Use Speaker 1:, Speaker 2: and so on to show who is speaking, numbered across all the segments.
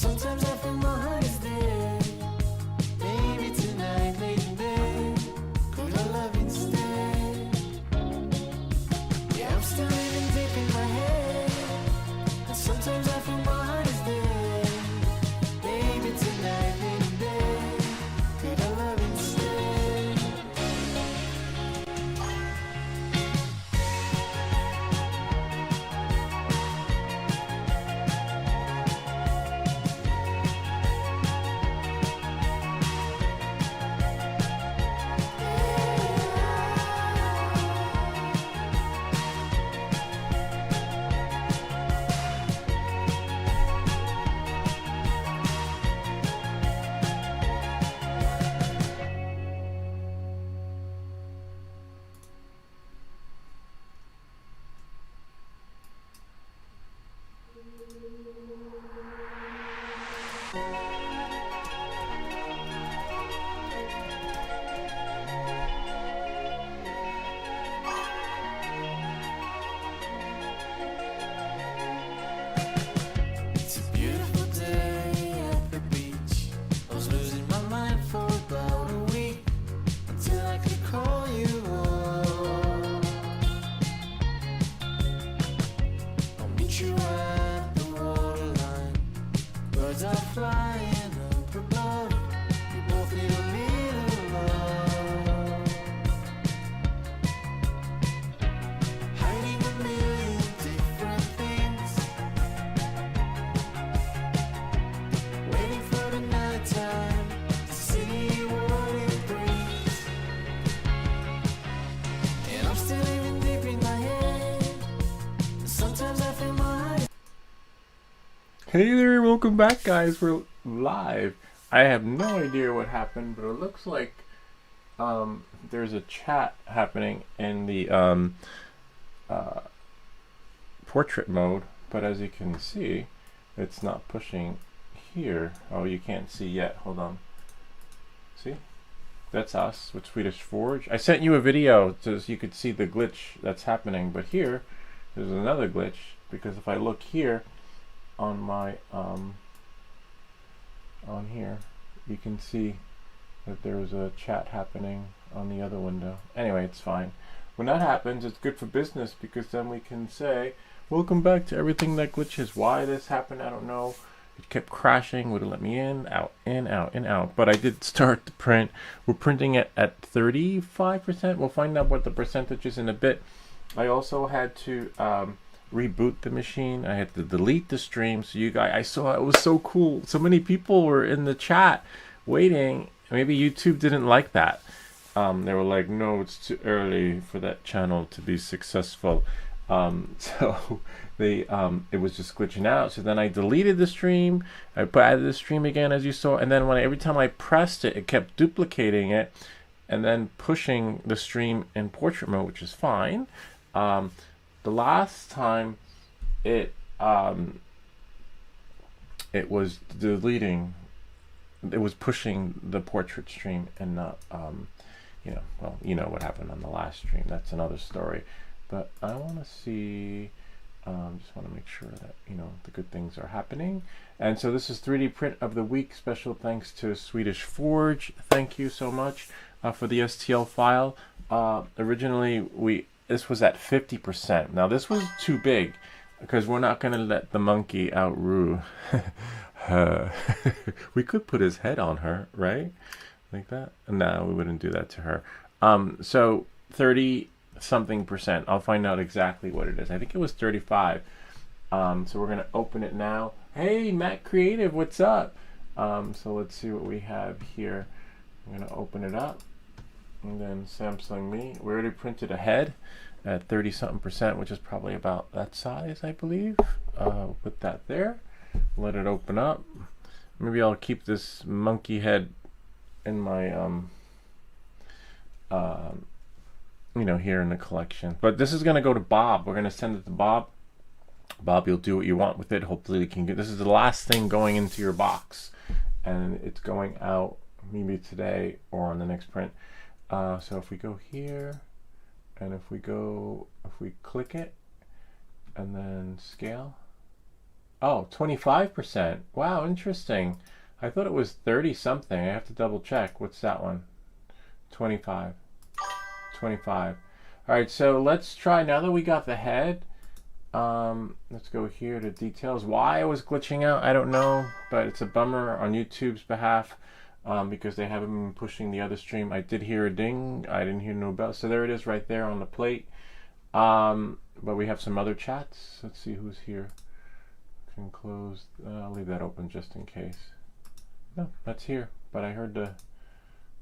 Speaker 1: sometimes I feel my heart is there. Maybe tonight, late in bed, could I love instead? Yeah, I'm still living deep in my head, and sometimes I feel my heart is there. Maybe tonight, late in bed, could I love instead? It's a beautiful day at the beach. I was losing my mind for about a week until I could call you up. I'll meet you at the waterline. Birds are flying up above. We both need a little love. Hiding a million different things, waiting for the night time to see what it brings. And I'm still living deep in my head, and sometimes I feel my heart.
Speaker 2: Hey there, welcome back guys, we're live. I have no idea what happened, but it looks like there's a chat happening in the portrait mode, but as you can see, it's not pushing here. Oh, you can't see yet, hold on. See? That's us with Swedish Forge. I sent you a video so you could see the glitch that's happening, but here, there's another glitch, because if I look here, on my on here you can see that there's a chat happening on the other window. Anyway, it's fine. When that happens, it's good for business, because then we can say welcome back to everything that glitches. Why this happened, I don't know. It kept crashing, wouldn't let me in, out, in, out, in, out. But I did start the print. We're printing it at 35%. We'll find out what the percentage is in a bit. I also had to reboot the machine. I had to delete the stream, so you guys, I saw it was so cool. So many people were in the chat waiting. Maybe YouTube didn't like that. They were like, no, it's too early for that channel to be successful. So they it was just glitching out. So then I deleted the stream. I added the stream again, as you saw, and then every time I pressed it, it kept duplicating it and then pushing the stream in portrait mode, which is fine. The last time it was deleting, it was pushing the portrait stream and not well, you know what happened on the last stream. That's another story. But I want to see, just want to make sure that the good things are happening. And so this is 3D print of the week. Special thanks to Swedish Forge. Thank you so much for the STL file. Originally this was at 50%. Now this was too big, because we're not going to let the monkey outrule her. We could put his head on her, right? Like that? No, we wouldn't do that to her. So 30-something%. I'll find out exactly what it is. I think it was 35. So we're going to open it now. Hey, Matt Creative, what's up? So let's see what we have here. I'm going to open it up. And then Samsung Me. We already printed a head at 30-something%, which is probably about that size, I believe. Put that there. Let it open up. Maybe I'll keep this monkey head in my here in the collection. But this is gonna go to Bob. We're gonna send it to Bob. Bob, you'll do what you want with it. Hopefully you can get this is the last thing going into your box, and it's going out maybe today or on the next print. So if we go here, and if we click it and then scale, Oh, 25%. Wow, interesting. I thought it was 30 something. I have to double check. What's that one? 25. 25. All right, so let's try, now that we got the head, let's go here to details. Why it was glitching out, I don't know, but it's a bummer on YouTube's behalf, because they haven't been pushing the other stream. I did hear a ding. I didn't hear no bell. So there it is right there on the plate. But we have some other chats. Let's see who's here. Can close. I'll leave that open just in case. No, that's here. But I heard the...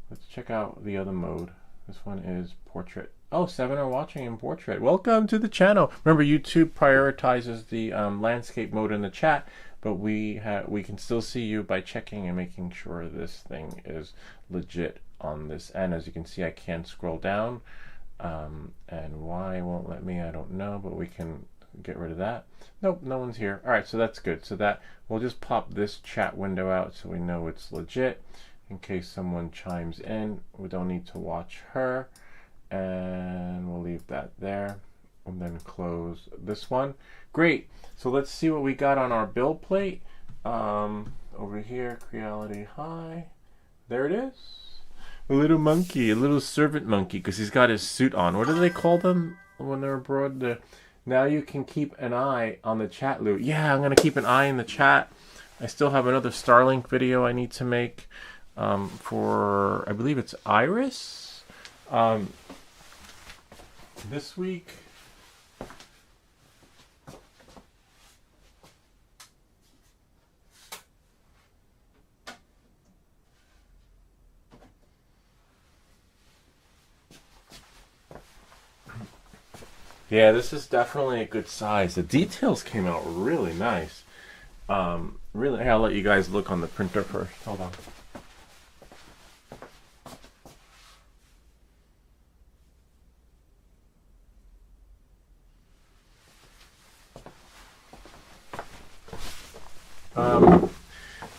Speaker 2: Let's check out the other mode. This one is portrait. Oh, 7 are watching in portrait. Welcome to the channel. Remember, YouTube prioritizes the landscape mode in the chat, but we can still see you by checking and making sure this thing is legit on this end. As you can see, I can scroll down, and why it won't let me, I don't know, but we can get rid of that. Nope, no one's here. All right, so that's good. So that we'll just pop this chat window out so we know it's legit. In case someone chimes in, we don't need to watch her, and we'll leave that there and then close this one. Great. So let's see what we got on our build plate. Over here, Creality High. There it is. A little monkey, a little servant monkey, because he's got his suit on. What do they call them when they're abroad? Now you can keep an eye on the chat, Lou. Yeah, I'm going to keep an eye in the chat. I still have another Starlink video I need to make. For, I believe it's Iris, this week. Yeah, this is definitely a good size. The details came out really nice. Really, I'll let you guys look on the printer first. Hold on.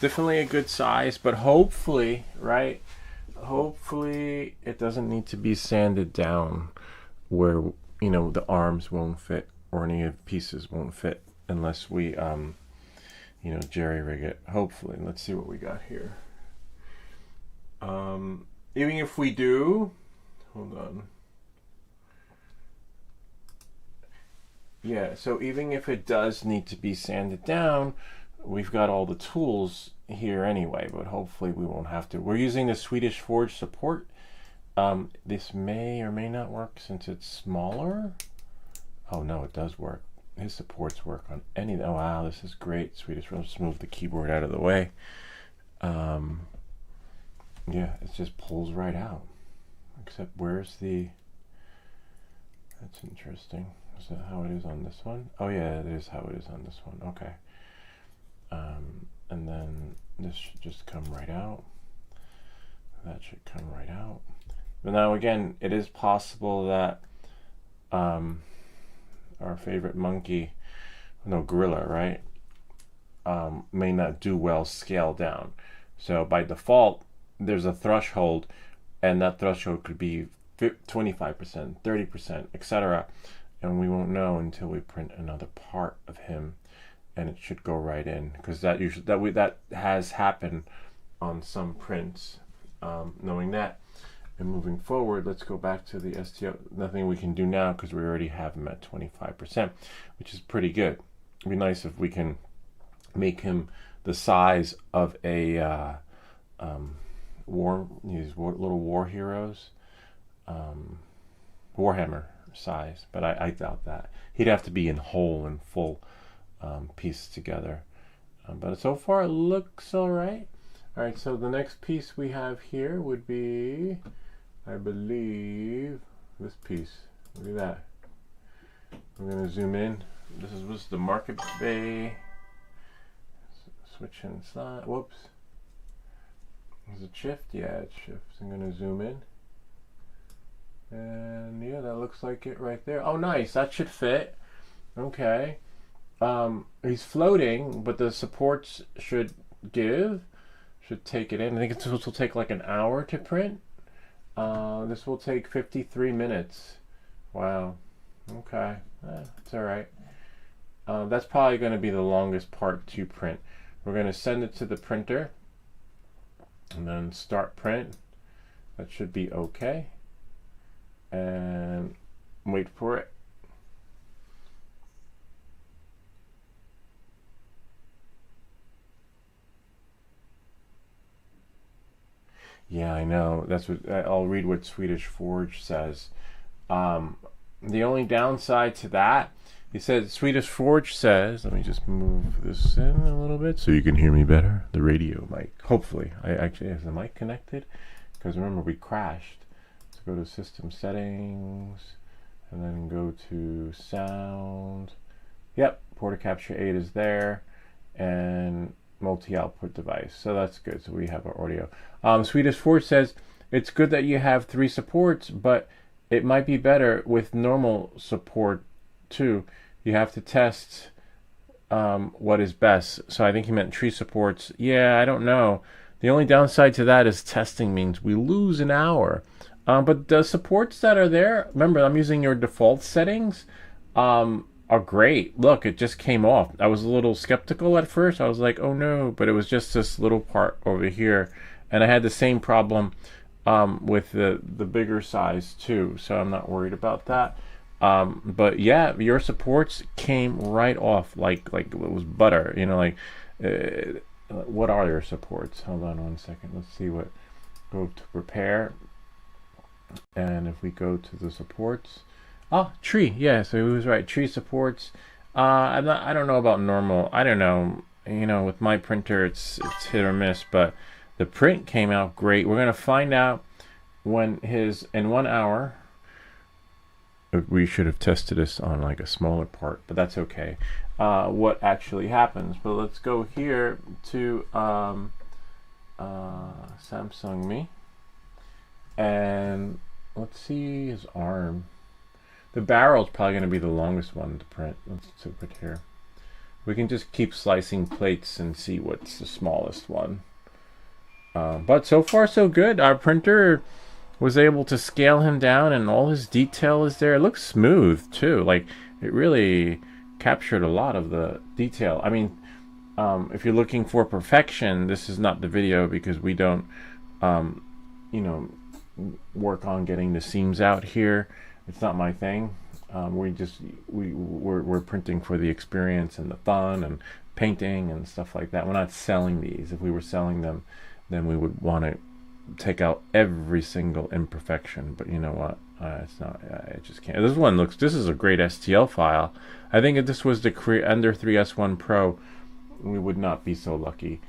Speaker 2: Definitely a good size, but hopefully, right? Hopefully it doesn't need to be sanded down where, you know, the arms won't fit or any of the pieces won't fit unless we, you know, jerry rig it. Hopefully. Let's see what we got here. Even if we do, hold on. Yeah, so even if it does need to be sanded down, we've got all the tools here anyway, but hopefully we won't have to. We're using the Swedish Forge support. This may or may not work since it's smaller. Oh no, it does work. His supports work on any. Oh wow, this is great. Swedish Forge. Just move the keyboard out of the way. Yeah, it just pulls right out. Except where's the... That's interesting. Is that how it is on this one? Oh yeah, it is how it is on this one. Okay. And then this should just come right out. That should come right out. But now again, it is possible that our favorite monkey, no, gorilla, right, may not do well scale down. So by default, there's a threshold, and that threshold could be 25%, 30%, etc. And we won't know until we print another part of him, and it should go right in, because that usually that has happened on some prints. Knowing that, and moving forward, let's go back to the STL. Nothing we can do now because we already have him at 25%, which is pretty good. It'd be nice if we can make him the size of a these little war heroes, Warhammer size, but I doubt that. He'd have to be in whole and full piece together. But so far it looks all right. All right, so the next piece we have here would be, I believe, this piece. Look at that. I'm going to zoom in. This was the market bay. Switch inside. Whoops. Is it shift? Yeah, it's shift. I'm going to zoom in. And yeah, that looks like it right there. Oh, nice. That should fit. Okay. He's floating, but the supports should take it in. I think this will take like an hour to print. This will take 53 minutes. Wow. Okay. It's all right. That's probably going to be the longest part to print. We're going to send it to the printer and then start print. That should be okay. And wait for it. Yeah, I know. That's what I'll read what Swedish Forge says. The only downside to that, he said, Swedish Forge says, let me just move this in a little bit so you can hear me better. The radio mic, hopefully. I actually, is the mic connected? Because remember, we crashed. Let's go to System Settings, and then go to Sound. Yep, Porta Capture 8 is there, and multi-output device. So that's good. So we have our audio. Swedish Forge says, it's good that you have 3 supports, but it might be better with normal support too. You have to test what is best. So I think he meant tree supports. Yeah, I don't know. The only downside to that is testing means we lose an hour. But the supports that are there, remember, I'm using your default settings, are great. Look, it just came off. I was a little skeptical at first. I was like, oh no, but it was just this little part over here. And I had the same problem with the bigger size too, so I'm not worried about that. But yeah, your supports came right off like it was butter. You know, like what are your supports? Hold on one second. Let's see what. Go to prepare, and if we go to the supports, tree. Yeah, so he was right. Tree supports. I don't know about normal. I don't know. You know, with my printer, it's hit or miss, but the print came out great. We're gonna find out when in 1 hour. We should have tested this on like a smaller part, but that's okay. What actually happens? But let's go here to Samsung Me, and let's see his arm. The barrel is probably going to be the longest one to print. Let's put it here. We can just keep slicing plates and see what's the smallest one. But so far so good. Our printer was able to scale him down, and all his detail is there. It looks smooth too. Like it really captured a lot of the detail. I mean, if you're looking for perfection, this is not the video because we don't, you know, work on getting the seams out here. It's not my thing. We're printing for the experience and the fun and painting and stuff like that. We're not selling these. If we were selling them, then we would want to take out every single imperfection. But you know what? It's not. I just can't. This is a great STL file. I think if this was the Ender 3S1 Pro, we would not be so lucky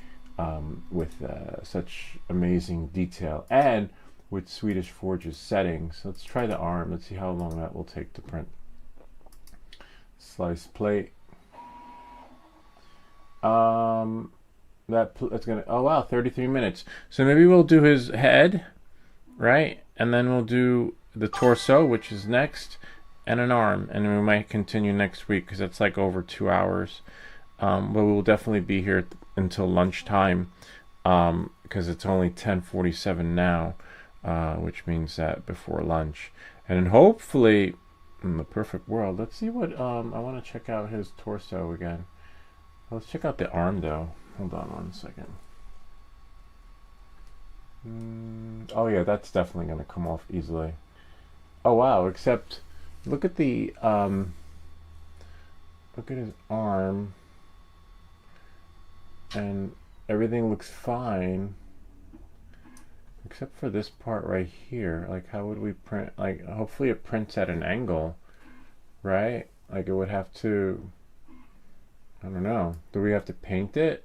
Speaker 2: with such amazing detail and with Swedish Forge's settings. Let's try the arm. Let's see how long that will take to print. Slice plate. That's gonna. Oh wow, 33 minutes. So maybe we'll do his head, right? And then we'll do the torso, which is next, and an arm, and we might continue next week because that's like over 2 hours. But we will definitely be here until lunchtime because it's only 10:47 now, which means that before lunch. And then hopefully, in the perfect world, let's see what I want to check out his torso again. Let's check out the arm though. Hold on one second. Oh yeah, that's definitely going to come off easily. Oh wow, except look at the look at his arm, and everything looks fine except for this part right here. Like how would we print? Like hopefully it prints at an angle, right? Like it would have to, I don't know. Do we have to paint it?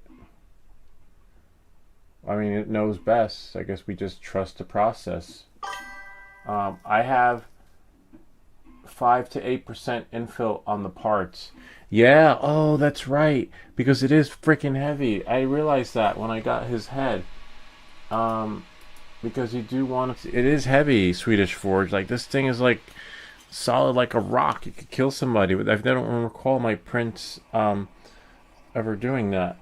Speaker 2: I mean, it knows best. I guess we just trust the process. I have 5 to 8% infill on the parts. Yeah, oh, that's right. Because it is freaking heavy. I realized that when I got his head. Because you do want it. It is heavy, Swedish Forge. Like, this thing is like solid like a rock. You could kill somebody. But I don't recall my prints ever doing that.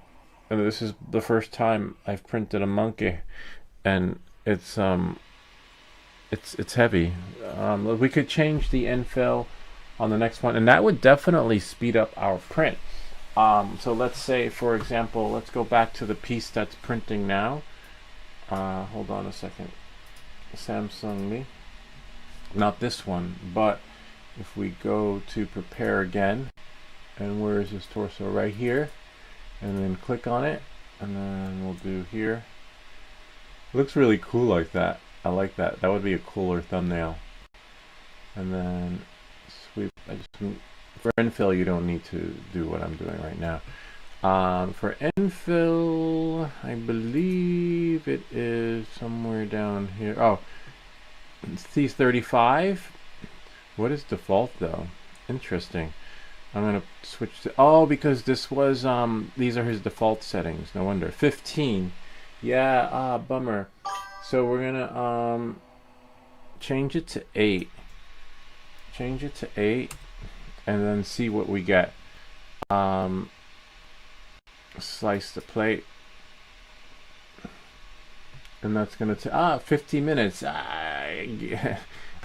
Speaker 2: And this is the first time I've printed a monkey, and it's heavy. We could change the infill on the next one, and that would definitely speed up our print. So let's say, for example, let's go back to the piece that's printing now. Hold on a second. Samsung me. Not this one, but if we go to prepare again, and where is this torso? Right here, and then click on it, and then we'll do here. It looks really cool like that. I like that. That would be a cooler thumbnail. And then sweep. For infill, you don't need to do what I'm doing right now. For infill, I believe it is somewhere down here. Oh, C35. What is default though? Interesting. I'm gonna switch to, oh, because this was these are his default settings. No wonder. 15. Yeah, bummer. So we're gonna change it to 8. Change it to 8 and then see what we get. Slice the plate. And that's gonna take 50 minutes.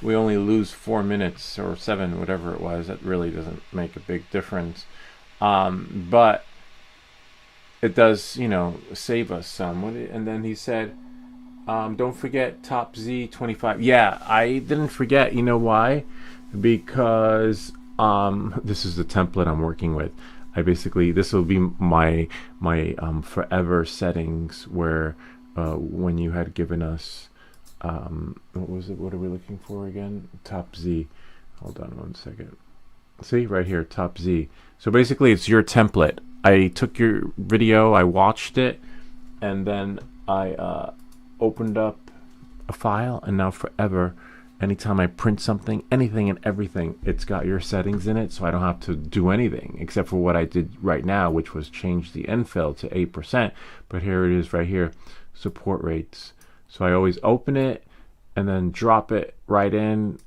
Speaker 2: We only lose 4 minutes or 7, whatever it was. That really doesn't make a big difference. But it does, you know, save us some. And then he said, don't forget top Z 25. Yeah, I didn't forget. You know why? Because this is the template I'm working with. I basically, this will be my forever settings where when you had given us what was it? What are we looking for again? Top Z. Hold on one second. See right here, top Z. So basically it's your template. I took your video, I watched it, and then I opened up a file, and now forever, anytime I print something, anything and everything, it's got your settings in it, so I don't have to do anything except for what I did right now, which was change the infill to 8%. But here it is right here, support rates. So I always open it and then drop it right in,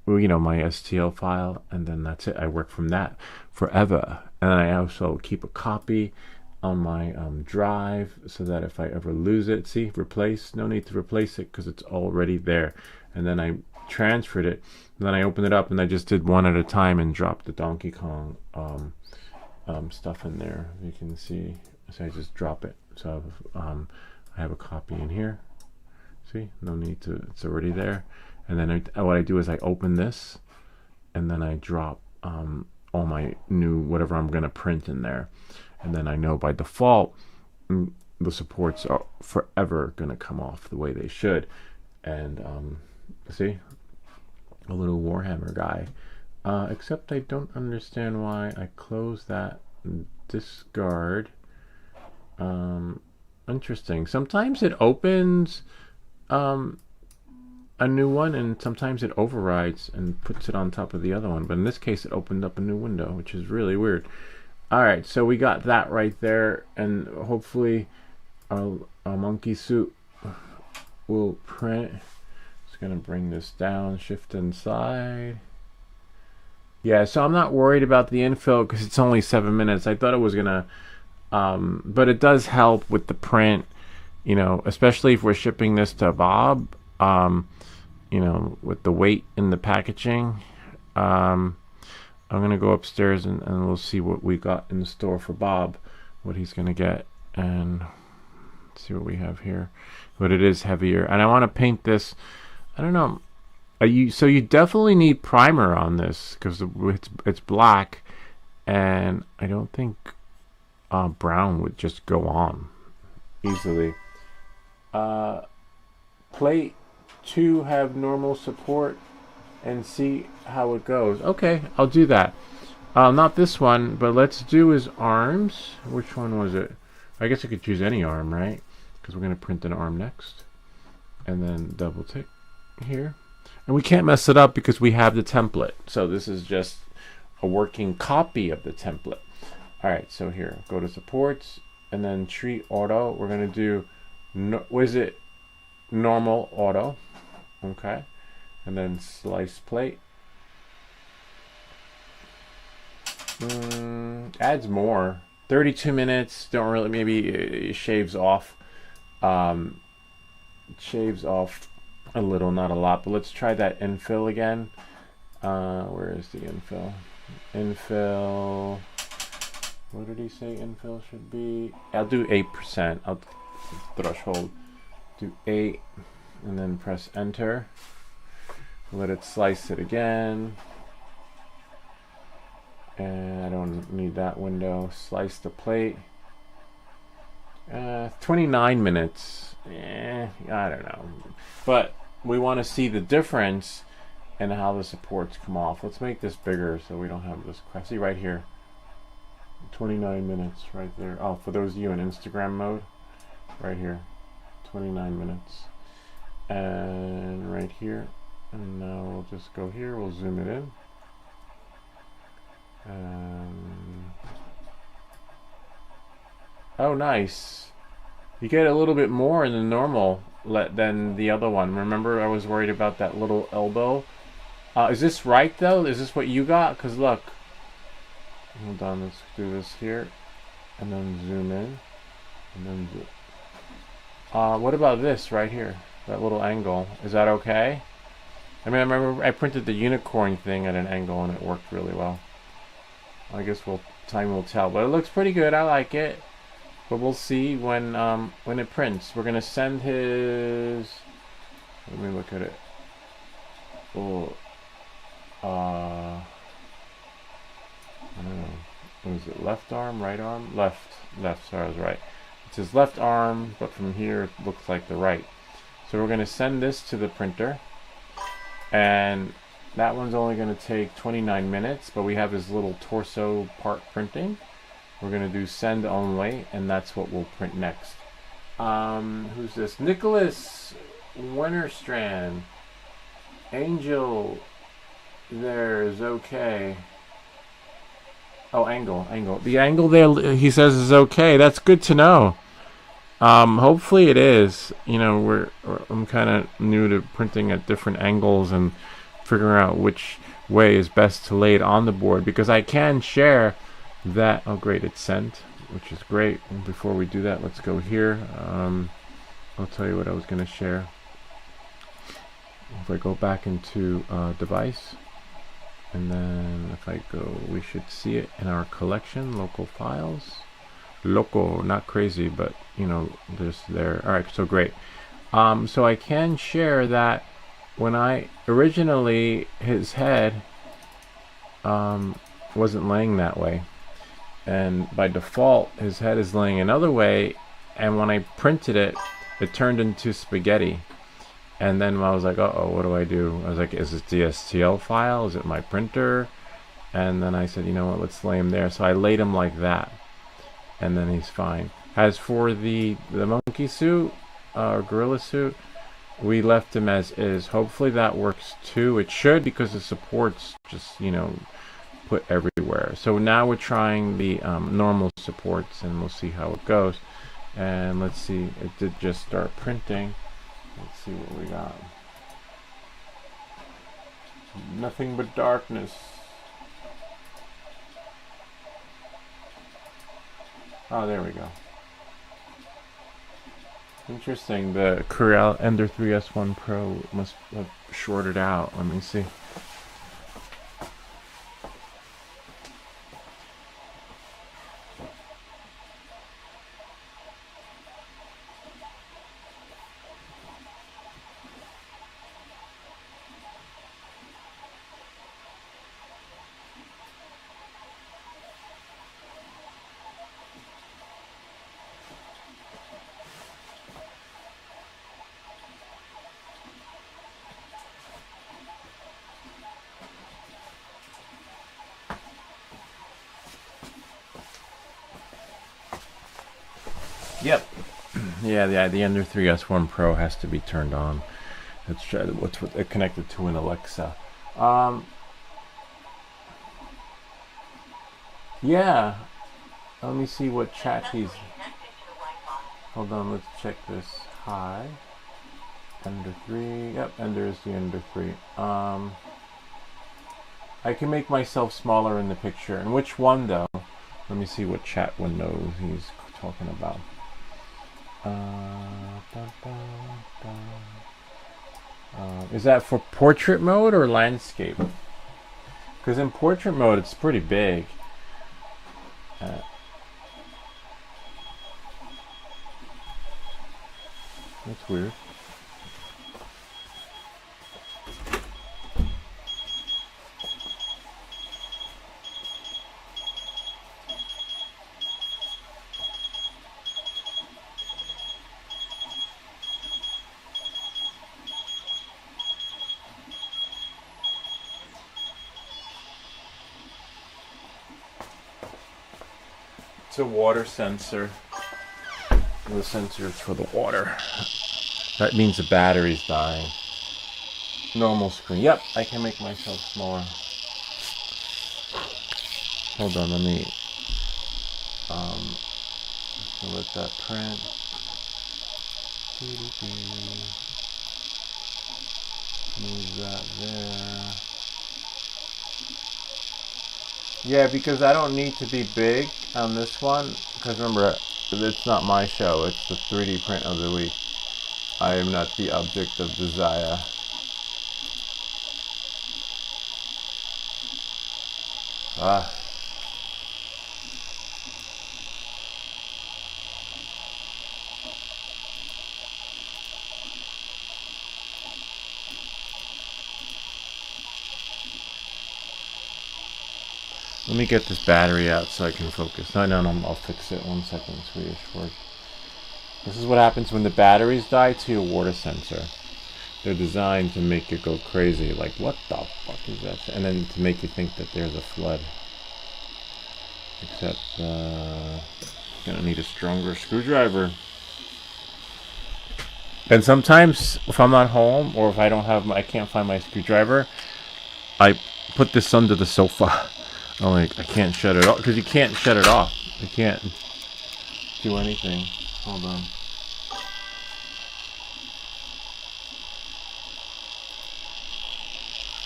Speaker 2: you know, my STL file, and then that's it. I work from that forever. And I also keep a copy on my drive so that if I ever lose it, see, replace, no need to replace it because it's already there. And then I transferred it, and then I opened it up, and I just did one at a time and dropped the Donkey Kong stuff in there. You can see, so I just drop it. So I have a copy in here. See, no need to, it's already there. And then what I do is I open this, and then I drop all my new, whatever I'm gonna print in there. And then I know by default, the supports are forever gonna come off the way they should. And see, a little Warhammer guy. Except I don't understand why I close that and discard. Interesting. Sometimes it opens a new one, and sometimes it overrides and puts it on top of the other one. But in this case, it opened up a new window, which is really weird. All right, so we got that right there, and hopefully our monkey suit will print. Just gonna bring this down, shift inside. Yeah, so I'm not worried about the infill because it's only 7 minutes. I thought it was gonna, but it does help with the print. You know, especially if we're shipping this to Bob, you know, with the weight in the packaging. I'm gonna go upstairs and we'll see what we got in the store for Bob, what he's gonna get, and see what we have here. But it is heavier, and I want to paint this. I don't know. So you definitely need primer on this because it's black, and I don't think brown would just go on easily. Plate 2 have normal support and see how it goes. Okay, I'll do that. Not this one, but let's do his arms. Which one was it? I guess I could choose any arm, right? Because we're going to print an arm next. And then double tick here. And we can't mess it up because we have the template. So this is just a working copy of the template. All right, so here, go to supports, and then treat auto. We're going to do, was it normal auto? Okay. And then slice plate. Adds more. 32 minutes. Don't really, maybe it shaves off. Shaves off a little, not a lot. But let's try that infill again. Where is the infill? Infill. What did he say infill should be? I'll do 8%. I'll threshold. Do 8 and then press enter. Let it slice it again. And I don't need that window. Slice the plate. 29 minutes. I don't know. But we want to see the difference and how the supports come off. Let's make this bigger so we don't have this. See right here. 29 minutes right there. Oh, for those of you in Instagram mode, right here. 29 minutes. And right here. And now we'll just go here. We'll zoom it in. Oh, nice. You get a little bit more than normal than the other one. Remember, I was worried about that little elbow. Is this right, though? Is this what you got? Because look. Hold on, let's do this here. And then zoom in. And then what about this right here? That little angle. Is that okay? I mean, I remember I printed the unicorn thing at an angle and it worked really well. I guess time will tell. But it looks pretty good. I like it. But we'll see when it prints. We're gonna send his. Let me look at it. Oh, I don't know. What is it? Left arm, right arm, left. Sorry, I was right. It's his left arm, but from here it looks like the right. So we're gonna send this to the printer, and that one's only gonna take 29 minutes. But we have his little torso part printing. We're going to do send only, and that's what we'll print next. Who's this? Nicholas Winterstrand. Angel. There's okay. Oh, angle. The angle there, he says, is okay. That's good to know. Hopefully it is. You know, I'm kind of new to printing at different angles and figuring out which way is best to lay it on the board, because I can share that. Oh great, it's sent, which is great. And before we do that, let's go here. I'll tell you what I was going to share. If I go back into device, and then if I go, we should see it in our collection, local files. Local, not crazy, but you know, just there. All right, so great. So I can share that when I originally, his head wasn't laying that way. And by default, his head is laying another way. And when I printed it, it turned into spaghetti. And then I was like, uh-oh, what do I do? I was like, is it the STL file? Is it my printer? And then I said, you know what, let's lay him there. So I laid him like that. And then he's fine. As for the monkey suit, or gorilla suit, we left him as is. Hopefully that works too. It should, because the supports just, you know, put everywhere. So now we're trying the normal supports, and we'll see how it goes. And let's see, it did just start printing. Let's see what we got. Nothing but darkness. Oh, there we go. Interesting, the Corel Ender 3S1 Pro must have shorted out. Let me see. Yep. Yeah, the Ender 3S1 Pro has to be turned on. Let's try what's connected to an Alexa. Yeah. Let me see what chat he's. Hold on, let's check this. Hi. Ender 3. Yep, Ender is the Ender 3. I can make myself smaller in the picture. And which one though? Let me see what chat window he's talking about. Is that for portrait mode or landscape? Because in portrait mode, it's pretty big. That's weird. It's a water sensor. The sensor is for the water. That means the battery's dying. Normal screen. Yep, I can make myself smaller. Hold on, let me let that print. Move that there. Yeah, because I don't need to be big on this one. Because remember, it's not my show. It's the 3D print of the week. I am not the object of desire. Ah. Let me get this battery out so I can focus. No, I'll fix it. 1 second, Swedish word. This is what happens when the batteries die to your water sensor. They're designed to make it go crazy, like what the fuck is that? And then to make you think that there's a flood. Except, gonna need a stronger screwdriver. And sometimes, if I'm not home or if I don't have, I can't find my screwdriver, I put this under the sofa. I can't shut it off because you can't shut it off. You can't do anything. Hold on.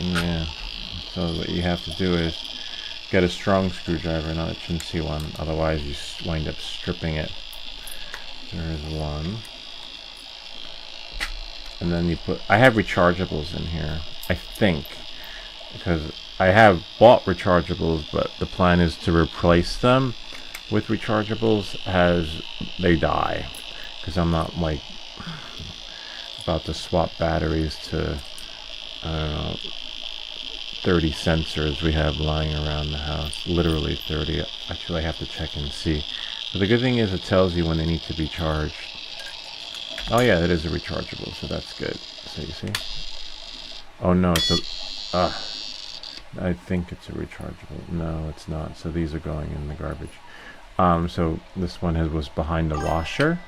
Speaker 2: Yeah. So what you have to do is get a strong screwdriver, not a chintzy one. Otherwise, you wind up stripping it. There is one. And then you put. I have rechargeables in here. I think because I have bought rechargeables, but the plan is to replace them with rechargeables as they die, because I'm not like about to swap batteries to I don't know 30 sensors we have lying around the house. Literally 30. Actually, I have to check and see. But the good thing is it tells you when they need to be charged. Oh yeah, it is a rechargeable, so that's good. So you see? Oh no, it's a I think it's a rechargeable. No, it's not. So these are going in the garbage. So this one was behind the washer.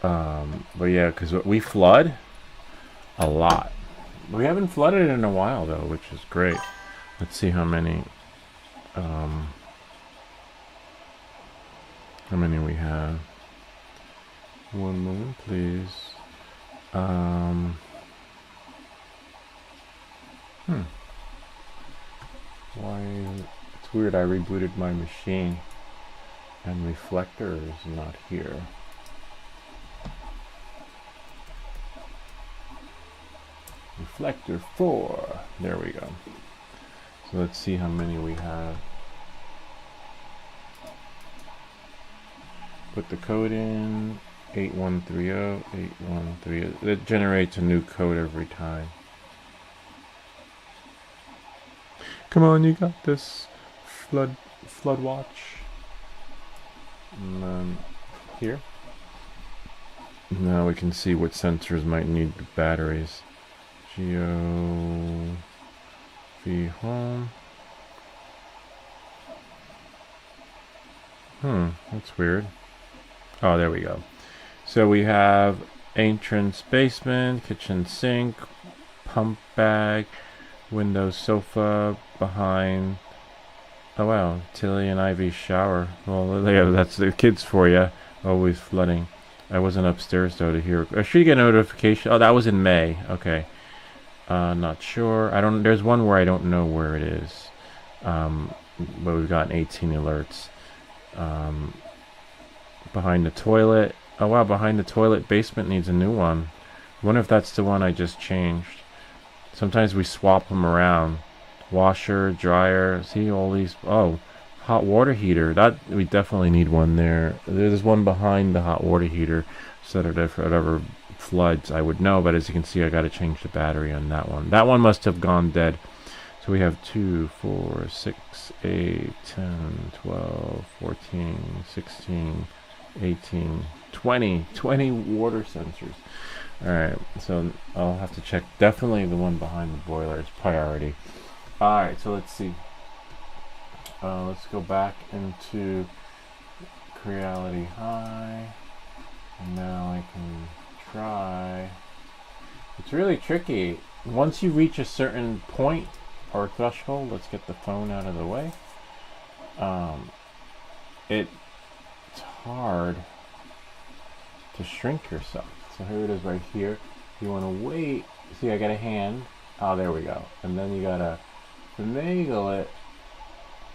Speaker 2: But yeah, because we flood a lot. We haven't flooded in a while though, which is great. Let's see how many we have. One moment, please. Why? It's weird. I rebooted my machine, and reflector is not here. Reflector 4. There we go. So let's see how many we have. Put the code in. 8130, 8130. It generates a new code every time. Come on, you got this. Flood watch. And then here. Now we can see what sensors might need batteries. Geo V home. That's weird. Oh, there we go. So we have entrance, basement, kitchen sink, pump bag, window, sofa, behind. Oh wow, Tilly and Ivy's shower. Well, yeah, that's the kids for you. Always flooding. I wasn't upstairs though to hear. I should get a notification. Oh, that was in May. Okay. Not sure. There's one where I don't know where it is. But we've gotten 18 alerts. Behind the toilet. Oh wow, behind the toilet, basement needs a new one. I wonder if that's the one I just changed. Sometimes we swap them around. washer, dryer. See all these. Oh, hot water heater. That we definitely need one there. There's one behind the hot water heater, so that if it ever floods, I would know. But as you can see, I got to change the battery on that one. That one must have gone dead. So we have 2, 4, 6, 8, 10, 12, 14, 16, 18, 20 water sensors. Alright, so I'll have to check. Definitely the one behind the boiler is priority. Alright, so let's see. Let's go back into Creality High. And now I can try. It's really tricky. Once you reach a certain point or threshold, let's get the phone out of the way. It's hard to shrink yourself. So here it is right here. You want to wait. See, I got a hand. Oh, there we go. And then you gotta finagle it.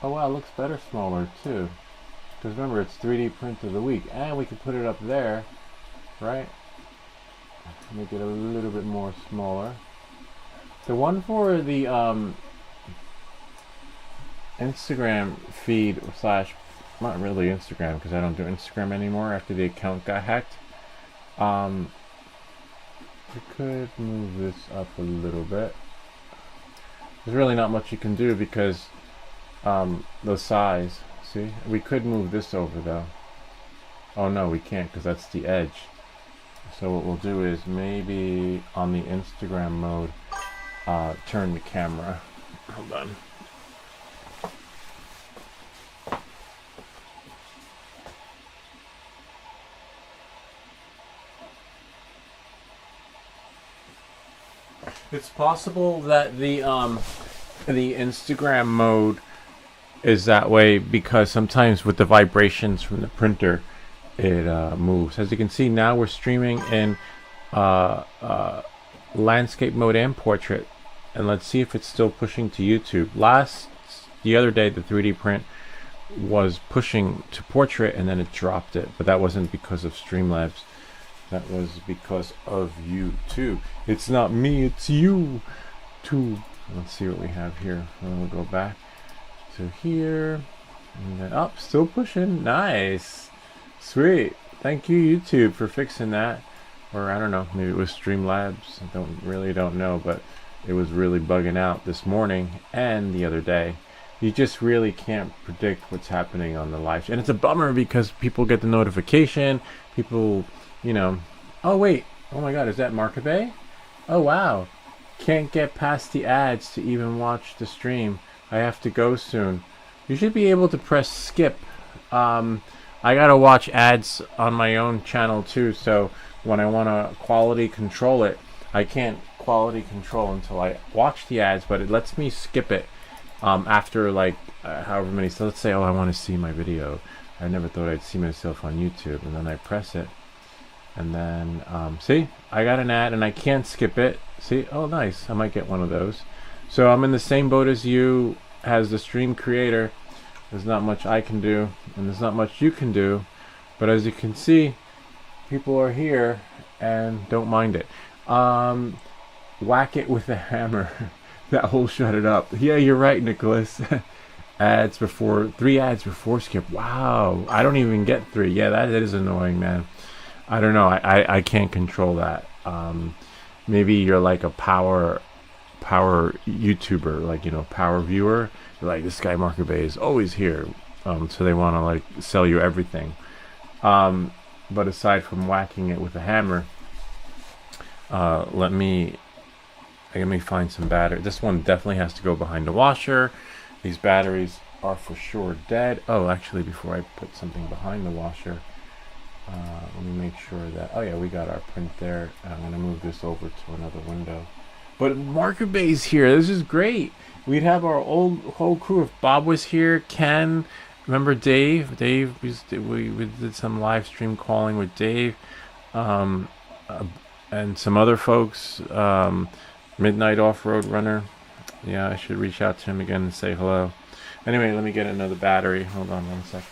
Speaker 2: Oh wow, it looks better smaller too. Because remember, it's 3D print of the week, and we can put it up there, right? Make it a little bit more smaller. The one for the Instagram feed slash, not really Instagram because I don't do Instagram anymore after the account got hacked. We could move this up a little bit. There's really not much you can do because the size. See, we could move this over though. Oh no, we can't because that's the edge. So what we'll do is maybe on the Instagram mode, turn the camera. Hold on. It's possible that the Instagram mode is that way because sometimes with the vibrations from the printer, it moves. As you can see now, we're streaming in landscape mode and portrait, and let's see if it's still pushing to YouTube. The other day, the 3D print was pushing to portrait, and then it dropped it, but that wasn't because of Streamlabs. That was because of you too. It's not me, it's you too. Let's see what we have here. We'll go back to here. And then up, still pushing. Nice. Sweet. Thank you, YouTube, for fixing that. Or I don't know, maybe it was Streamlabs. I don't know, but it was really bugging out this morning and the other day. You just really can't predict what's happening on the live. And it's a bummer because people get the notification. People, you know, oh wait, oh my god, is that Markabe? Oh wow, can't get past the ads to even watch the stream. I have to go soon. You should be able to press skip. I gotta watch ads on my own channel too, so when I want to quality control it, I can't quality control until I watch the ads, but it lets me skip it after like however many. So let's say, oh, I want to see my video. I never thought I'd see myself on YouTube, and then I press it, and then see, I got an ad and I can't skip it. See, oh nice, I might get one of those. So I'm in the same boat as you as the stream creator. There's not much I can do, and there's not much you can do, but as you can see, people are here and don't mind it. Whack it with a hammer. That will shut it up. Yeah, you're right, Nicholas. Ads before, 3 ads before skip. Wow, I don't even get 3. Yeah, that is annoying, man. I don't know. I can't control that. Maybe you're like a power YouTuber, like, you know, power viewer. You're like, this guy Markabe is always here, so they want to like sell you everything. But aside from whacking it with a hammer, let me find some battery. This one definitely has to go behind the washer. These batteries are for sure dead. Oh, actually, before I put something behind the washer, let me make sure that, oh yeah, we got our print there. I'm going to move this over to another window. But Markabe's here. This is great. We'd have our whole crew. If Bob was here, Ken, remember Dave? Dave, we did some live stream calling with Dave, and some other folks. Midnight Off-Road Runner. Yeah, I should reach out to him again and say hello. Anyway, let me get another battery. Hold on one sec.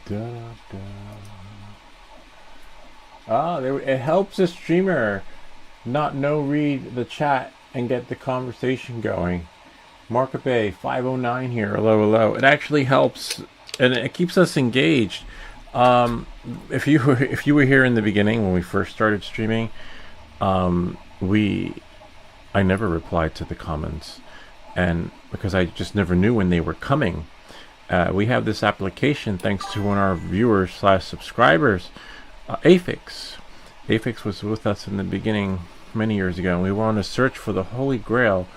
Speaker 2: Da, da. Ah, it helps a streamer not read the chat and get the conversation going. Market Bay 509 here. Hello, hello. It actually helps, and it keeps us engaged. If you were here in the beginning when we first started streaming, I never replied to the comments, and because I just never knew when they were coming. We have this application thanks to one of our viewers / subscribers, Afix. Afix was with us in the beginning many years ago, and we were on a search for the holy grail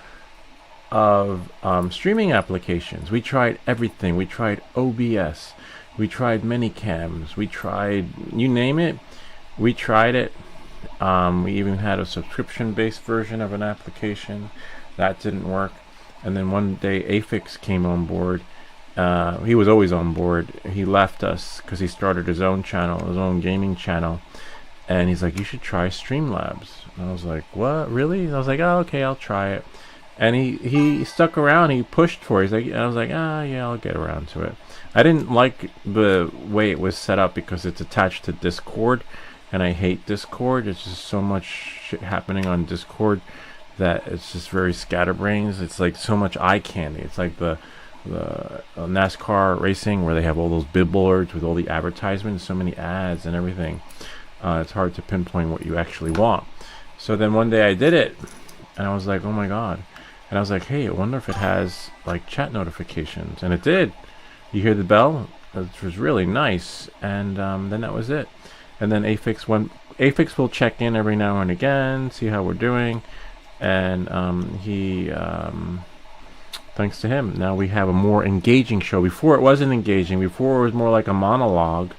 Speaker 2: of streaming applications. We tried everything. We tried OBS. We tried Minicams. We tried, you name it, we tried it. We even had a subscription-based version of an application. That didn't work. And then one day Afix came on board. He was always on board. He left us because he started his own channel, his own gaming channel. And he's like, you should try Streamlabs. And I was like, what? Really? And I was like, oh, okay, I'll try it. And he stuck around. He pushed for it. I was like, yeah, I'll get around to it. I didn't like the way it was set up because it's attached to Discord. And I hate Discord. There's just so much shit happening on Discord that it's just very scatterbrains. It's like so much eye candy. It's like the NASCAR racing where they have all those billboards with all the advertisements, so many ads and everything. It's hard to pinpoint what you actually want. So then one day I did it, and I was like, oh my god. And I was like, hey, I wonder if it has like chat notifications. And it did. You hear the bell, which was really nice. And then that was it. And then Afix will check in every now and again, see how we're doing. And thanks to him, now we have a more engaging show. Before it wasn't engaging. Before it was more like a monologue.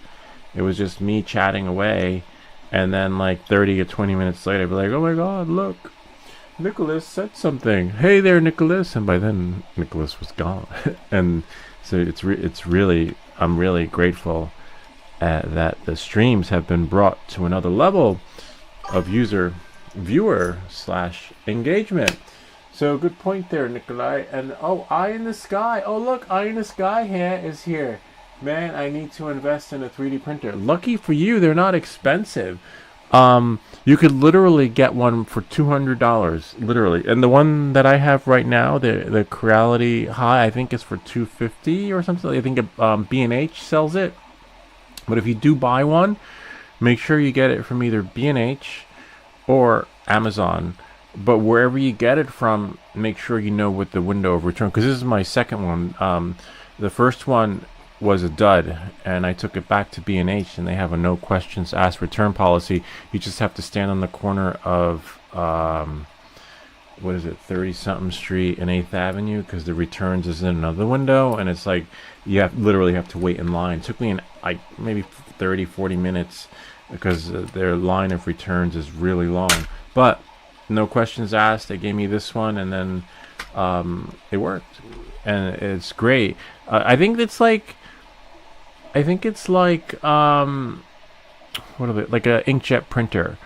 Speaker 2: It was just me chatting away. And then like 30 or 20 minutes later, I'd be like, oh my god, look. Nicholas said something. Hey there, Nicholas. And by then, Nicholas was gone. And so it's really, I'm really grateful that the streams have been brought to another level of viewer / engagement. So good point there, Nikolai. And oh, Eye in the Sky. Oh look, Eye in the Sky here is here. Man, I need to invest in a 3D printer. Lucky for you, they're not expensive. You could literally get one for $200, literally. And the one that I have right now, the Creality High, I think is for $250 or something. I think B&H sells it. But if you do buy one, make sure you get it from either B&H or Amazon. But wherever you get it from, make sure you know what the window of return. Because this is my second one. The first one was a dud, and I took it back to B&H, and they have a no questions asked return policy. You just have to stand on the corner of 30 something street and 8th Avenue, because the returns is in another window, and it's like you literally have to wait in line. It took me maybe 30-40 minutes because their line of returns is really long. But no questions asked. They gave me this one, and then it worked, and it's great. I think it's like what are they, like a inkjet printer.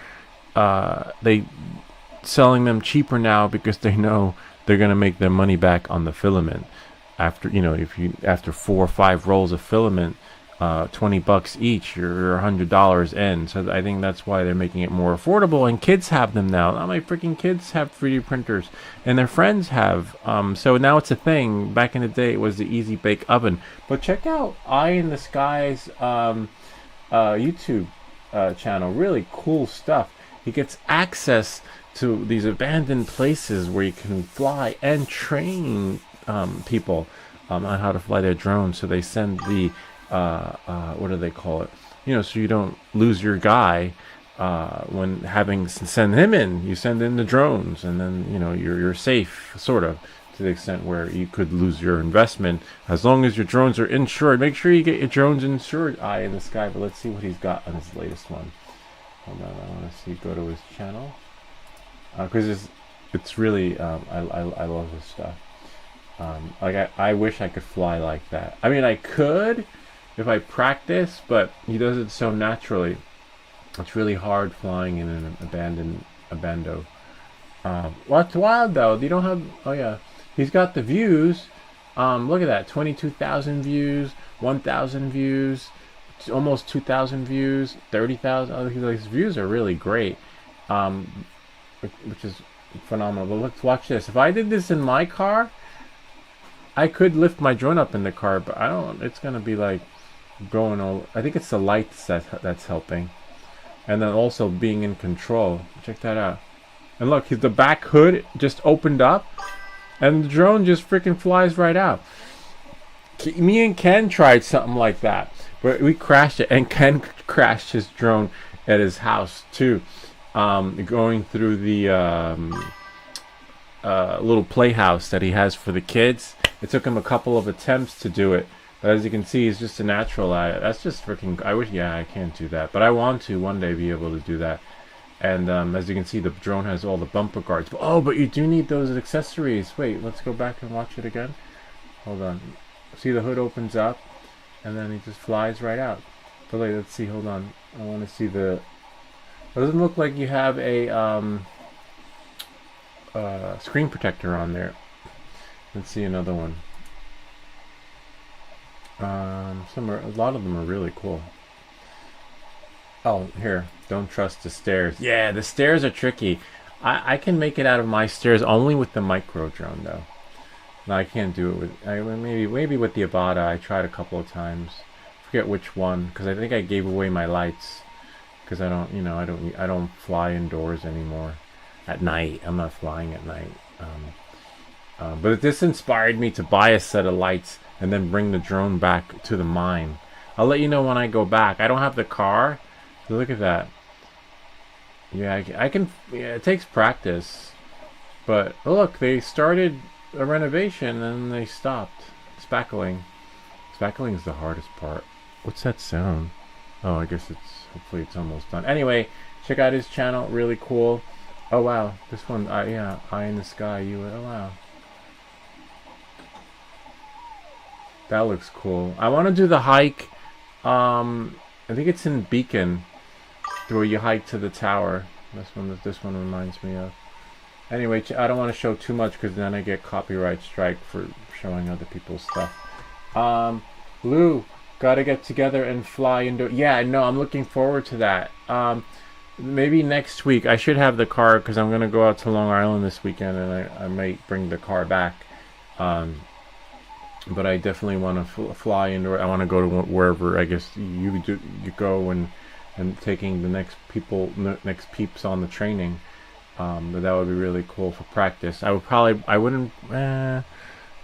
Speaker 2: They selling them cheaper now because they know they're gonna make their money back on the filament. After after 4 or 5 rolls of filament, $20 each, you're $100 in. So I think that's why they're making it more affordable. And kids have them now. My freaking kids have 3D printers, and their friends have. So now it's a thing. Back in the day, it was the Easy Bake Oven. But check out Eye in the Sky's YouTube channel. Really cool stuff. He gets access to these abandoned places where you can fly and train people on how to fly their drones. So they send the what do they call it? So you don't lose your guy when send him in. You send in the drones, and then you're safe, sort of, to the extent where you could lose your investment as long as your drones are insured. Make sure you get your drones insured. Eye in the Sky. But let's see what he's got on his latest one. Hold on, I want to see. Go to his channel because it's really I love his stuff. I wish I could fly like that. I mean, I could if I practice, but he does it so naturally. It's really hard flying in an abando. What's wild though? They don't have. Oh yeah, he's got the views. Look at that, 22,000 views, 1,000 views. almost 2,000 views, 30,000. Oh, his views are really great, which is phenomenal. But let's watch this. If I did this in my car, I could lift my drone up in the car, but I don't. It's gonna be like going all. I think it's the lights that's helping, and then also being in control. Check that out. And look, the back hood just opened up, and the drone just freaking flies right out. Me and Ken tried something like that, but we crashed it, and Ken crashed his drone at his house too, going through the little playhouse that he has for the kids. It took him a couple of attempts to do it, but as you can see, he's just a natural at it. That's just freaking. I wish, yeah, I can't do that, but I want to one day be able to do that. And as you can see, the drone has all the bumper guards. Oh, but you do need those accessories. Wait, let's go back and watch it again. Hold on. See, the hood opens up, and then he just flies right out. But wait, let's see. Hold on. I want to see the. It doesn't look like you have a screen protector on there. Let's see another one. A lot of them are really cool. Oh, here. Don't trust the stairs. Yeah, the stairs are tricky. I can make it out of my stairs only with the micro drone, though. No, I can't do it with. Maybe with the Abada. I tried a couple of times. Forget which one, because I think I gave away my lights. Because I don't fly indoors anymore. At night, I'm not flying at night. But this inspired me to buy a set of lights and then bring the drone back to the mine. I'll let you know when I go back. I don't have the car. So look at that. Yeah, I can. Yeah, it takes practice. But look, they started a renovation and they stopped. Spackling. Spackling is the hardest part. What's that sound? Oh, I guess hopefully it's almost done. Anyway, check out his channel. Really cool. Oh wow, this one. Yeah, Eye in the Sky. Oh wow. That looks cool. I want to do the hike. I think it's in Beacon, where you hike to the tower. This one reminds me of. Anyway, I don't want to show too much because then I get copyright strike for showing other people's stuff. Lou, gotta get together and fly into. Yeah, no, I'm looking forward to that. Maybe next week. I should have the car because I'm gonna go out to Long Island this weekend, and I might bring the car back. But I definitely want to fly into it. I want to go to wherever I guess you go and taking the next peeps on the training. But that would be really cool for practice. I wouldn't. That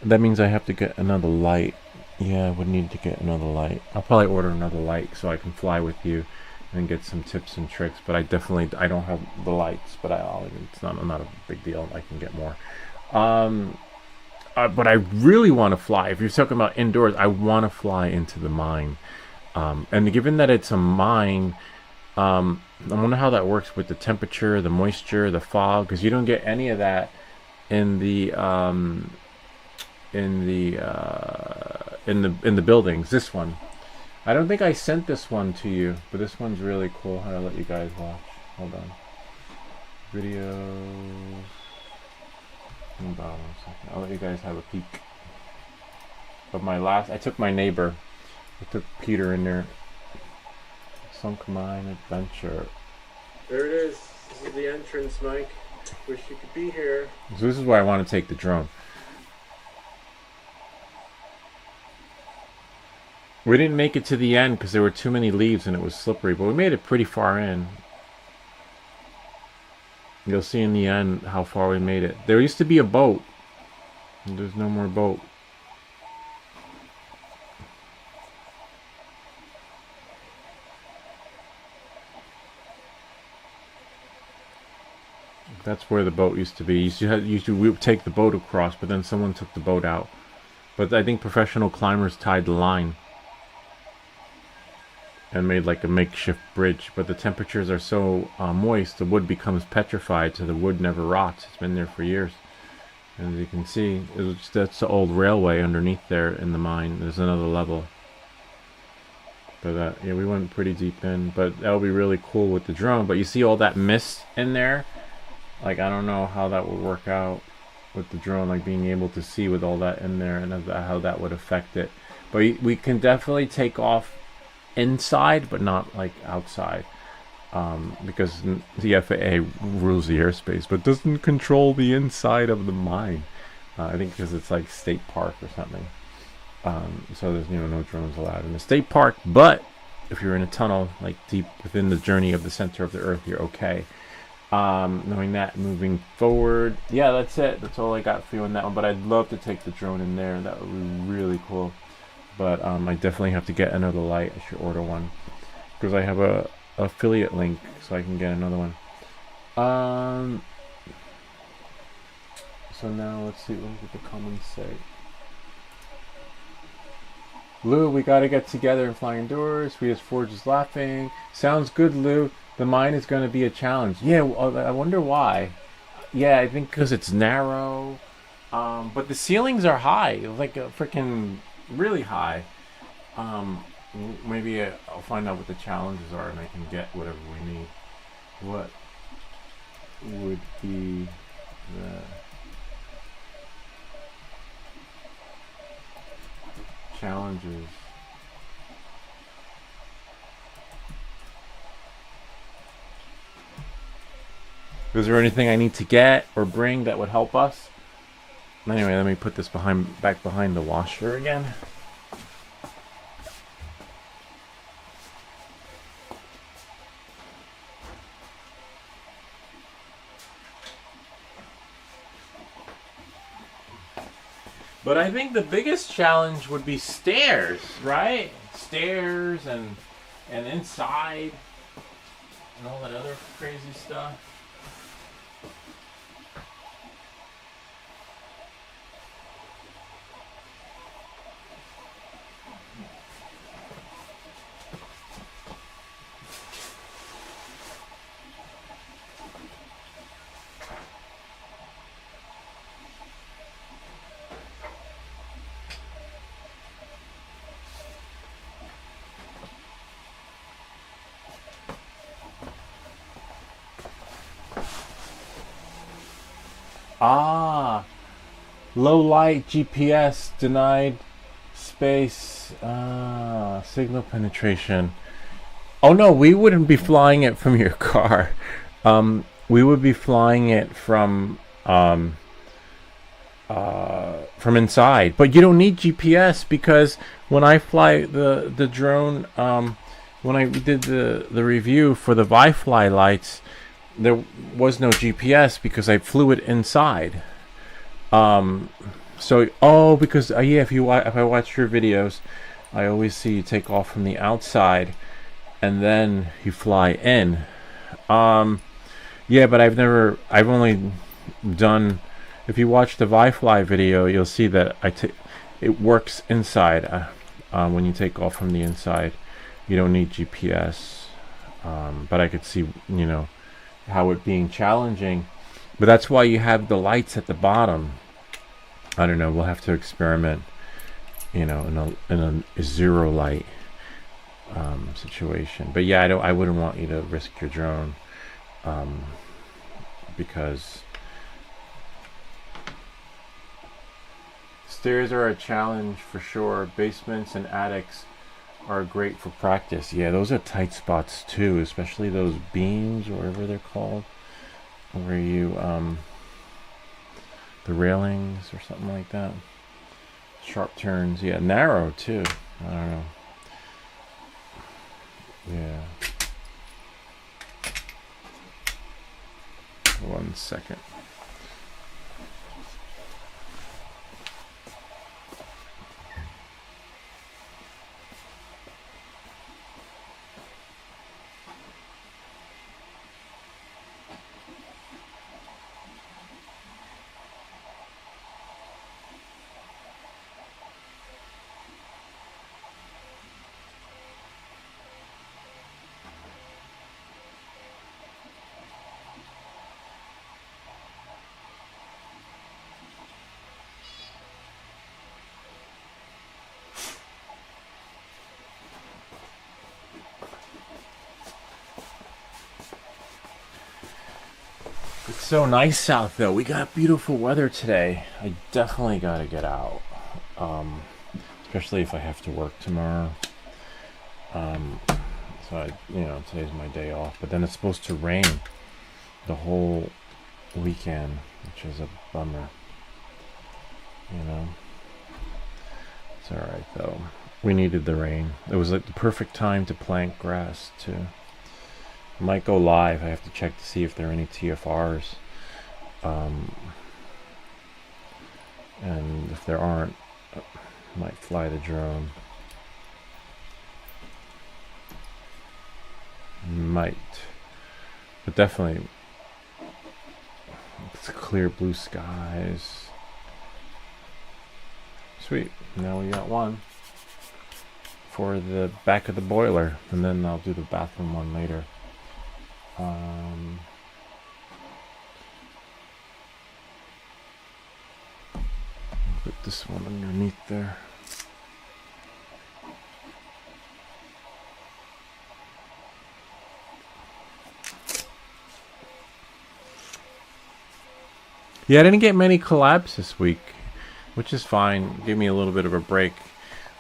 Speaker 2: means I have to get another light. Yeah, I would need to get another light. I'll probably order another light so I can fly with you and get some tips and tricks. But I don't have the lights. But it's not a big deal. I can get more. But I really want to fly. If you're talking about indoors, I want to fly into the mine. And given that it's a mine, I wonder how that works with the temperature, the moisture, the fog, because you don't get any of that in the buildings. This one, I don't think I sent this one to you, but this one's really cool. I'll let you guys watch. Hold on. Videos. Hold on 1 second. I'll let you guys have a peek. But I took my neighbor. I took Peter in there. Sunk Mine Adventure. There it is. This is the entrance, Mike. Wish you could be here. So this is why I want to take the drone. We didn't make it to the end because there were too many leaves and it was slippery, but we made it pretty far in. You'll see in the end how far we made it. There used to be a boat. And there's no more boat. That's where the boat used to be. We would take the boat across, but then someone took the boat out. But I think professional climbers tied the line and made like a makeshift bridge. But the temperatures are so moist, the wood becomes petrified, so the wood never rots. It's been there for years. And as you can see, that's the old railway underneath there in the mine. There's another level. But yeah, we went pretty deep in. But that'll be really cool with the drone. But you see all that mist in there? Like, I don't know how that would work out with the drone, like being able to see with all that in there and how that would affect it. But we can definitely take off inside, but not like outside. Because the FAA rules the airspace, but doesn't control the inside of the mine. I think because it's like state park or something. So there's no drones allowed in the state park. But if you're in a tunnel, like deep within the journey of the center of the Earth, you're okay. Knowing that, moving forward, yeah, that's it. That's all I got for you on that one. But I'd love to take the drone in there. That would be really cool. But I definitely have to get another light. I should order one because I have a affiliate link, so I can get another one. So now let's see what the comments say. Lou, we gotta get together and fly indoors. We as Forge is laughing. Sounds good, Lou. The mine is gonna be a challenge. Yeah, I wonder why. Yeah, I think because it's narrow. But the ceilings are high, like a freaking really high. Maybe I'll find out what the challenges are and I can get whatever we need. What would be the challenges? Is there anything I need to get or bring that would help us? Anyway, let me put this back behind the washer again. But I think the biggest challenge would be stairs, right? Stairs and inside and all that other crazy stuff. Ah, low light GPS denied space signal penetration. Oh no, we wouldn't be flying it from your car. We would be flying it from inside. But you don't need GPS because when I fly the drone, when I did the review for the Wi-Fi lights, there was no GPS because I flew it inside. Because yeah, if I watch your videos, I always see you take off from the outside and then you fly in. Yeah, but I've only done. If you watch the Wi-Fi video, you'll see that it works inside. When you take off from the inside, you don't need GPS. But I could see, how it being challenging. But that's why you have the lights at the bottom. I don't know. We'll have to experiment, in a zero light situation. But yeah, I wouldn't want you to risk your drone because stairs are a challenge for sure. Basements and attics are great for practice. Yeah, those are tight spots too, especially those beams or whatever they're called, where you the railings or something like that. Sharp turns. Yeah, narrow too. I don't know. Yeah. 1 second. It's so nice out though. We got beautiful weather today. I definitely gotta get out. Especially if I have to work tomorrow. So today's my day off, but then it's supposed to rain the whole weekend, which is a bummer. It's all right though. We needed the rain. It was like the perfect time to plant grass too. I might go live. I have to check to see if there are any TFRs. And if there aren't, I might fly the drone. Might. But definitely, it's clear blue skies. Sweet. Now we got one for the back of the boiler, and then I'll do the bathroom one later. Put this one underneath there. Yeah, I didn't get many collabs this week, which is fine. Give me a little bit of a break.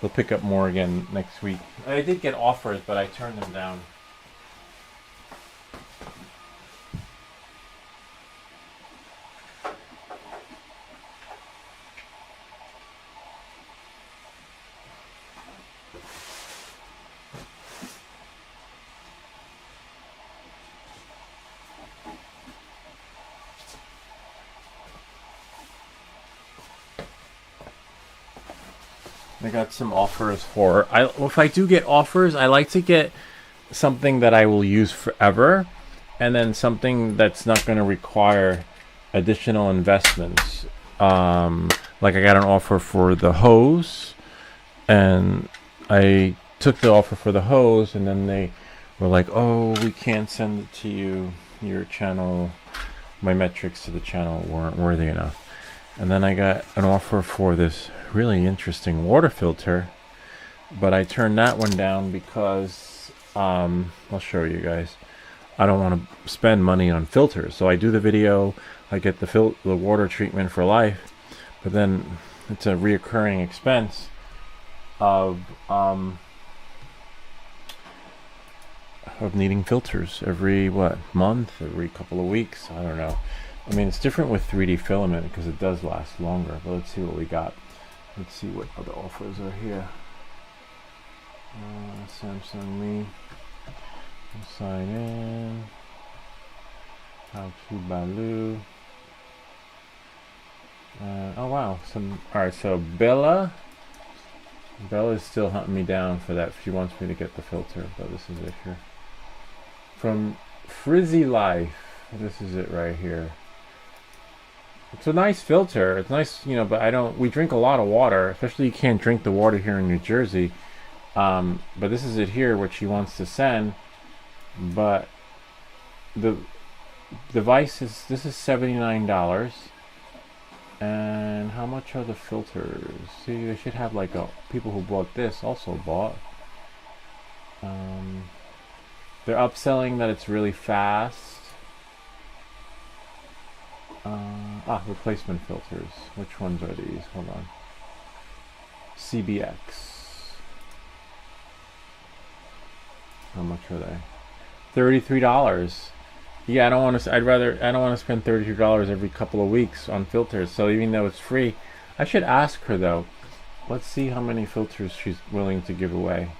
Speaker 2: We'll pick up more again next week. I did get offers, but I turned them down. I got some offers for. If I do get offers, I like to get something that I will use forever, and then something that's not going to require additional investments. Like I got an offer for the hose, and I took the offer for the hose, and then they were like, "Oh, we can't send it to you. Your channel, my metrics to the channel weren't worthy enough." And then I got an offer for this really interesting water filter, but I turned that one down because I'll show you guys. I don't want to spend money on filters, so I do the video, I get the water treatment for life, but then it's a reoccurring expense of needing filters every month, every couple of weeks. I don't know. I mean, it's different with 3D filament because it does last longer. But let's see what we got. Let's see what other offers are here. Samsung Me. Sign in. How to Baloo. Oh wow. Alright, so Bella's still hunting me down for that. She wants me to get the filter, but this is it here. From Frizzy Life. This is it right here. It's a nice filter. It's nice, but we drink a lot of water, especially you can't drink the water here in New Jersey. But this is it here, which she wants to send. But the device this is $79. And how much are the filters? See, they should have people who bought this also bought. They're upselling that it's really fast. Replacement filters. Which ones are these? Hold on. CBX. How much are they? $33. Yeah, I don't want to spend $32 every couple of weeks on filters. So even though it's free, I should ask her though. Let's see how many filters she's willing to give away.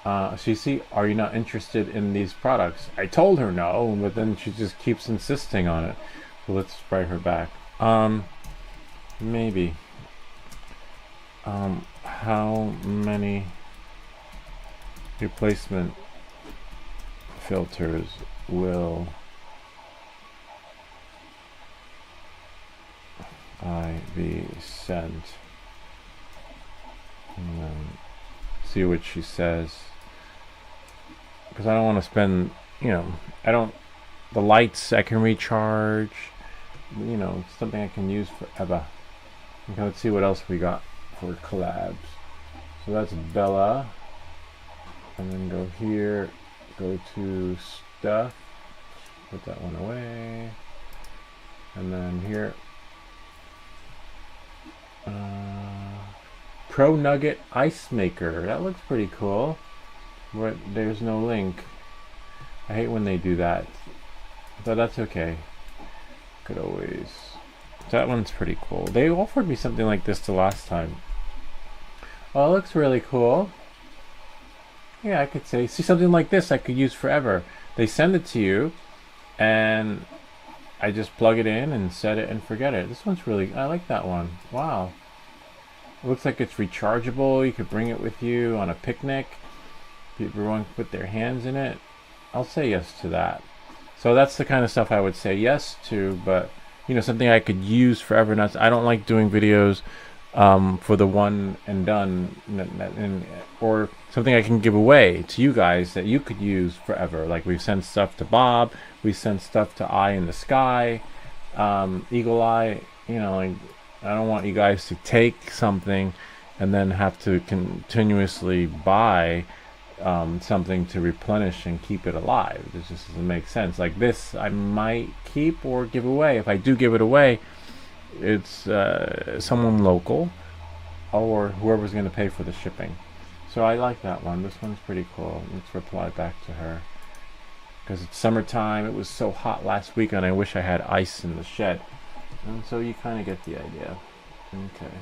Speaker 2: So you see, are you not interested in these products? I told her no, but then she just keeps insisting on it. So let's write her back. Maybe. How many replacement filters will I be sent? And then see what she says. Because I don't want to spend, the lights I can recharge, it's something I can use forever. Okay, let's see what else we got for collabs. So that's Bella. And then go here, go to stuff, put that one away. And then here, Pro Nugget Ice Maker. That looks pretty cool. But there's no link. I hate when they do that, but that's okay. Could always. That one's pretty cool. They offered me something like this the last time. Oh, it looks really cool. Yeah, I could say, see, something like this I could use forever. They send it to you, and I just plug it in and set it and forget it. This one's really, I like that one. Wow. It looks like it's rechargeable. You could bring it with you on a picnic. People want to put their hands in it. I'll say yes to that. So that's the kind of stuff I would say yes to, but you know, something I could use forever. Not, I don't like doing videos for the one and done, or something I can give away to you guys that you could use forever. Like we've sent stuff to Bob, we sent stuff to Eye in the Sky, Eagle Eye. You know, like, I don't want you guys to take something and then have to continuously buy something to replenish and keep it alive. This just doesn't make sense. Like this, I might keep or give away. If I do give it away, it's someone local or whoever's going to pay for the shipping. So I like that one. This one's pretty cool. Let's reply back to her because it's summertime. It was so hot last week, and I wish I had ice in the shed. And so you kind of get the idea. Okay.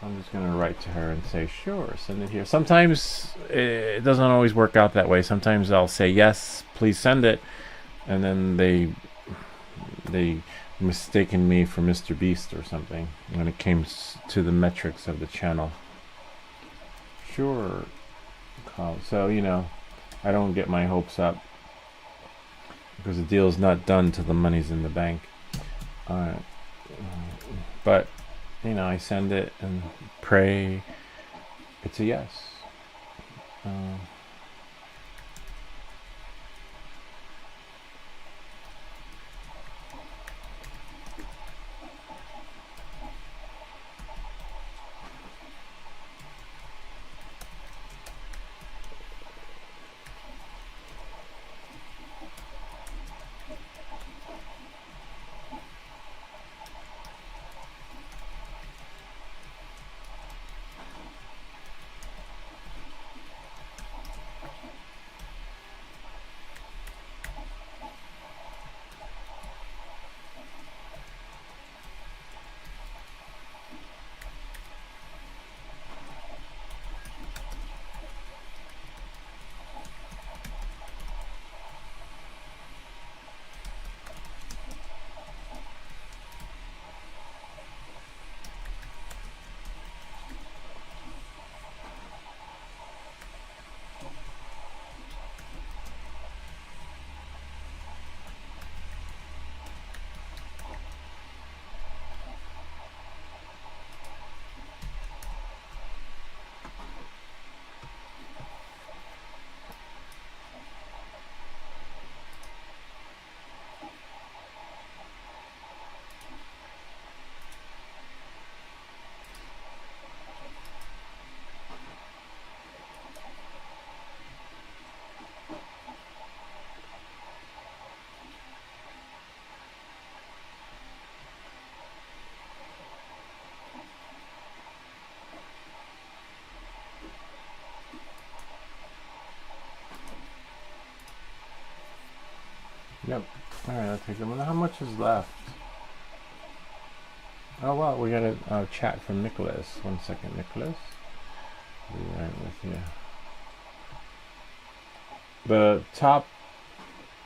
Speaker 2: I'm just going to write to her and say, sure, send it here. Sometimes it doesn't always work out that way. Sometimes I'll say, yes, please send it. And then they mistaken me for Mr. Beast or something when it came to the metrics of the channel. Sure. So, you know, I don't get my hopes up because the deal's not done till the money's in the bank. Alright. But you know, I send it and pray it's a yes. Yep. Alright, I'll take them. How much is left? Oh, well, we got a chat from Nicholas. 1 second, Nicholas. I'll be right with you. The top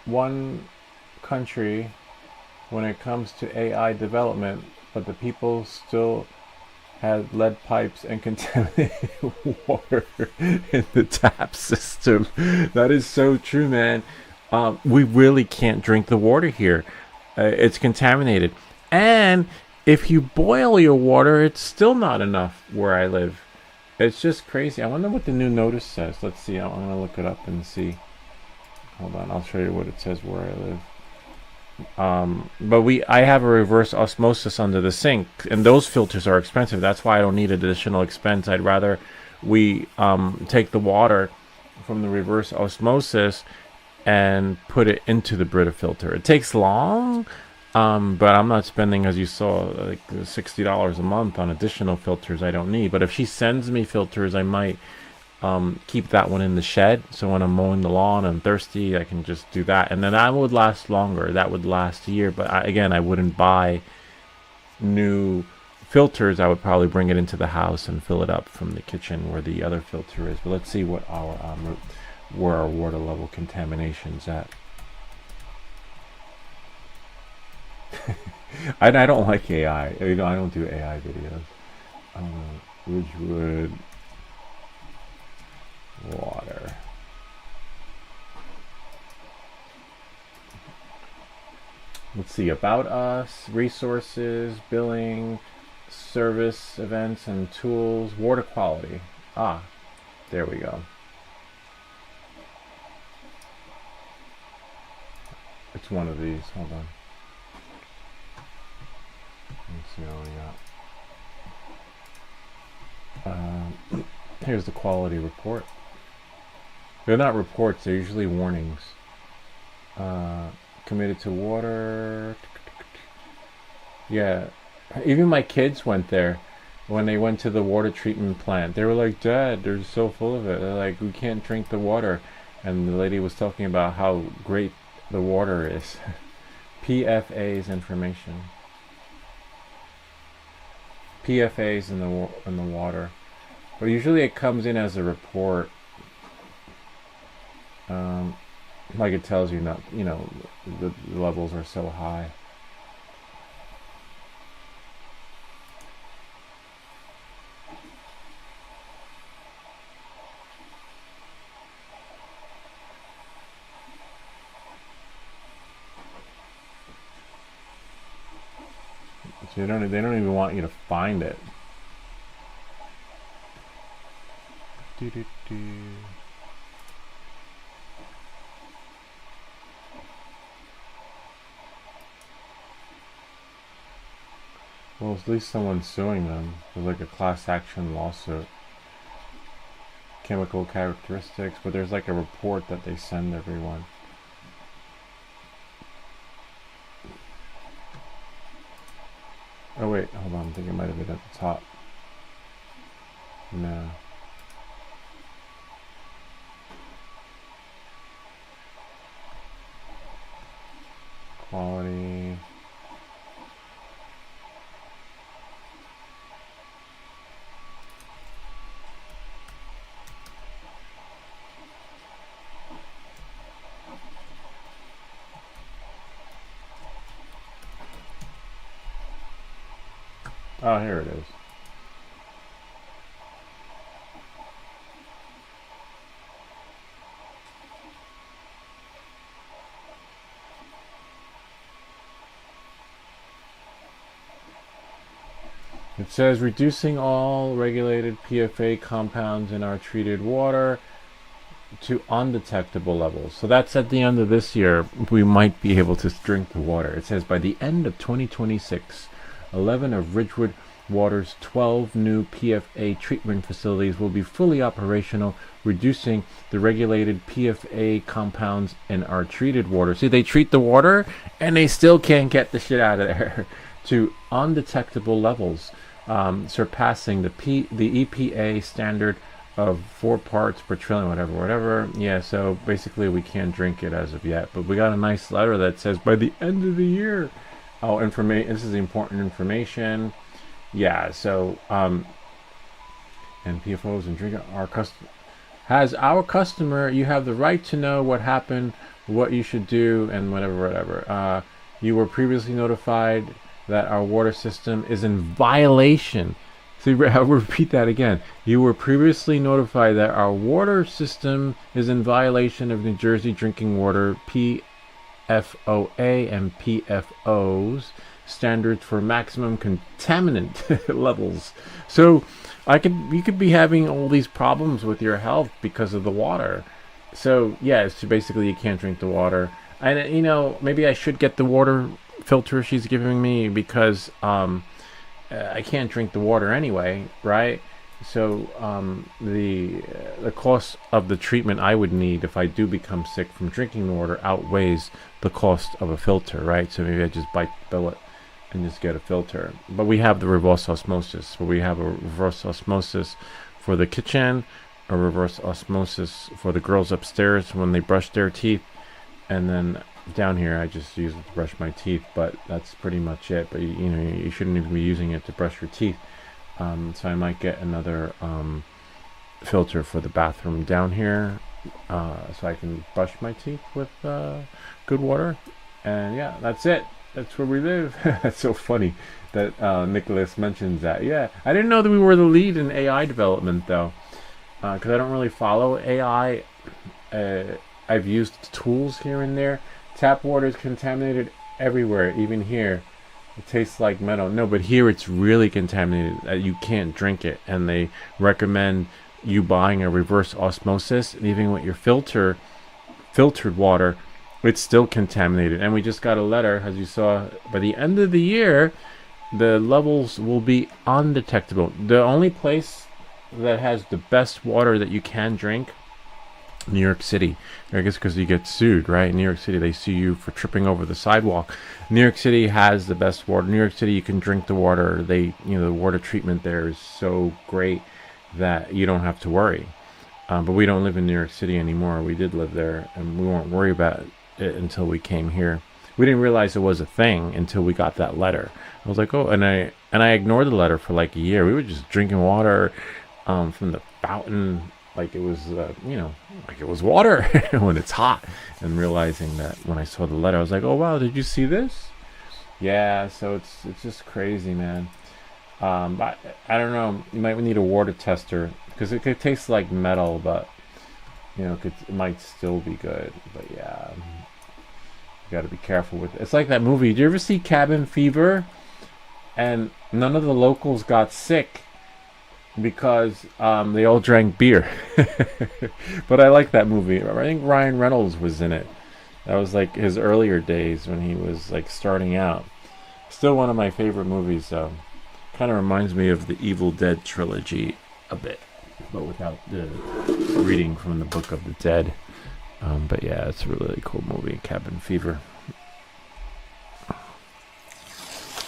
Speaker 2: one country when it comes to AI development, but the people still had lead pipes and contaminated water in the tap system. That is so true, man. We really can't drink the water here. It's contaminated. And if you boil your water, it's still not enough where I live. It's just crazy. I wonder what the new notice says. Let's see. I'm going to look it up and see. Hold on. I'll show you what it says where I live. But I have a reverse osmosis under the sink, and those filters are expensive. That's why I don't need additional expense. I'd rather we take the water from the reverse osmosis and put it into the Brita filter. It takes long, but I'm not spending, as you saw, like $60 a month on additional filters I don't need. But if she sends me filters, I might keep that one in the shed. So when I'm mowing the lawn and I'm thirsty, I can just do that. And then that would last longer. That would last a year. But again, I wouldn't buy new filters. I would probably bring it into the house and fill it up from the kitchen where the other filter is. But let's see what where our water level contamination's at. I don't like AI. I don't do AI videos. Ridgewood water. Let's see, about us, resources, billing, service, events, and tools, water quality. Ah, there we go. It's one of these. Hold on. Let's see what we got. Here's the quality report. They're not reports, they're usually warnings. Committed to water. Yeah, even my kids went there when they went to the water treatment plant. They were like, Dad, they're so full of it. They're like, we can't drink the water. And the lady was talking about how great the water is. PFA's information. PFA's in the water. But usually it comes in as a report. Like it tells you not, the levels are so high. So they don't even want you to find it. Well, at least someone's suing them. There's like a class action lawsuit. Chemical characteristics, but there's like a report that they send everyone. Oh wait, hold on, I think it might have been at the top. No. Quality. Oh, here it is. It says reducing all regulated PFA compounds in our treated water to undetectable levels. So that's at the end of this year. We might be able to drink the water. It says by the end of 2026, 11 of Ridgewood Water's 12 new PFA treatment facilities will be fully operational, reducing the regulated PFA compounds in our treated water. See, they treat the water and they still can't get the shit out of there to undetectable levels, surpassing the EPA standard of 4 parts per trillion, whatever. Yeah, so basically we can't drink it as of yet, but we got a nice letter that says by the end of the year. Oh, this is important information. Yeah, so and PFOs and drinking our customer, you have the right to know what happened, what you should do, and whatever. You were previously notified that our water system is in violation. See, I'll repeat that again. You were previously notified that our water system is in violation of New Jersey Drinking Water PFOA and PFOs standards for maximum contaminant levels. So you could be having all these problems with your health because of the water. So yeah, so basically you can't drink the water. And maybe I should get the water filter she's giving me because I can't drink the water anyway, right? So the cost of the treatment I would need if I do become sick from drinking the water outweighs the cost of a filter, right? So maybe I just bite the bullet and just get a filter. But we have the reverse osmosis. So we have a reverse osmosis for the kitchen, a reverse osmosis for the girls upstairs when they brush their teeth, and then down here I just use it to brush my teeth, but that's pretty much it. But you know, you shouldn't even be using it to brush your teeth. So I might get another filter for the bathroom down here, so I can brush my teeth with good water. And yeah, that's it. That's where we live. That's so funny that Nicholas mentions that. Yeah, I didn't know that we were the lead in AI development, though, because I don't really follow AI. I've used tools here and there. Tap water is contaminated everywhere, even here. It tastes like metal. No, but here it's really contaminated. You can't drink it, and they recommend you buying a reverse osmosis, and even with your filtered water, it's still contaminated. And we just got a letter, as you saw, by the end of the year, the levels will be undetectable. The only place that has the best water that you can drink, New York City. I guess because you get sued, right? In New York City, they sue you for tripping over the sidewalk. New York City has the best water. New York City, you can drink the water. The water treatment there is so great that you don't have to worry. But we don't live in New York City anymore. We did live there, and we weren't worried about it until we came here. We didn't realize it was a thing until we got that letter. I was like, oh, and I ignored the letter for like a year. We were just drinking water from the fountain, like it was, like it was water when it's hot. And realizing that when I saw the letter, I was like, oh wow, did you see this? Yeah, so it's just crazy, man. I don't know. You might need a water tester because it could taste like metal, but it might still be good. But yeah, you got to be careful with it. It's like that movie. Did you ever see Cabin Fever? And none of the locals got sick because they all drank beer. But I like that movie. I think Ryan Reynolds was in it. That was like his earlier days when he was like starting out. Still one of my favorite movies, though. Kind of reminds me of the Evil Dead trilogy a bit, but without the reading from the Book of the Dead. But yeah, it's a really cool movie, Cabin Fever.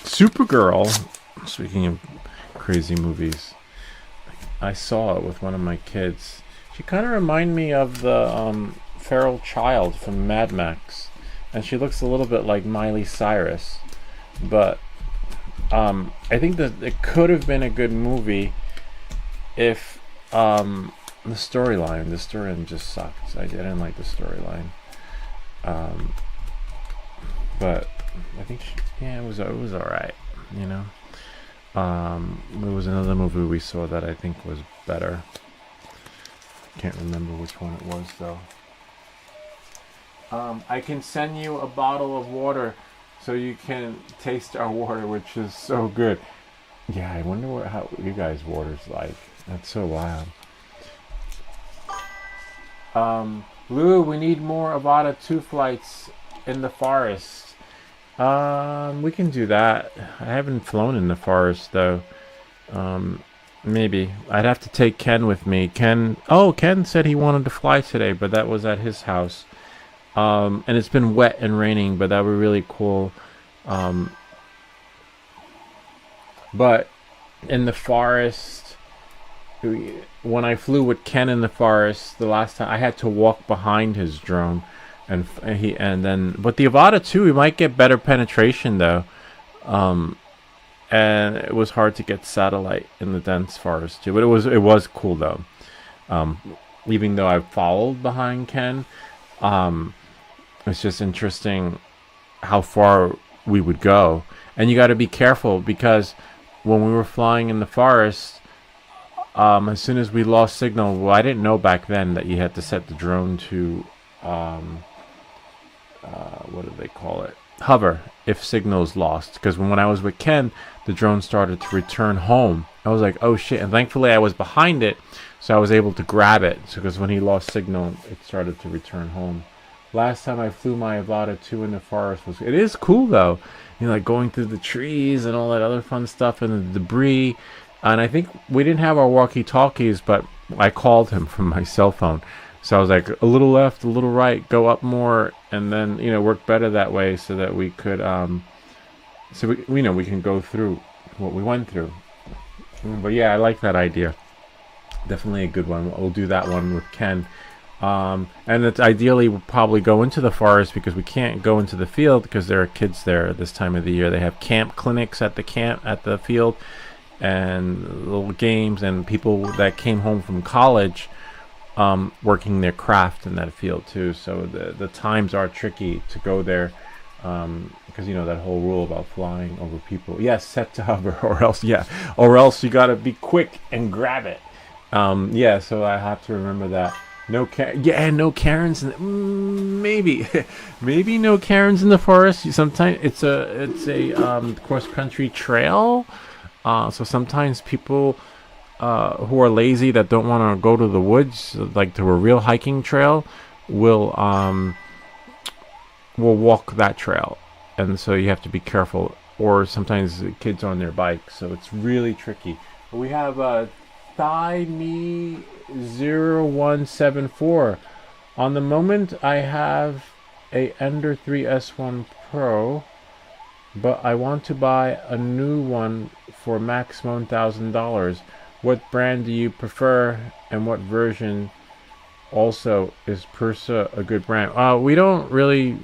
Speaker 2: Supergirl, speaking of crazy movies, I saw it with one of my kids. She kind of reminded me of the feral child from Mad Max, and she looks a little bit like Miley Cyrus. But I think that it could have been a good movie if the storyline just sucked. I didn't like the storyline. But I think it was all right. There was another movie we saw that I think was better. Can't remember which one it was though. I can send you a bottle of water so you can taste our water, which is so good. Yeah, I wonder how you guys' water's like. That's so wild. Lou, we need more Avada 2 flights in the forest. We can do that. I haven't flown in the forest though. Maybe. I'd have to take Ken with me. Ken said he wanted to fly today, but that was at his house. And it's been wet and raining, but that would be really cool. But in the forest, when I flew with Ken in the forest the last time, I had to walk behind his drone, but the Avada 2, we might get better penetration though. And it was hard to get satellite in the dense forest too, but it was cool though. Even though I followed behind Ken, it's just interesting how far we would go. And you got to be careful because when we were flying in the forest, as soon as we lost signal, well, I didn't know back then that you had to set the drone to, what do they call it? Hover if signal's lost. Because when I was with Ken, the drone started to return home. I was like, oh shit. And thankfully I was behind it, so I was able to grab it. Because when he lost signal, it started to return home. Last time I flew my Avada 2 in the forest it is cool though. Like going through the trees and all that other fun stuff and the debris. And I think we didn't have our walkie-talkies, but I called him from my cell phone. So I was like, a little left, a little right, go up more, and then, work better that way so that we could, we can go through what we went through. But yeah, I like that idea. Definitely a good one. We'll do that one with Ken. And it's ideally we'll probably go into the forest because we can't go into the field because there are kids there this time of the year. They have camp clinics at the field, and little games, and people that came home from college working their craft in that field too. So the times are tricky to go there because you know that whole rule about flying over people. Yes, set to hover, or else you gotta be quick and grab it. Yeah, so I have to remember that. No Karens. Maybe, maybe no Karens in the forest. Sometimes it's a cross country trail. So sometimes people who are lazy that don't want to go to the woods, like to a real hiking trail, will walk that trail, and so you have to be careful. Or sometimes the kids are on their bikes, so it's really tricky. We have Thigh Me 0174. On the moment, I have a Ender 3 S1 Pro, but I want to buy a new one for maximum $1,000. What brand do you prefer, and what version? Also, is Persa a good brand? We don't really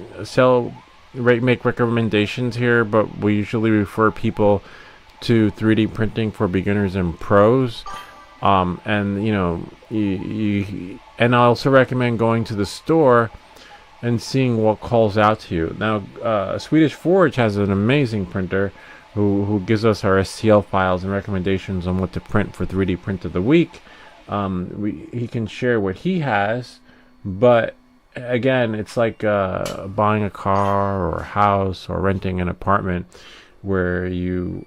Speaker 2: make recommendations here, but we usually refer people to 3D printing for beginners and pros. And you know, and I also recommend going to the store and seeing what calls out to you. Now, Swedish Forge has an amazing printer who gives us our STL files and recommendations on what to print for 3D Print of the Week. He can share what he has, but again, it's like buying a car or a house or renting an apartment where you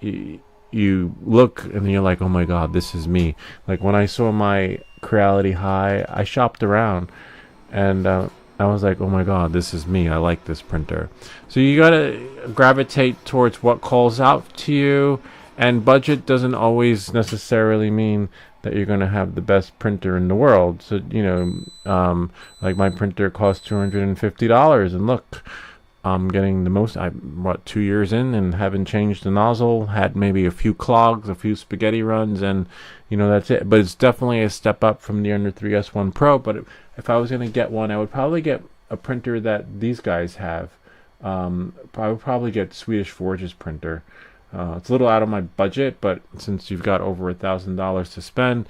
Speaker 2: look and you're like, oh my god, this is me. Like when I saw my Creality High, I shopped around and I was like, oh my god, this is me. I like this printer. So you gotta gravitate towards what calls out to you, and budget doesn't always necessarily mean that you're gonna have the best printer in the world. So you know, like my printer cost $250, and look, I'm getting the most. 2 years in and haven't changed the nozzle. Had maybe a few clogs, a few spaghetti runs, and you know that's it. But it's definitely a step up from the Ender 3S1 Pro. But if I was gonna get one, I would probably get a printer that these guys have. I would probably get Swedish Forge's printer. It's a little out of my budget, but since you've got over $1,000 to spend,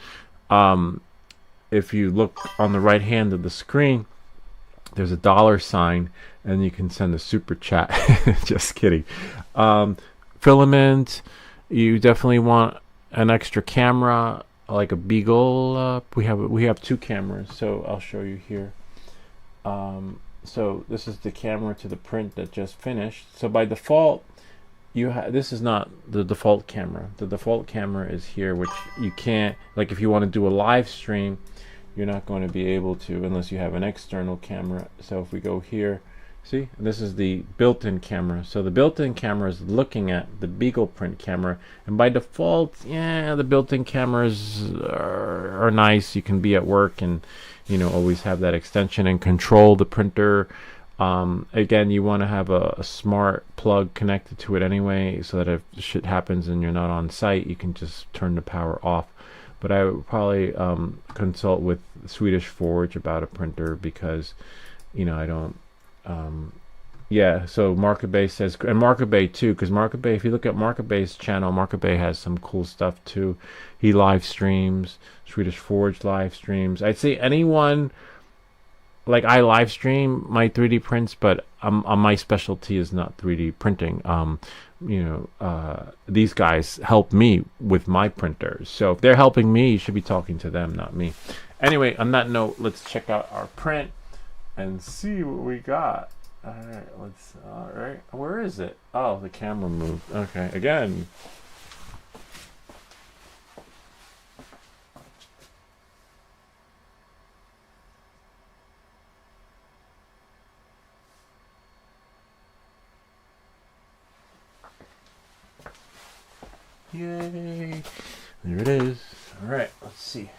Speaker 2: if you look on the right hand of the screen, there's a $sign, and you can send a super chat. Just kidding. Filament, you definitely want an extra camera, like a Beagle. We have two cameras, so I'll show you here. So this is the camera to the print that just finished. So by default, this is not the default camera. The default camera is here, which you can't, like if you want to do a live stream, you're not going to be able to unless you have an external camera. So if we go here, see, this is the built-in camera. So the built-in camera is looking at the Beagle print camera, and by default, yeah, the built-in cameras are nice. You can be at work and always have that extension and control the printer. Again, you want to have a smart plug connected to it anyway, so that if shit happens and you're not on site, you can just turn the power off. But I would probably consult with Swedish Forge about a printer, because I don't yeah. So Market Bay says, and Market Bay too, because Market Bay, if you look at Market Bay's channel, Market Bay has some cool stuff too. He live streams, Swedish Forge live streams. I'd say anyone, like I live stream my 3D prints, but my specialty is not 3D printing. These guys help me with my printers. So if they're helping me, you should be talking to them, not me. Anyway, on that note, let's check out our print and see what we got. All right, where is it? Oh, the camera moved. Okay, again. Yay! There it is. All right, let's see.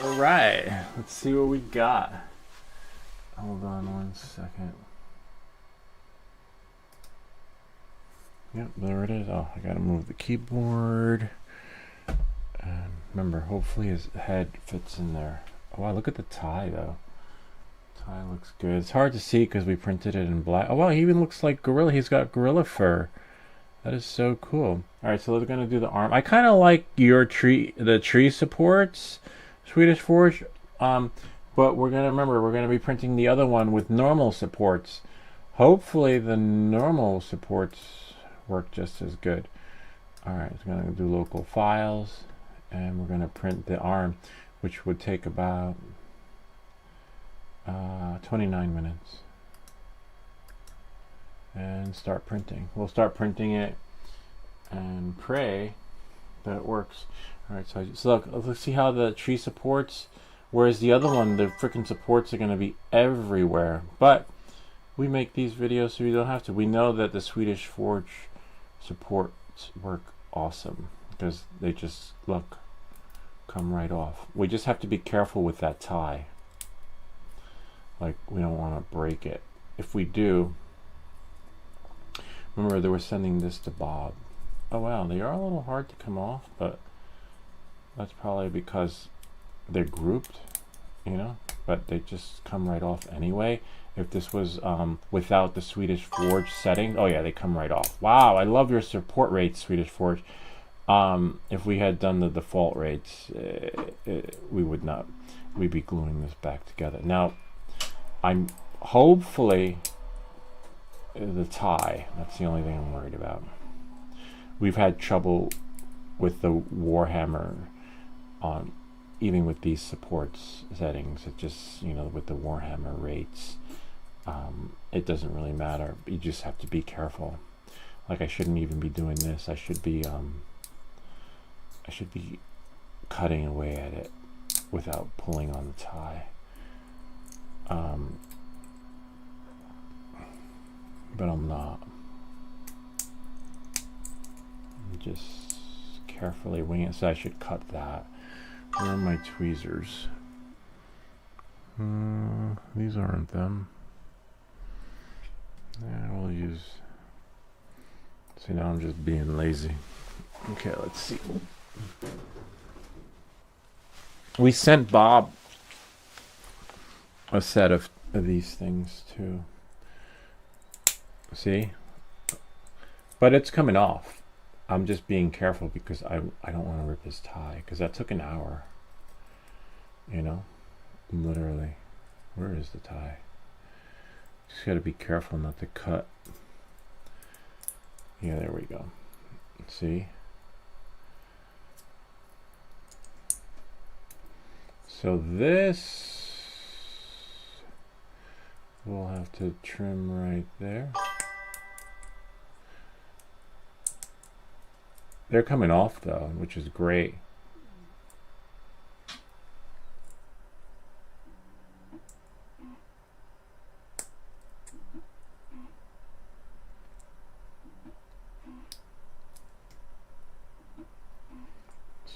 Speaker 2: All right, let's see what we got. Hold on one second. Yep, there it is. Oh, I gotta move the keyboard. And remember, hopefully his head fits in there. Oh wow, look at the tie though. Tie looks good. It's hard to see because we printed it in black. Oh wow, he even looks like gorilla. He's got gorilla fur. That is so cool. All right, so we're gonna do the arm. I kind of like the tree supports, Swedish Forge. But we're gonna be printing the other one with normal supports. Hopefully the normal supports work just as good. All right, so we're gonna do local files, and we're gonna print the arm, which would take about 29 minutes. And start printing. We'll start printing it and pray that it works. All right, so look, let's see how the tree supports. Whereas the other one, the freaking supports are going to be everywhere. But we make these videos so we don't have to. We know that the Swedish Forge supports work awesome because they just, look, come right off. We just have to be careful with that tie. Like, we don't want to break it. If we do, remember they were sending this to Bob. Oh wow, they are a little hard to come off, but that's probably because they're grouped, you know, but they just come right off anyway. If this was without the Swedish Forge setting, oh yeah, they come right off. Wow, I love your support rates, Swedish Forge. If we had done the default rates, we would not. We'd be gluing this back together. Now, I'm hopefully the tie. That's the only thing I'm worried about. We've had trouble with the Warhammer on. Even with these supports settings, it just, you know, with the Warhammer rates, it doesn't really matter. You just have to be careful. Like, I shouldn't even be doing this. I should be cutting away at it without pulling on the tie. But I'm not. I'm just carefully winging it, so I should cut that. Where are my tweezers? These aren't them. Yeah, we'll use. See, now I'm just being lazy. Okay, let's see. We sent Bob a set of these things too. See? But it's coming off. I'm just being careful because I don't want to rip his tie, because that took an hour, you know, literally. Where is the tie? Just got to be careful not to cut. Yeah, there we go. See? So this we'll have to trim right there. They're coming off though, which is great.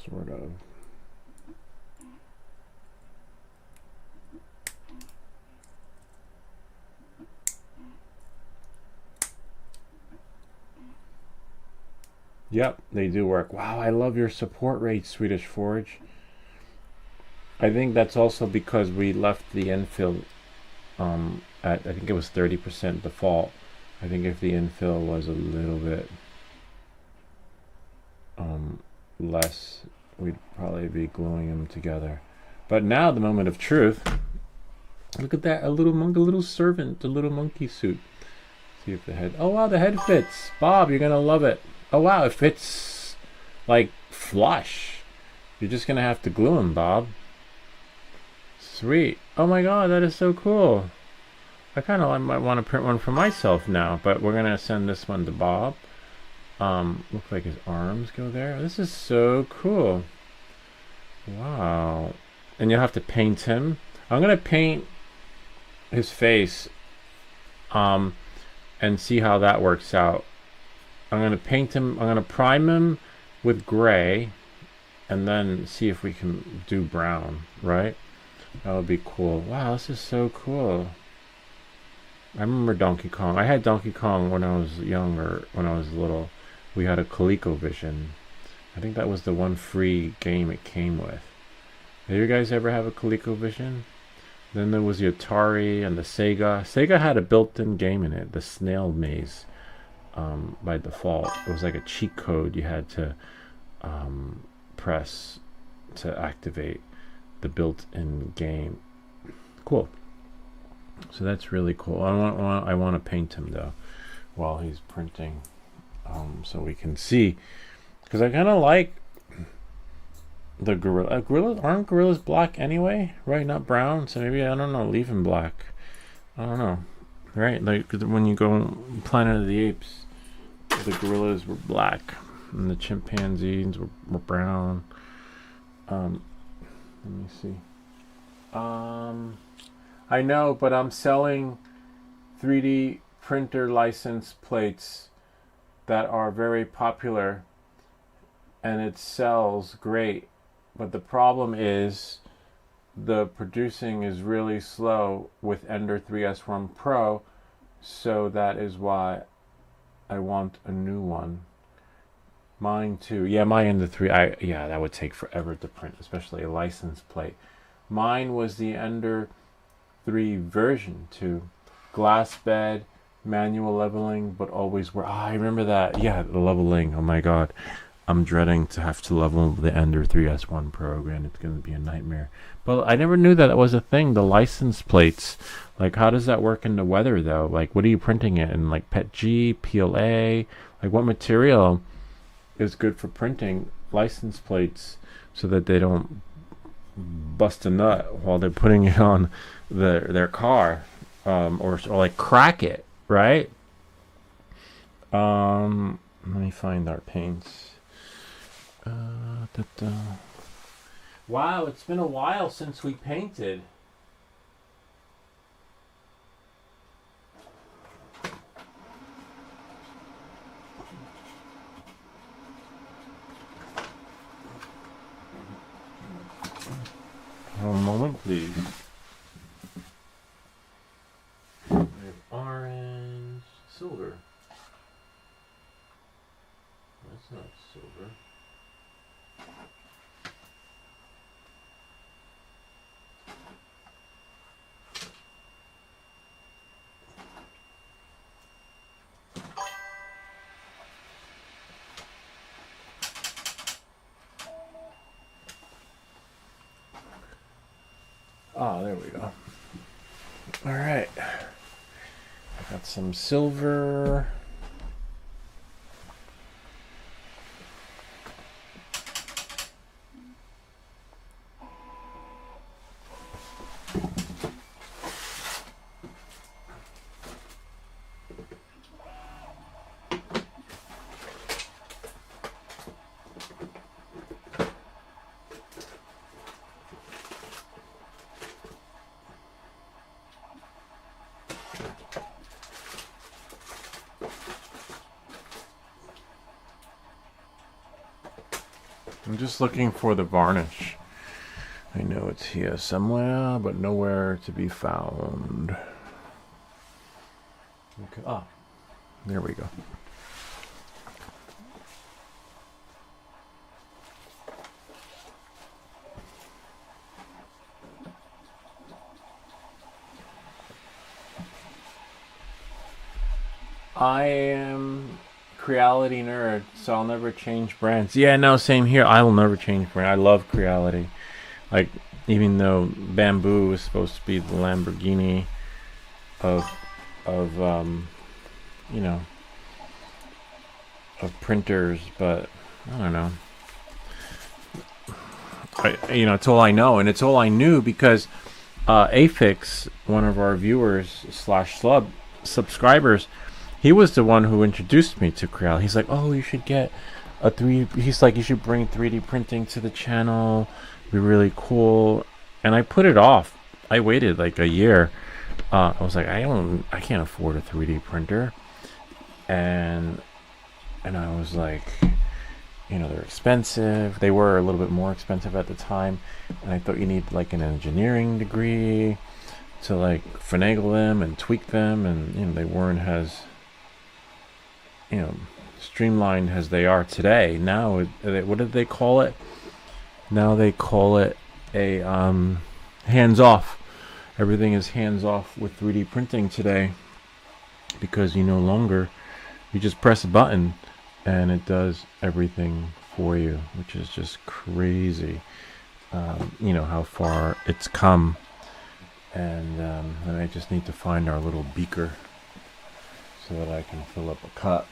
Speaker 2: Sort of. Yep, they do work. Wow, I love your support rate, Swedish Forge. I think that's also because we left the infill at, I think it was 30% default. I think if the infill was a little bit less, we'd probably be gluing them together. But now, the moment of truth. Look at that, a little servant, a little monkey suit. See if the head. Oh wow, the head fits. Bob, you're gonna love it. Oh wow, it fits like flush. You're just gonna have to glue them, Bob. Sweet. Oh my god, that is so cool. I might want to print one for myself now, but we're gonna send this one to Bob. Looks like his arms go there. This is so cool. Wow. And you'll have to paint him. I'm gonna paint his face and see how that works out. I'm gonna paint him. I'm gonna prime him with gray, and then see if we can do brown, right? That would be cool. Wow, this is so cool. I remember Donkey Kong. I had Donkey Kong when I was younger, when I was little. We had a ColecoVision. I think that was the one free game it came with. Did you guys ever have a ColecoVision? Then there was the Atari and the Sega. Sega had a built-in game in it, the Snail Maze, by default. It was like a cheat code you had to press to activate the built-in game. Cool. So that's really cool. I want to paint him though while he's printing, so we can see, because I kind of like the gorilla. Aren't gorillas black anyway, right? Not brown. So maybe, I don't know, leave him black. I don't know, right? Like when you go Planet of the Apes, the gorillas were black and the chimpanzees were brown. Let me see. I know, but I'm selling 3D printer license plates that are very popular, and it sells great. But the problem is the producing is really slow with Ender 3S1 Pro, so that is why I want a new one. Mine too. Yeah, my Ender 3. Yeah, that would take forever to print, especially a license plate. Mine was the Ender 3 version 2. Glass bed, manual leveling, but always were. I remember that. Yeah, the leveling. Oh my god. I'm dreading to have to level the Ender 3S1 program. It's going to be a nightmare. But I never knew that was a thing, the license plates. Like, how does that work in the weather, though? Like, what are you printing it in? Like, PETG, PLA? Like, what material is good for printing license plates so that they don't bust a nut while they're putting it on their car, or like crack it, right? Let me find our paints. Wow, it's been a while since we painted. One moment, please. We have orange, silver. That's not silver. Ah, there we go. All right. I got some silver. I'm just looking for the varnish. I know it's here somewhere, but nowhere to be found. Okay. Ah, there we go. I am Creality nerd, so I'll never change brands. Yeah, no, same here. I will never change brand. I love Creality. Like, even though Bamboo is supposed to be the Lamborghini of you know, of printers, but I don't know. It's all I know, and it's all I knew because Afix, one of our viewers / subscribers, he was the one who introduced me to Creality. He's like, "Oh, you should get a 3D." He's like, "You should bring 3D printing to the channel. It'd be really cool." And I put it off. I waited like a year. I was like, I can't afford a 3D printer. And I was like, you know, they're expensive. They were a little bit more expensive at the time, and I thought you need like an engineering degree to like finagle them and tweak them, and you know, they weren't as, you know, streamlined as they are today. Now, what did they call it? Now they call it a hands off. Everything is hands off with 3D printing today, because you no longer, you just press a button and it does everything for you, which is just crazy. You know how far it's come. And I just need to find our little beaker so that I can fill up a cup.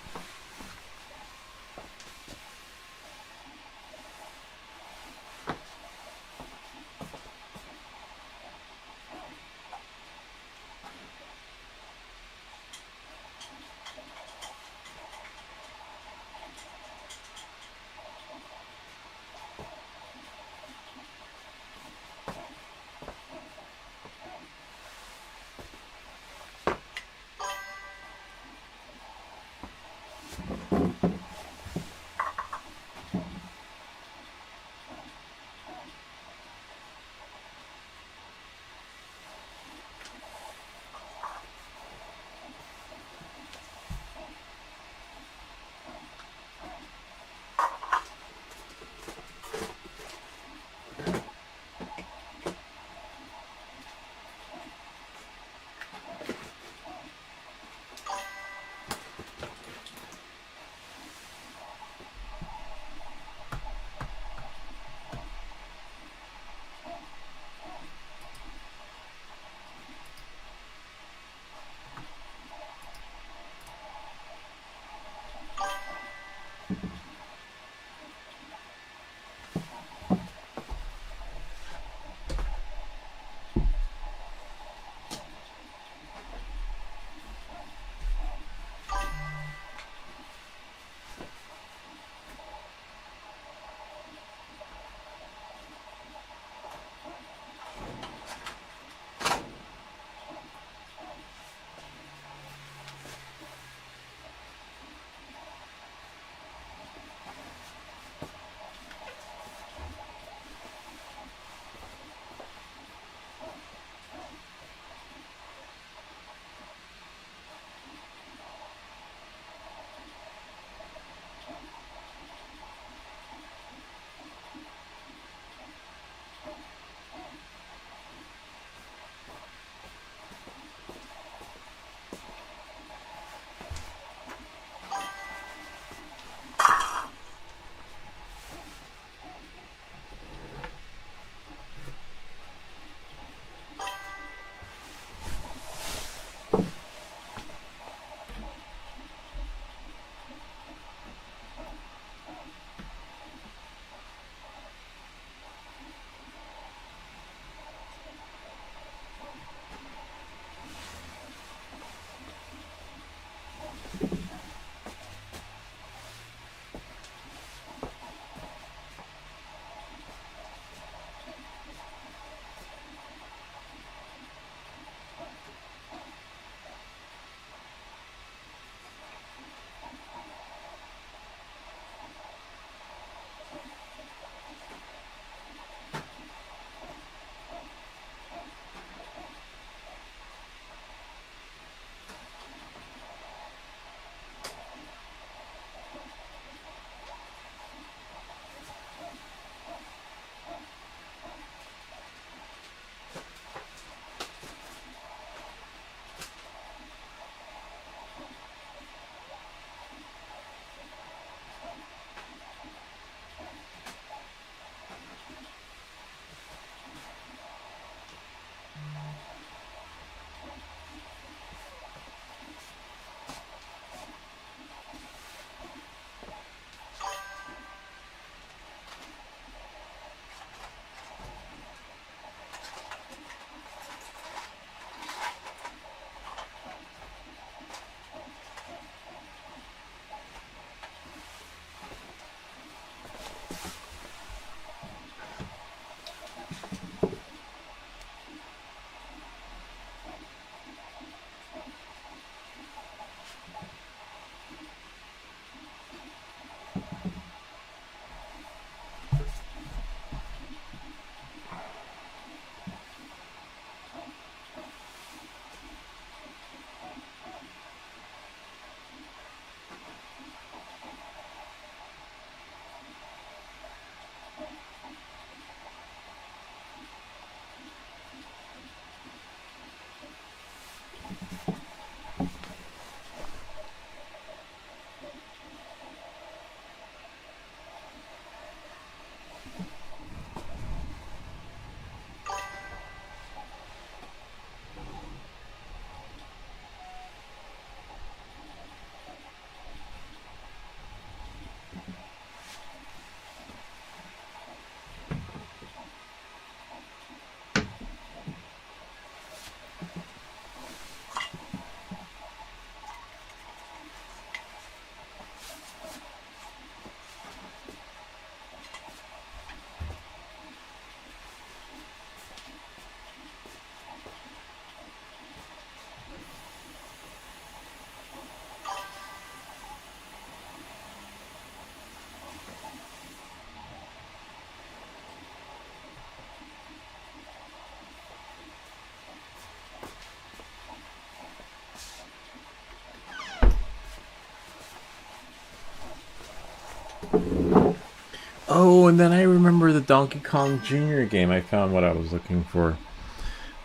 Speaker 2: Oh, and then I remember the Donkey Kong Jr. game. I found what I was looking for.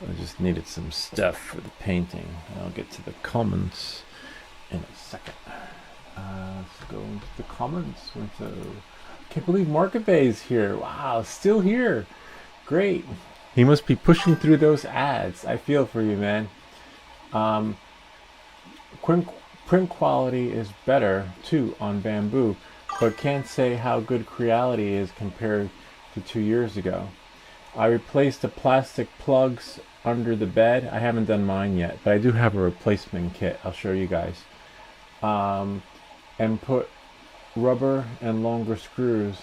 Speaker 2: I just needed some stuff for the painting. I'll get to the comments in a second. Let's go into the comments. Can't believe Market Bay is here. Wow, still here. Great. He must be pushing through those ads. I feel for you, man. Print quality is better too on bamboo, but can't say how good Creality is compared to 2 years ago. I replaced the plastic plugs under the bed. I haven't done mine yet, but I do have a replacement kit. I'll show you guys. And put rubber and longer screws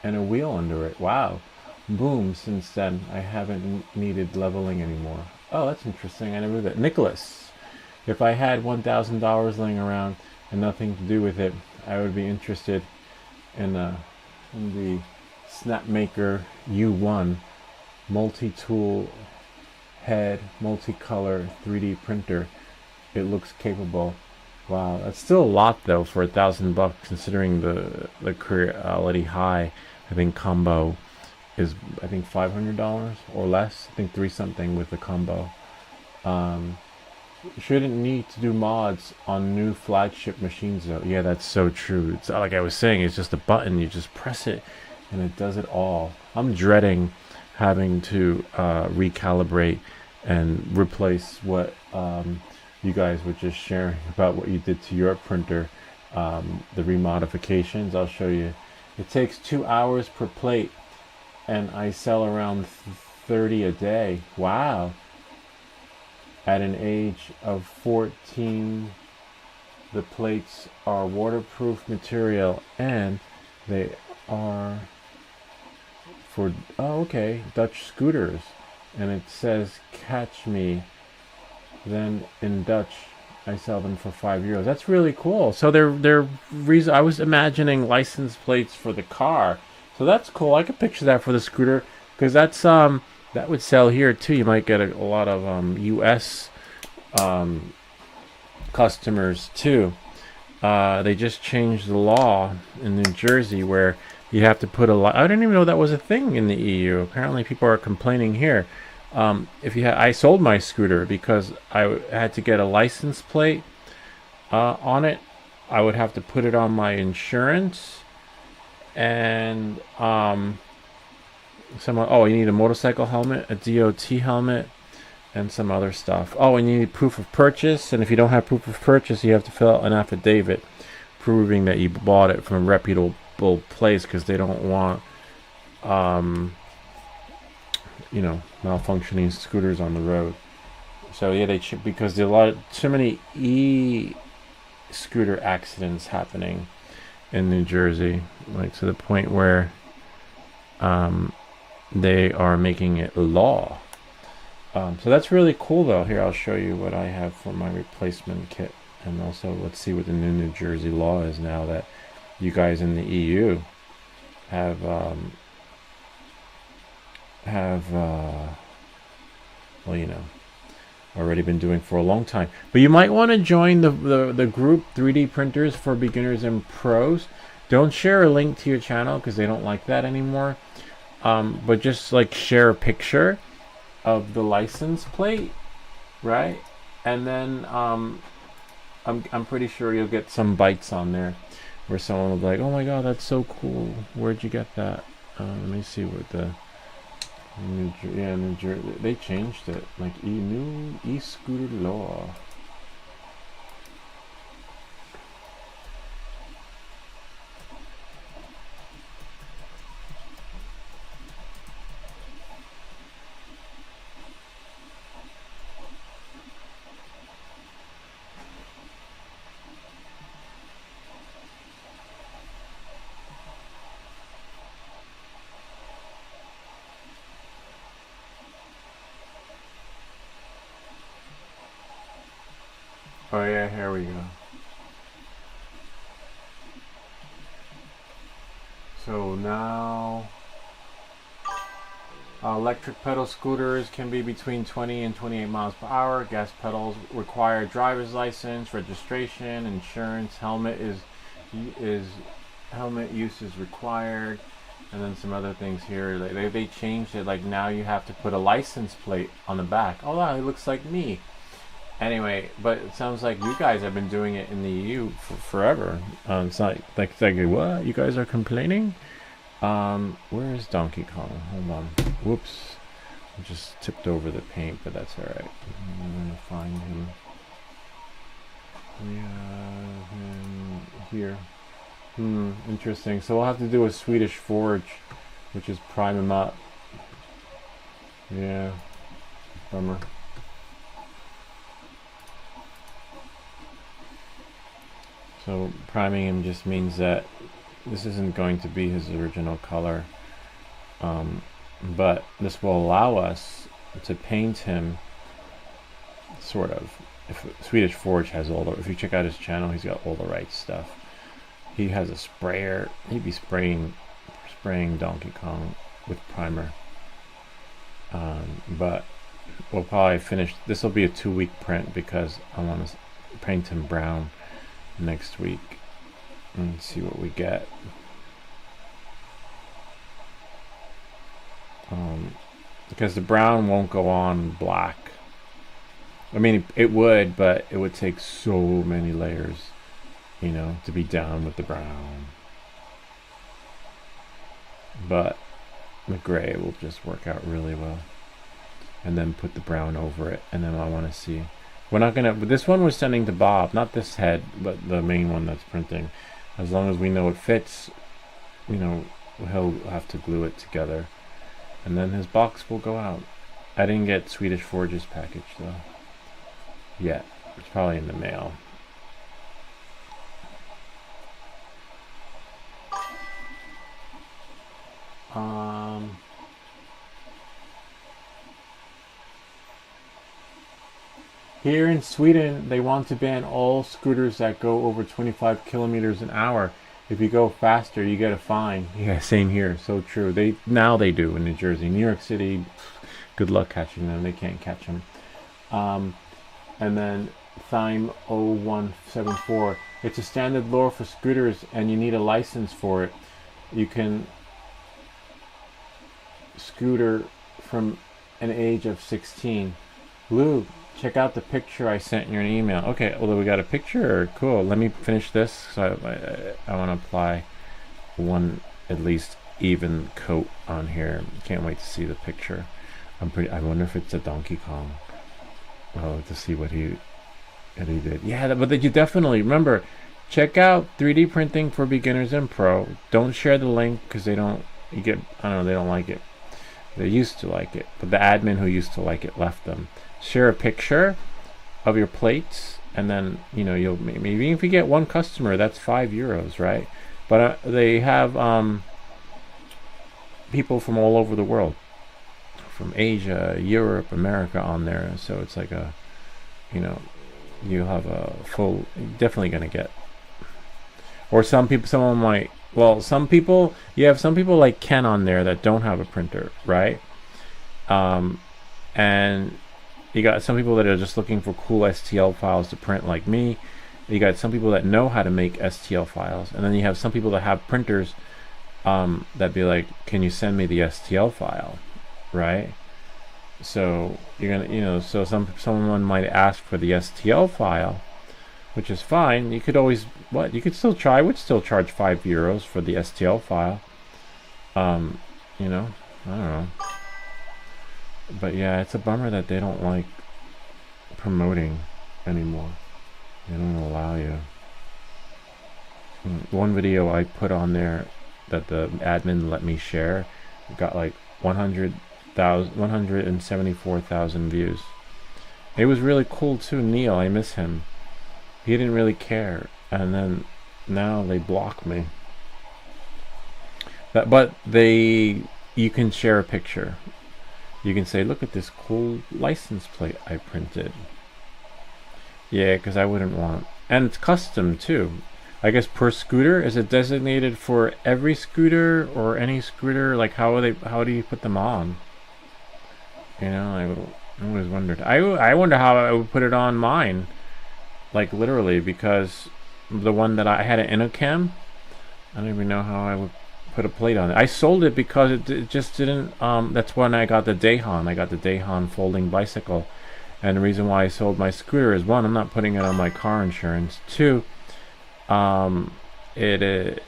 Speaker 2: and a wheel under it. Wow. Boom. Since then, I haven't needed leveling anymore. Oh, that's interesting. I never knew that. Nicholas, if I had $1,000 laying around and nothing to do with it, I would be interested in the Snapmaker U1 multi-tool head multicolor 3D printer. It looks capable. Wow, that's still a lot though for $1,000 considering the Creality High. I think combo is $500 or less. I think 3 something with the combo. Shouldn't need to do mods on new flagship machines though. Yeah, that's so true. It's like I was saying, it's just a button. You just press it and it does it all. I'm dreading having to recalibrate and replace what you guys were just sharing about what you did to your printer, the remodifications. I'll show you. It takes 2 hours per plate and I sell around 30 a day. Wow. At an age of 14, the plates are waterproof material and they are for, oh, okay, Dutch scooters. And it says, catch me. Then in Dutch, I sell them for €5. That's really cool. So they're I was imagining license plates for the car. So that's cool. I could picture that for the scooter because that's that would sell here too. You might get a lot of U.S. Customers too. They just changed the law in New Jersey where you have to put I didn't even know that was a thing in the EU. Apparently, people are complaining here. I sold my scooter because I had to get a license plate on it. I would have to put it on my insurance, and you need a motorcycle helmet, a DOT helmet, and some other stuff. Oh, and you need proof of purchase, and if you don't have proof of purchase, you have to fill out an affidavit proving that you bought it from a reputable place because they don't want malfunctioning scooters on the road. So yeah, because there are too many e-scooter accidents happening in New Jersey, like to the point where they are making it law. So that's really cool though. Here, I'll show you what I have for my replacement kit, and also let's see what the new Jersey law is now that you guys in the EU have already been doing for a long time. But you might want to join the group 3D printers for beginners and pros. Don't share a link to your channel because they don't like that anymore. But just like share a picture of the license plate, right? And then I'm pretty sure you'll get some bites on there where someone will be like, "Oh my God, that's so cool! Where'd you get that?" Let me see what the New Jersey, they changed it, like new e-scooter law. Oh yeah, here we go. So now electric pedal scooters can be between 20 and 28 miles per hour. Gas pedals require driver's license, registration, insurance. Helmet use is required. And then some other things here. They changed it. Like now you have to put a license plate on the back. Oh wow, it looks like me. Anyway, but it sounds like you guys have been doing it in the EU for forever. It's not like what? You guys are complaining? Where is Donkey Kong? Hold on. Whoops. I just tipped over the paint, but that's alright. I'm gonna find him. We have him here. Interesting. So we'll have to do a Swedish forge, which is prime him up. Yeah. Bummer. So priming him just means that this isn't going to be his original color. But this will allow us to paint him, sort of. If Swedish Forge has all the, if you check out his channel, he's got all the right stuff. He has a sprayer. He'd be spraying Donkey Kong with primer. But we'll probably finish. This will be a 2-week print because I want to paint him brown next week and see what we get. Because the brown won't go on black. I mean, it would, but it would take so many layers, you know, to be down with the brown. But the gray will just work out really well. And then put the brown over it. And then I want to see. We're not going to... This one we're sending to Bob. Not this head, but the main one that's printing. As long as we know it fits, you know, he'll have to glue it together. And then his box will go out. I didn't get Swedish Forge's package, though. Yet. It's probably in the mail. Here in Sweden, they want to ban all scooters that go over 25 kilometers an hour. If you go faster, you get a fine. Yeah, same here. So true. They do in New Jersey. New York City, good luck catching them. They can't catch them. And then Thime 0174. It's a standard law for scooters, and you need a license for it. You can scooter from an age of 16. Lou, check out the picture I sent you an email. Okay, although we got a picture. Cool. Let me finish this. So I want to apply one at least even coat on here. Can't wait to see the picture. I wonder if it's a Donkey Kong. Oh, to see what he did. Yeah, but you definitely remember. Check out 3D printing for beginners and pro. Don't share the link because they don't. I don't know. They don't like it. They used to like it, but the admin who used to like it left them. Share a picture of your plates, and then you'll maybe if you get one customer, that's €5, right? But they have people from all over the world, from Asia, Europe, America on there. So it's like a, you'll have a full. Definitely gonna get. Or some people, someone might. Well, some people, you have some people like Ken on there that don't have a printer, right? And you got some people that are just looking for cool STL files to print like me. You got some people that know how to make STL files. And then you have some people that have printers that be like, can you send me the STL file, right? So you're gonna, so someone might ask for the STL file, which is fine. You could always, you could still try. I would still charge €5 for the STL file. I don't know. But yeah, it's a bummer that they don't like promoting anymore. They don't allow you. One video I put on there that the admin let me share got like 174,000 views. It was really cool too. Neil, I miss him. He didn't really care, and then now they block me. But you can share a picture. You can say, look at this cool license plate I printed. Yeah, because I wouldn't want, and it's custom too. I guess per scooter. Is it designated for every scooter or any scooter? Like how do you put them on? I always wondered. I wonder how I would put it on mine. Like literally, because the one that I had an Inocam, I don't even know how I would put a plate on it. I sold it because it just didn't. That's when I got the Dayhan. I got the Dayhan folding bicycle, and the reason why I sold my scooter is, one, I'm not putting it on my car insurance. Two, it's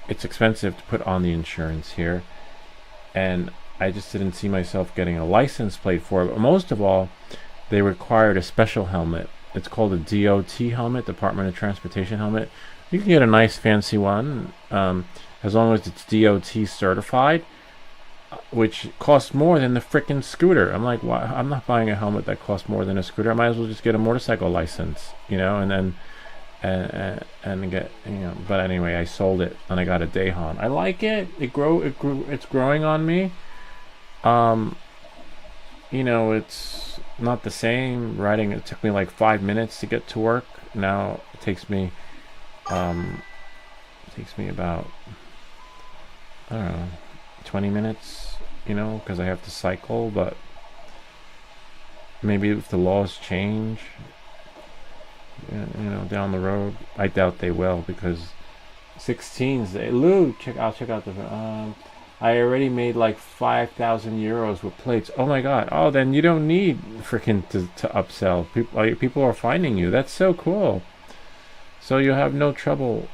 Speaker 2: expensive to put on the insurance here, and I just didn't see myself getting a license plate for it. But most of all, they required a special helmet. It's called a DOT helmet, Department of Transportation helmet. You can get a nice fancy one, as long as it's DOT certified, which costs more than the frickin' scooter. I'm like, why? I'm not buying a helmet that costs more than a scooter. I might as well just get a motorcycle license, you know, and then and get, you know. But anyway, I sold it and I got a Dayhan. I like it. It's growing on me. You know, it's not the same riding. It took me like 5 minutes to get to work. Now it takes me about, I don't know, 20 minutes, you know, because I have to cycle. But maybe if the laws change, you know, down the road, I doubt they will, because 16s, Lou, I'll check out the, I already made like 5,000 euros with plates. Oh my god. Oh, then you don't need freaking to upsell. People are finding you. That's so cool. So you have no trouble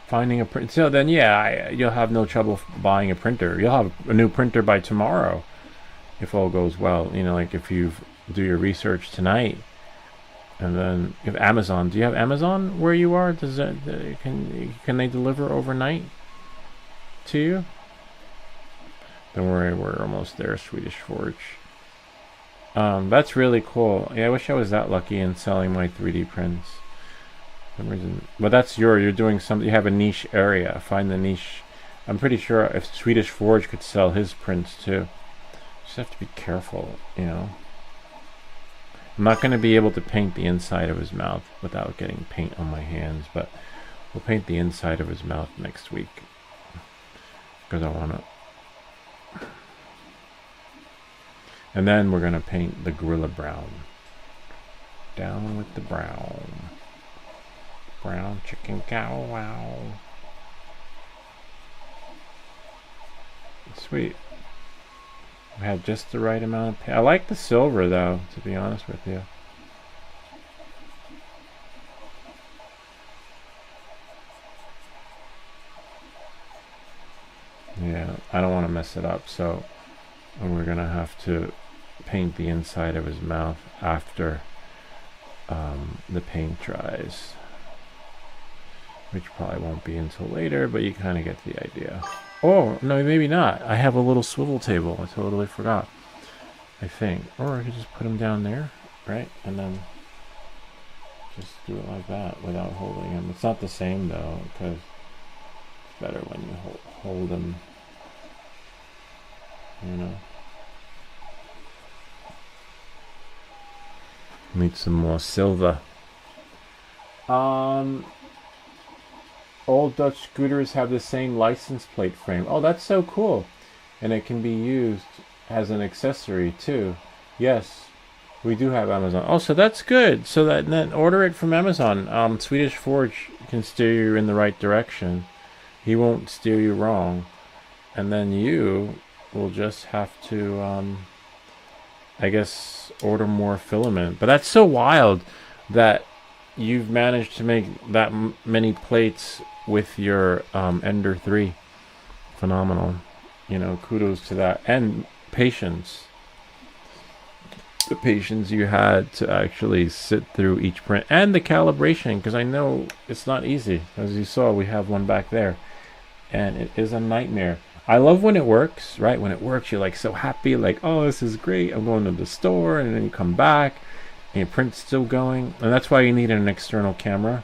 Speaker 2: finding a print. So then, yeah, you'll have no trouble buying a printer. You'll have a new printer by tomorrow, if all goes well. You know, like if you do your research tonight, and then if Amazon, do you have Amazon where you are? Does that, can they deliver overnight to you? Don't worry, we're almost there, Swedish Forge. That's really cool. Yeah, I wish I was that lucky in selling my 3D prints. For some reason, but that's you're doing something. You have a niche area. Find the niche. I'm pretty sure if Swedish Forge could sell his prints too. Just have to be careful, you know. I'm not going to be able to paint the inside of his mouth without getting paint on my hands, but we'll paint the inside of his mouth next week, because I want to. And then we're going to paint the gorilla brown. Down with the brown. Brown chicken cow wow. Sweet. I had just the right amount of paint. I like the silver though, to be honest with you. Yeah, I don't want to mess it up, so we're gonna have to paint the inside of his mouth after the paint dries, which probably won't be until later, but you kind of get the idea. Oh, no, maybe not. I have a little swivel table. I totally forgot. I think. Or I could just put him down there, right? And then just do it like that without holding him. It's not the same, though, because it's better when you hold him, you know. Need some more silver. All Dutch scooters have the same license plate frame. Oh, that's so cool. And it can be used as an accessory too. Yes, we do have Amazon. Oh, so that's good. So then order it from Amazon. Swedish Forge can steer you in the right direction. He won't steer you wrong. And then you will just have to, I guess, order more filament. But that's so wild that you've managed to make that many plates with your Ender 3. Phenomenal. You know, kudos to that. And patience. The patience you had to actually sit through each print. And the calibration, because I know it's not easy. As you saw, we have one back there. And it is a nightmare. I love when it works, right? When it works, you're like so happy, like, oh, this is great. I'm going to the store, and then you come back, and your print's still going. And that's why you need an external camera,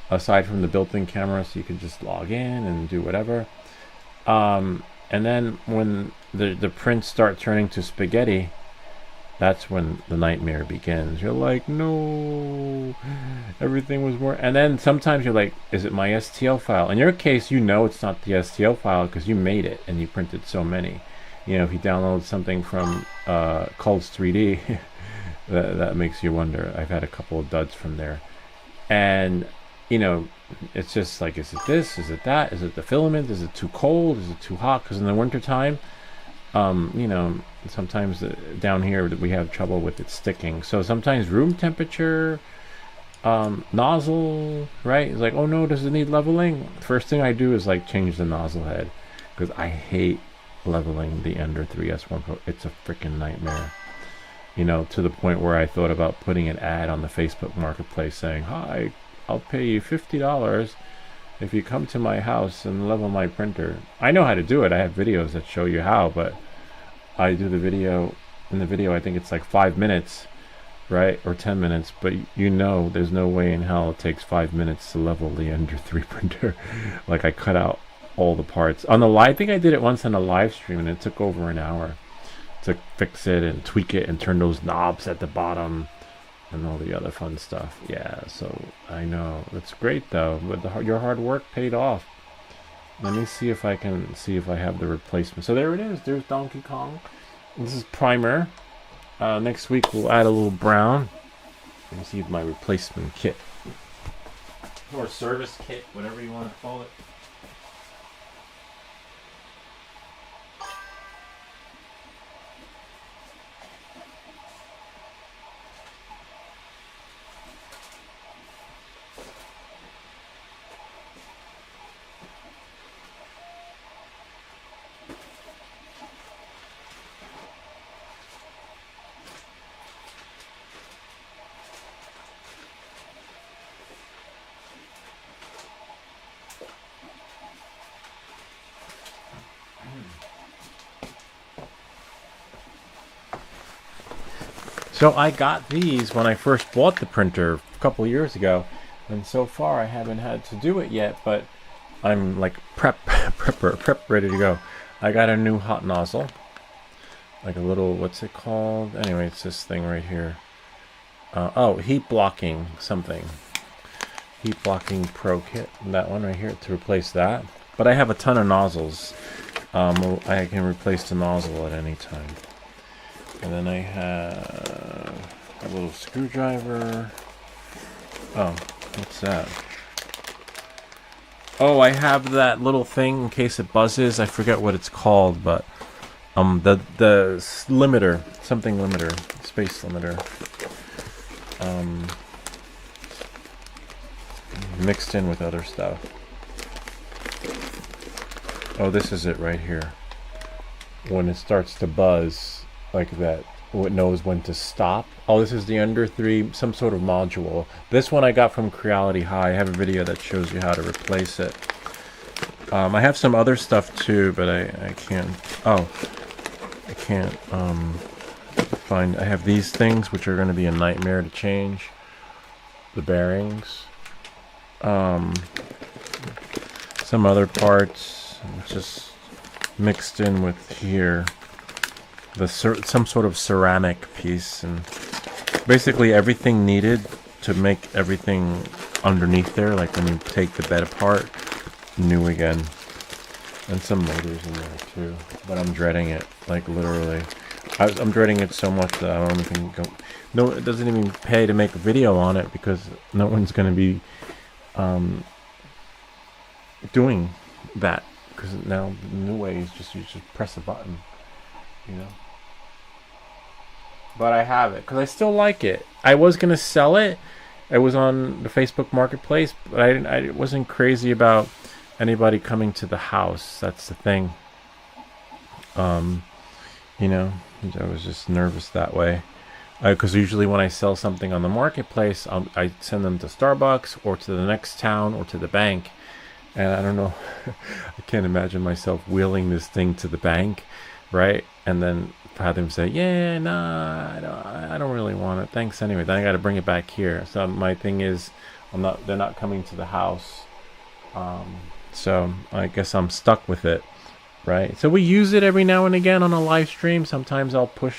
Speaker 2: aside from the built-in camera, so you can just log in and do whatever. And then when the prints start turning to spaghetti, that's when the nightmare begins. You're like, no, everything was more. And then sometimes you're like, is it my STL file? In your case, you know it's not the STL file because you made it and you printed so many. You know, if you download something from Cults 3D, that makes you wonder. I've had a couple of duds from there. And you know, it's just like, is it this, is it that, is it the filament, is it too cold, is it too hot? Because in the wintertime, you know, sometimes down here we have trouble with it sticking. So sometimes room temperature, nozzle, right? It's like, oh no, does it need leveling? First thing I do is like change the nozzle head, because I hate leveling the Ender 3S1 Pro. It's a freaking nightmare. You know, to the point where I thought about putting an ad on the Facebook Marketplace saying, hi, I'll pay you $50 if you come to my house and level my printer. I know how to do it. I have videos that show you how, but I do the video. In the video, I think it's like 5 minutes, right? Or 10 minutes, but you know there's no way in hell it takes 5 minutes to level the Ender 3 printer. Like, I cut out all the parts. On the live, I think I did it once on a live stream, and it took over an hour to fix it and tweak it and turn those knobs at the bottom and all the other fun stuff. Yeah, so I know. It's great, though. But your hard work paid off. Let me see if I can see if I have the replacement. So there it is. There's Donkey Kong. This is primer. Next week we'll add a little brown. Let me see my replacement kit. Or service kit, whatever you want to call it. So I got these when I first bought the printer a couple years ago, and so far I haven't had to do it yet, but I'm like prep ready to go. I got a new hot nozzle, like a little, what's it called? Anyway, it's this thing right here. Oh, heat blocking something. Heat blocking pro kit, that one right here, to replace that. But I have a ton of nozzles. I can replace the nozzle at any time. And then I have a little screwdriver. Oh, what's that? Oh, I have that little thing in case it buzzes. I forget what it's called, but the limiter, something limiter, space limiter. Mixed in with other stuff. Oh, this is it right here. When it starts to buzz like that, it knows when to stop. Oh, this is the Ender 3, some sort of module. This one I got from Creality High. I have a video that shows you how to replace it. I have some other stuff too, but I can't. Oh, I can't find. I have these things which are going to be a nightmare to change. The bearings. Some other parts just mixed in with here. Some sort of ceramic piece, and basically everything needed to make everything underneath there, like when you take the bed apart, new again. And some motors in there too, but I'm dreading it, like literally. I'm dreading it so much that I don't even go. No, it doesn't even pay to make a video on it because no one's going to be doing that, because now the new way is just you just press a button, you know. But I have it because I still like it. I was gonna sell it. It was on the Facebook Marketplace, but I wasn't crazy about anybody coming to the house. That's the thing. You know, I was just nervous that way. Because usually when I sell something on the marketplace, I send them to Starbucks or to the next town or to the bank. And I don't know, I can't imagine myself wheeling this thing to the bank, right? And then have them say, yeah, nah, I don't really want it. Thanks anyway. Then I got to bring it back here. So my thing is, they're not coming to the house. So I guess I'm stuck with it, right? So we use it every now and again on a live stream. Sometimes I'll push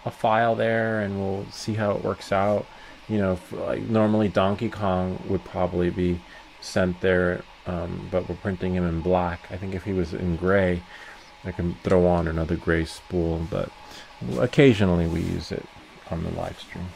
Speaker 2: a file there and we'll see how it works out. You know, like normally Donkey Kong would probably be sent there, but we're printing him in black. I think if he was in gray, I can throw on another gray spool, but occasionally we use it on the live stream.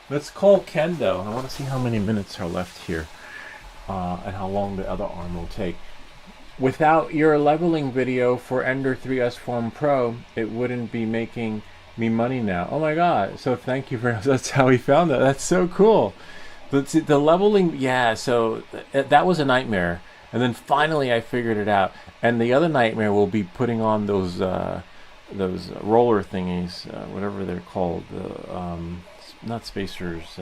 Speaker 2: Let's call Kendo. I want to see how many minutes are left here, and how long the other arm will take. Without your leveling video for Ender 3S Form Pro, it wouldn't be making me money now. Oh my god. So thank you very much. That's how he found that. That's so cool. The leveling, yeah, so that was a nightmare. And then finally I figured it out. And the other nightmare will be putting on those roller thingies, whatever they're called. Not spacers.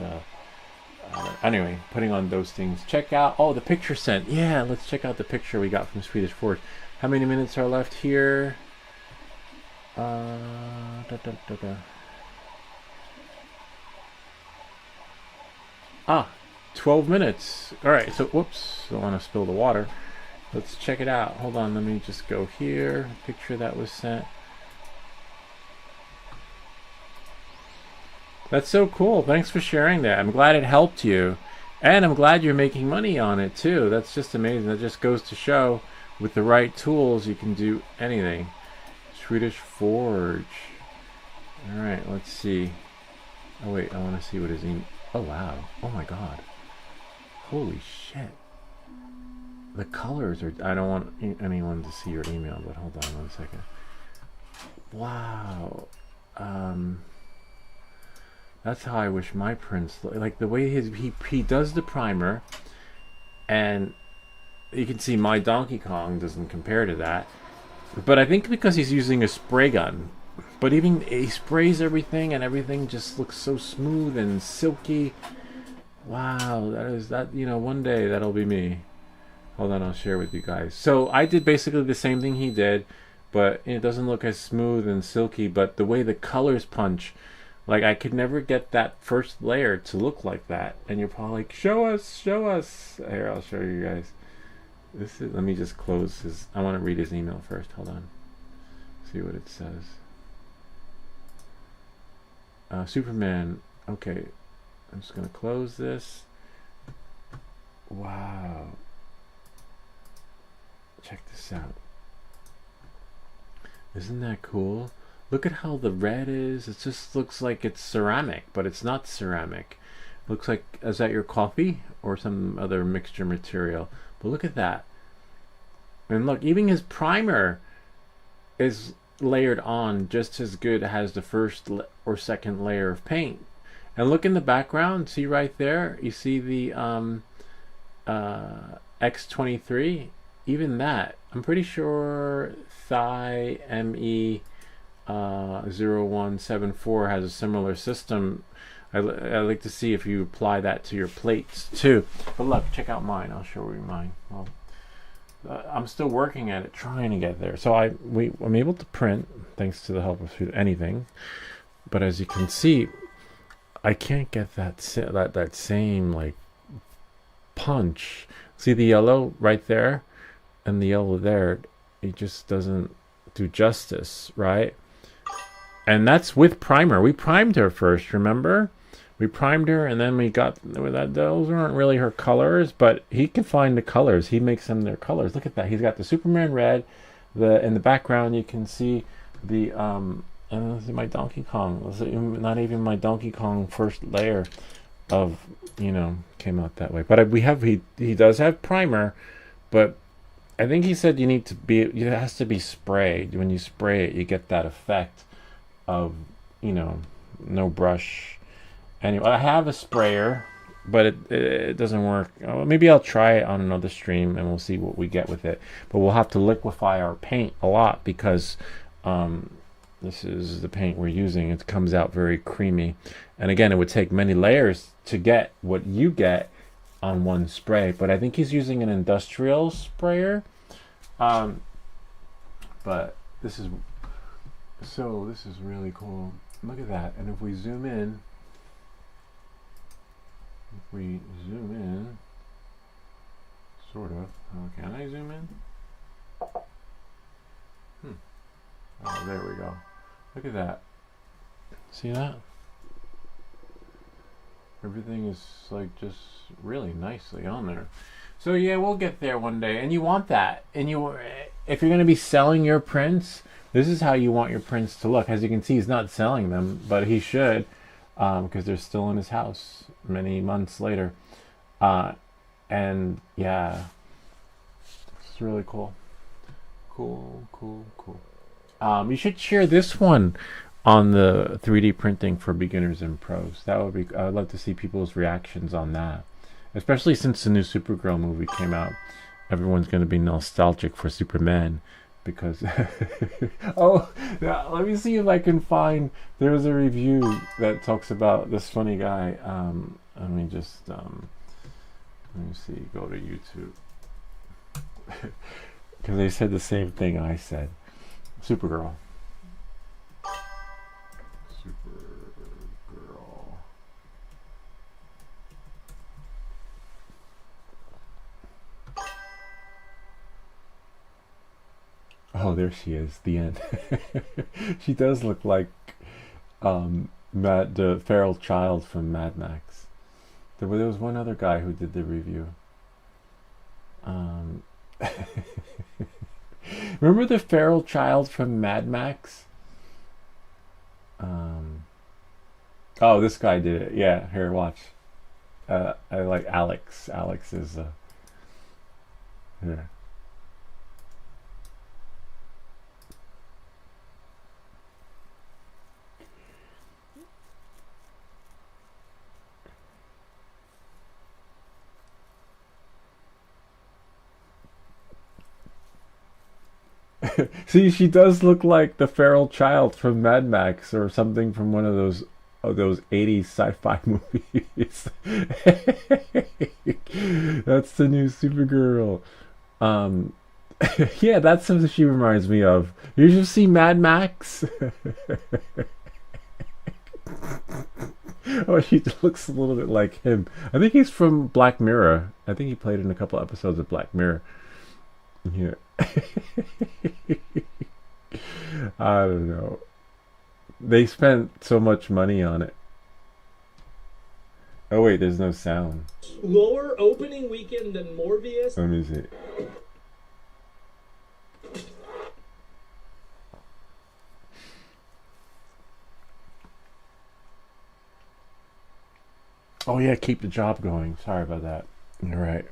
Speaker 2: Anyway, putting on those things. Check out, oh, the picture sent. Yeah, let's check out the picture we got from Swedish Forge. How many minutes are left here? Ah, 12 minutes. All right, so whoops, don't want to spill the water. Let's check it out. Hold on, let me just go here. Picture that was sent. That's so cool. Thanks for sharing that. I'm glad it helped you. And I'm glad you're making money on it too. That's just amazing. That just goes to show with the right tools you can do anything. Swedish Forge. Alright, let's see. Oh wait, I want to see what his email. Oh wow. Oh my god. Holy shit. The colors are. I don't want anyone to see your email, but hold on 1 second. Wow. That's how I wish my prints look. Like the way he does the primer, and you can see my Donkey Kong doesn't compare to that. But I think because he's using a spray gun, but even he sprays everything and everything just looks so smooth and silky. Wow, that you know, one day that'll be me. Hold on, I'll share with you guys. So I did basically the same thing he did, but it doesn't look as smooth and silky. But the way the colors punch. Like, I could never get that first layer to look like that. And you're probably like, show us, show us. Here, I'll show you guys. This is, let me just close his, I want to read his email first. Hold on. See what it says. Superman. Okay. I'm just going to close this. Wow. Check this out. Isn't that cool? Look at how the red is. It just looks like it's ceramic, but it's not ceramic. Looks like, is that your coffee or some other mixture material? But look at that. And look, even his primer is layered on just as good as the first or second layer of paint. And look in the background, see right there? You see the X23? Even that. I'm pretty sure Thigh ME 0174 has a similar system. I like to see if you apply that to your plates too. But look, check out mine. I'll show you mine. Well, I'm still working at it, trying to get there. So I'm able to print thanks to the help of anything. But as you can see, I can't get that same like punch. See the yellow right there and the yellow there. It just doesn't do justice, right? And that's with primer. We primed her first, remember? We primed her, and then we got that. Those aren't really her colors, but he can find the colors. He makes them their colors. Look at that. He's got the Superman red. In the background, you can see the and this is my Donkey Kong. Not even my Donkey Kong first layer of came out that way. But he does have primer, but I think he said it has to be sprayed. When you spray it, you get that effect of no brush. Anyway, I have a sprayer, but it doesn't work. Maybe I'll try it on another stream and we'll see what we get with it. But we'll have to liquefy our paint a lot because this is the paint we're using. It comes out very creamy, and again, it would take many layers to get what you get on one spray. But I think he's using an industrial sprayer. But this is really cool. Look at that. And if we zoom in, sort of. Can I zoom in? Oh, there we go. Look at that. See that? Everything is like just really nicely on there. So yeah, we'll get there one day. And you want that. And if you're going to be selling your prints, this is how you want your prints to look. As you can see, he's not selling them, but he should. because they're still in his house many months later. Uh, and yeah, it's really cool. Cool. You should share this one on the 3D printing for beginners and pros. That would be. I'd love to see people's reactions on that, especially since the new Supergirl movie came out. Everyone's going to be nostalgic for Superman because. Oh, yeah, let me see if I can find. There was a review that talks about this funny guy. Let me just. Let me see. Go to YouTube. Because they said the same thing I said. Supergirl. Oh, there she is. The end. She does look like the feral child from Mad Max. There was one other guy who did the review. Remember the feral child from Mad Max? Oh, this guy did it. Yeah, here, watch. I like Alex. Alex is here. See, she does look like the feral child from Mad Max or something from one of those 80s sci-fi movies. That's the new Supergirl. Um, yeah, that's what she reminds me of. You should see Mad Max. Oh, she looks a little bit like him. I think he's from Black Mirror. I think he played in a couple episodes of Black Mirror. Yeah. I don't know. They spent so much money on it. Oh wait, there's no sound.
Speaker 3: Lower opening weekend than Morbius.
Speaker 2: Let me see. Oh yeah, keep the job going. Sorry about that. You're right.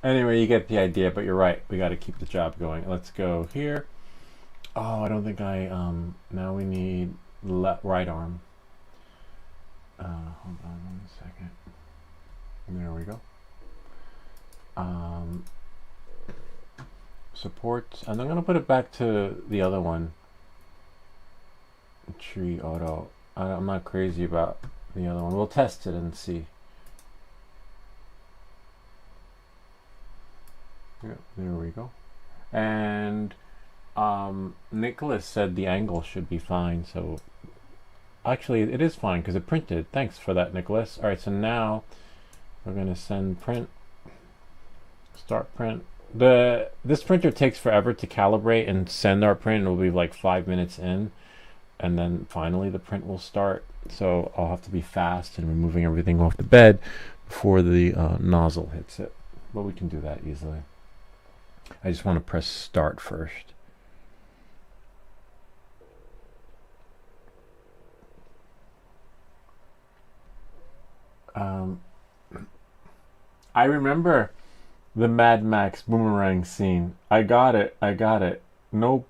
Speaker 2: Anyway, you get the idea, but you're right. We got to keep the job going. Let's go here. Oh, I don't think I, now we need right arm. Hold on 1 second. There we go. Support, and I'm going to put it back to the other one. Tree auto. I'm not crazy about the other one. We'll test it and see. Yeah, there we go. And Nicholas said the angle should be fine, so actually it is fine because it printed. Thanks for that, Nicholas. All right, so now we're gonna send print, start print. This printer takes forever to calibrate and send our print. It'll be like 5 minutes in, and then finally the print will start. So I'll have to be fast and removing everything off the bed before the nozzle hits it, but we can do that easily. I just want to press start first. I remember the Mad Max boomerang scene. I got it. Nope,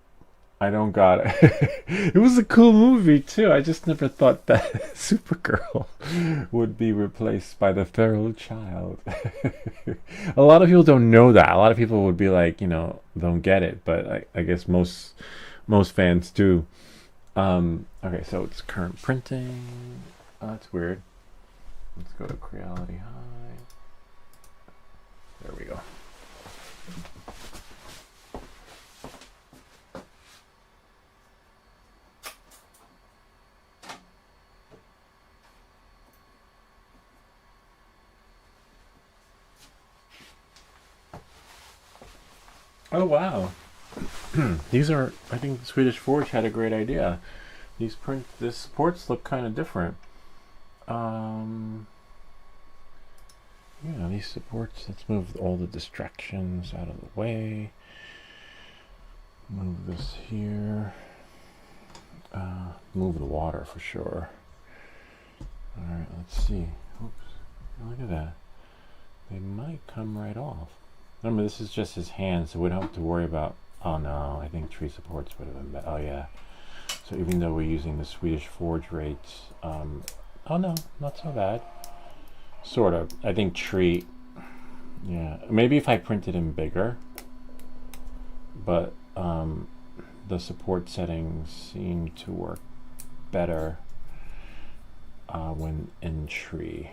Speaker 2: I don't got it. It was a cool movie too. I just never thought that Supergirl would be replaced by the feral child. A lot of people don't know that. A lot of people would be like, don't get it. But I guess most fans do. Okay, so it's current printing. Oh, that's weird. Let's go to Creality High. There we go. Oh wow. These are, I think Swedish Forge had a great idea. These supports look kind of different. Yeah, these supports, let's move all the distractions out of the way. Move this here. Move the water for sure. Alright, let's see. Oops. Look at that. They might come right off. Remember, this is just his hand, so we don't have to worry about... Oh no, I think tree supports would have been better. Oh yeah. So even though we're using the Swedish Forge rates... oh no, not so bad. Sort of. I think tree... Yeah, maybe if I printed him bigger. But the support settings seem to work better when in tree.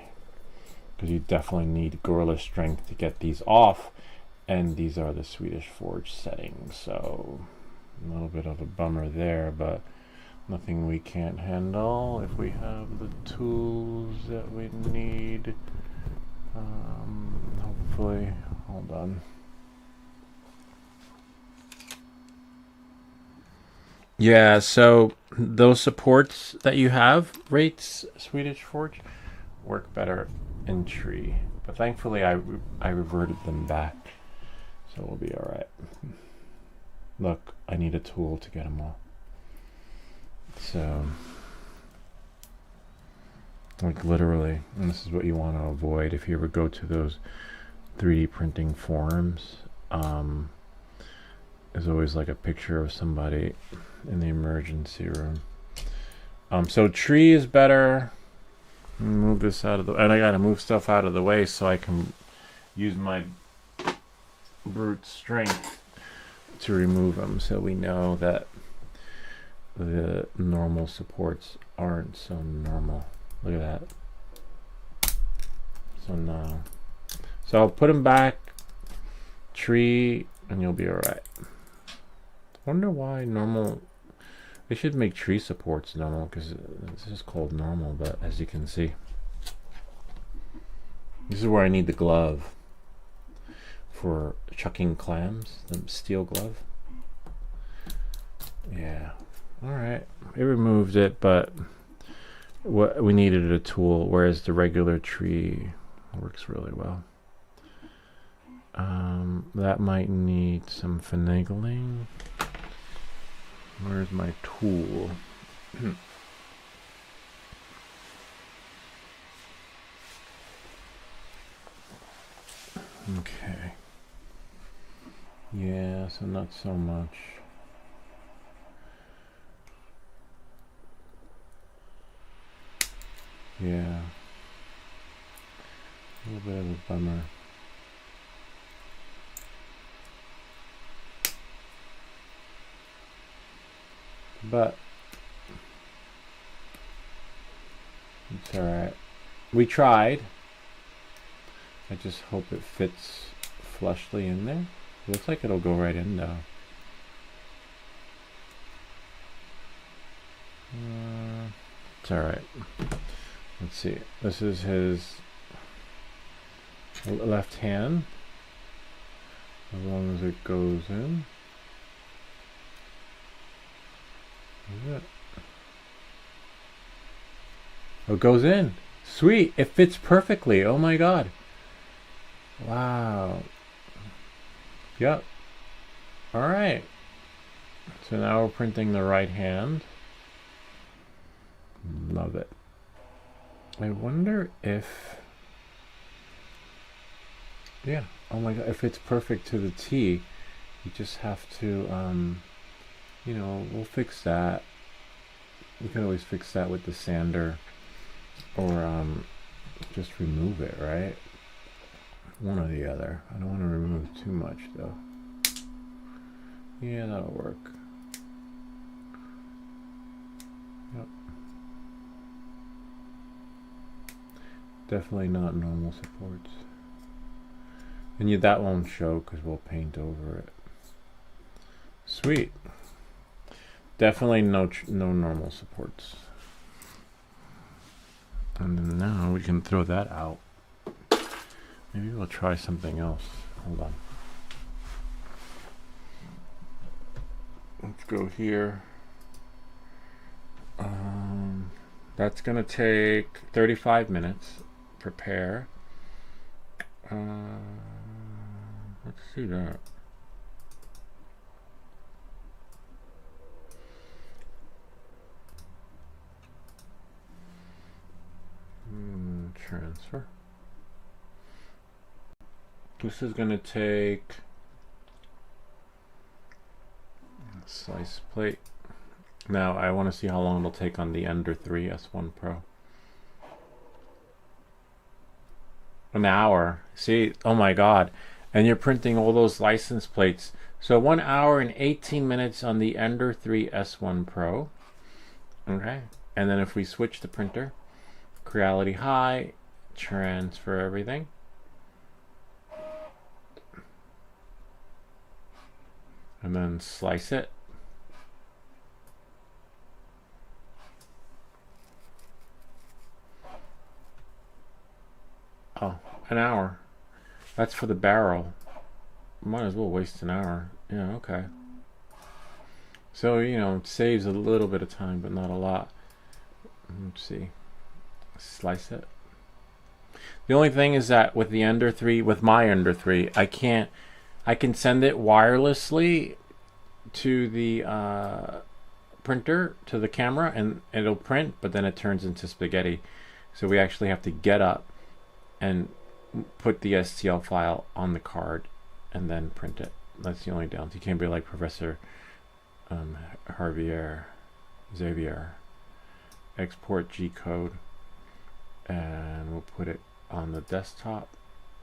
Speaker 2: Because you definitely need gorilla strength to get these off. And these are the Swedish Forge settings. So a little bit of a bummer there, but nothing we can't handle if we have the tools that we need. Hopefully, hold on. Yeah, so those supports that you have, rates Swedish Forge, work better in tree. But thankfully I reverted them back. So we'll be alright. Look, I need a tool to get them all. So, like literally, and this is what you want to avoid if you ever go to those 3D printing forums. There's always like a picture of somebody in the emergency room. So tree is better. Move this out of the... And I gotta move stuff out of the way so I can use my brute strength to remove them, so we know that the normal supports aren't so normal. Look at that. So no. So I'll put them back, tree, and you'll be alright. Wonder why normal... They should make tree supports normal, because this is called normal, but as you can see, this is where I need the glove for chucking clams, the steel glove. Yeah, alright. It removed it, but what we needed a tool, whereas the regular tree works really well. That might need some finagling. Where's my tool? Okay. Yeah, so not so much. Yeah. A little bit of a bummer. But it's alright. We tried. I just hope it fits flushly in there. It looks like it'll go right in though. It's alright. Let's see. This is his left hand. As long as it goes in. Is it? Oh, it goes in. Sweet. It fits perfectly. Oh my god. Wow. Yep. Alright. So now we're printing the right hand. Love it. I wonder if... Yeah. Oh my god. If it's perfect to the T, you just have to... you know, we'll fix that. We can always fix that with the sander, or just remove it, right? One or the other. I don't want to remove too much though. Yeah, that'll work. Yep. Definitely not normal supports. And yeah, that won't show because we'll paint over it. Sweet. Definitely no normal supports. And then now we can throw that out. Maybe we'll try something else. Hold on. let's go here. That's gonna take 35 minutes. Prepare. Let's see that. Transfer. This is gonna take slice plate. Now I want to see how long it'll take on the Ender 3 S1 Pro. An hour. See, oh my god. And you're printing all those license plates. So 1 hour and 18 minutes on the Ender 3 S1 Pro. Okay. And then if we switch the printer, Creality High, transfer everything. And then slice it. Oh, an hour. That's for the barrel. Might as well waste an hour. Yeah, okay. So, you know, it saves a little bit of time, but not a lot. Let's see. Slice it. The only thing is that with the Ender 3, with my Ender 3, I can send it wirelessly to the printer, to the camera, and it'll print, but then it turns into spaghetti. So we actually have to get up and put the STL file on the card and then print it. That's the only downside. You can't be like Professor Xavier. Export G code, and we'll put it on the desktop,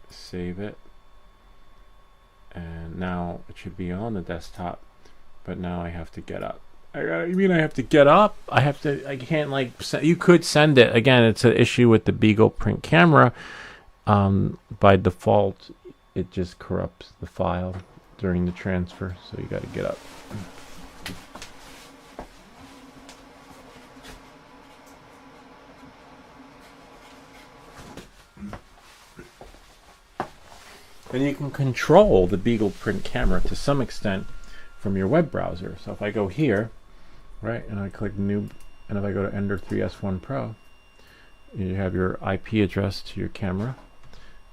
Speaker 2: save it, and now it should be on the desktop, but now I have to get up. You mean I have to get up? I can't, like, you could send it. Again, it's an issue with the Beagle print camera. By default, it just corrupts the file during the transfer, so you got to get up. And you can control the Beagle print camera to some extent from your web browser. So if I go here, right, and I click new, and if I go to Ender 3 S1 Pro, you have your IP address to your camera,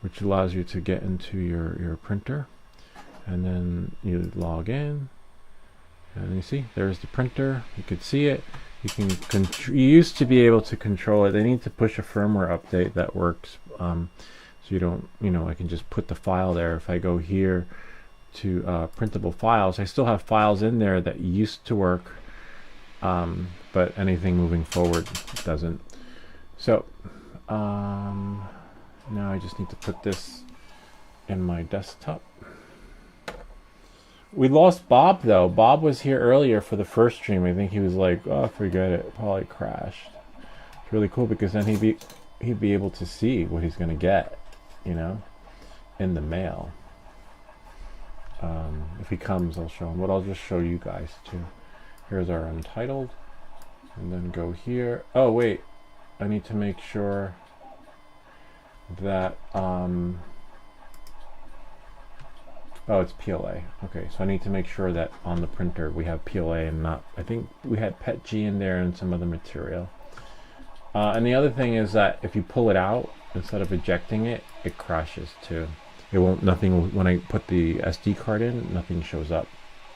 Speaker 2: which allows you to get into your printer, and then you log in, and you see there's the printer. You could see it. You used to be able to control it. They need to push a firmware update that works, so you don't, I can just put the file there. If I go here to printable files, I still have files in there that used to work, but anything moving forward doesn't. So now I just need to put this in my desktop. We lost Bob though. Bob was here earlier for the first stream. I think he was like, oh, forget it, probably crashed. It's really cool because then he'd be able to see what he's gonna get, in the mail. If he comes, I'll show him, but I'll just show you guys too. Here's our Untitled, and then go here. Oh wait, I need to make sure that oh, it's PLA. Okay, so I need to make sure that on the printer we have PLA and not, I think we had PETG in there and some other material. And the other thing is that if you pull it out instead of ejecting it, it crashes too. It won't, nothing, when I put the SD card in, nothing shows up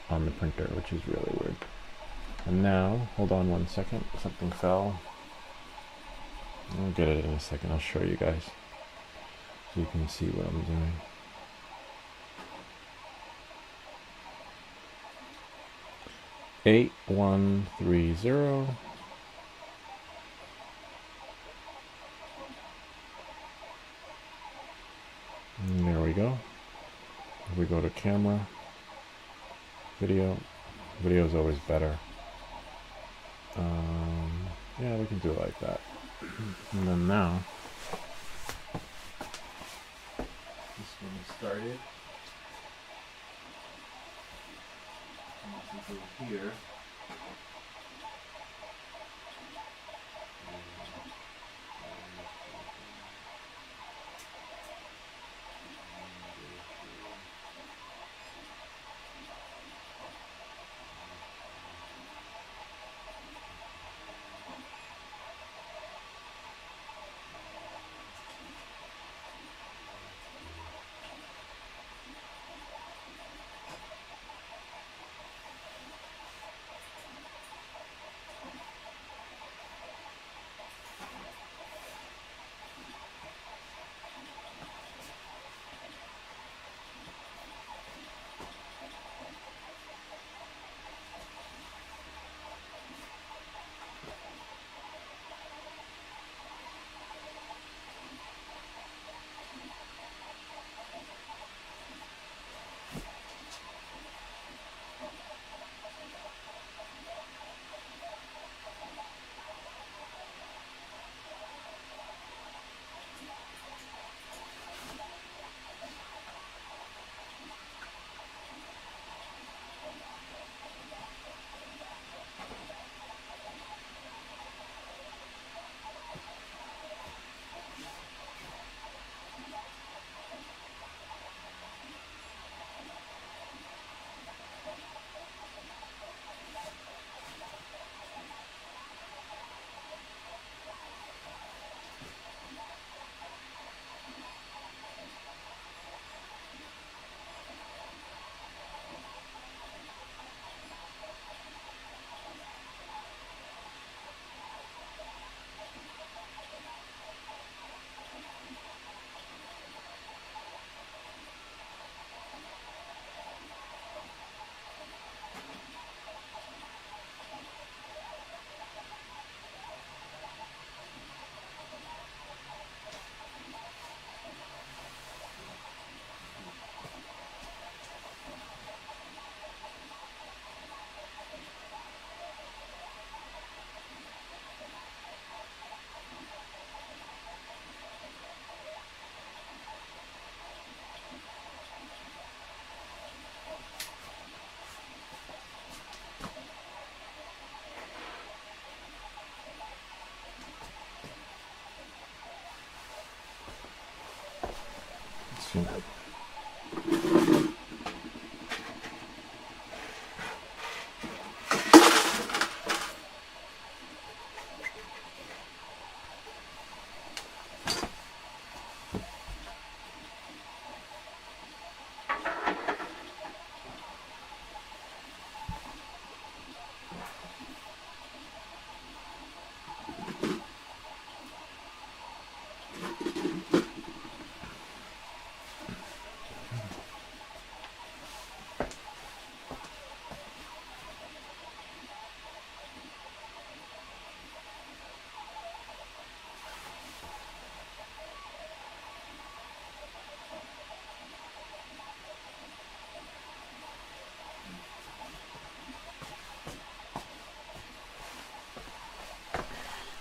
Speaker 2: on the printer, which is really weird. And now, hold on 1 second, something fell. I'll get it in a second, I'll show you guys so you can see what I'm doing. $8130. And there we go. If we go to camera, video is always better. Yeah, we can do it like that. And then now, this one started. Go here. soon.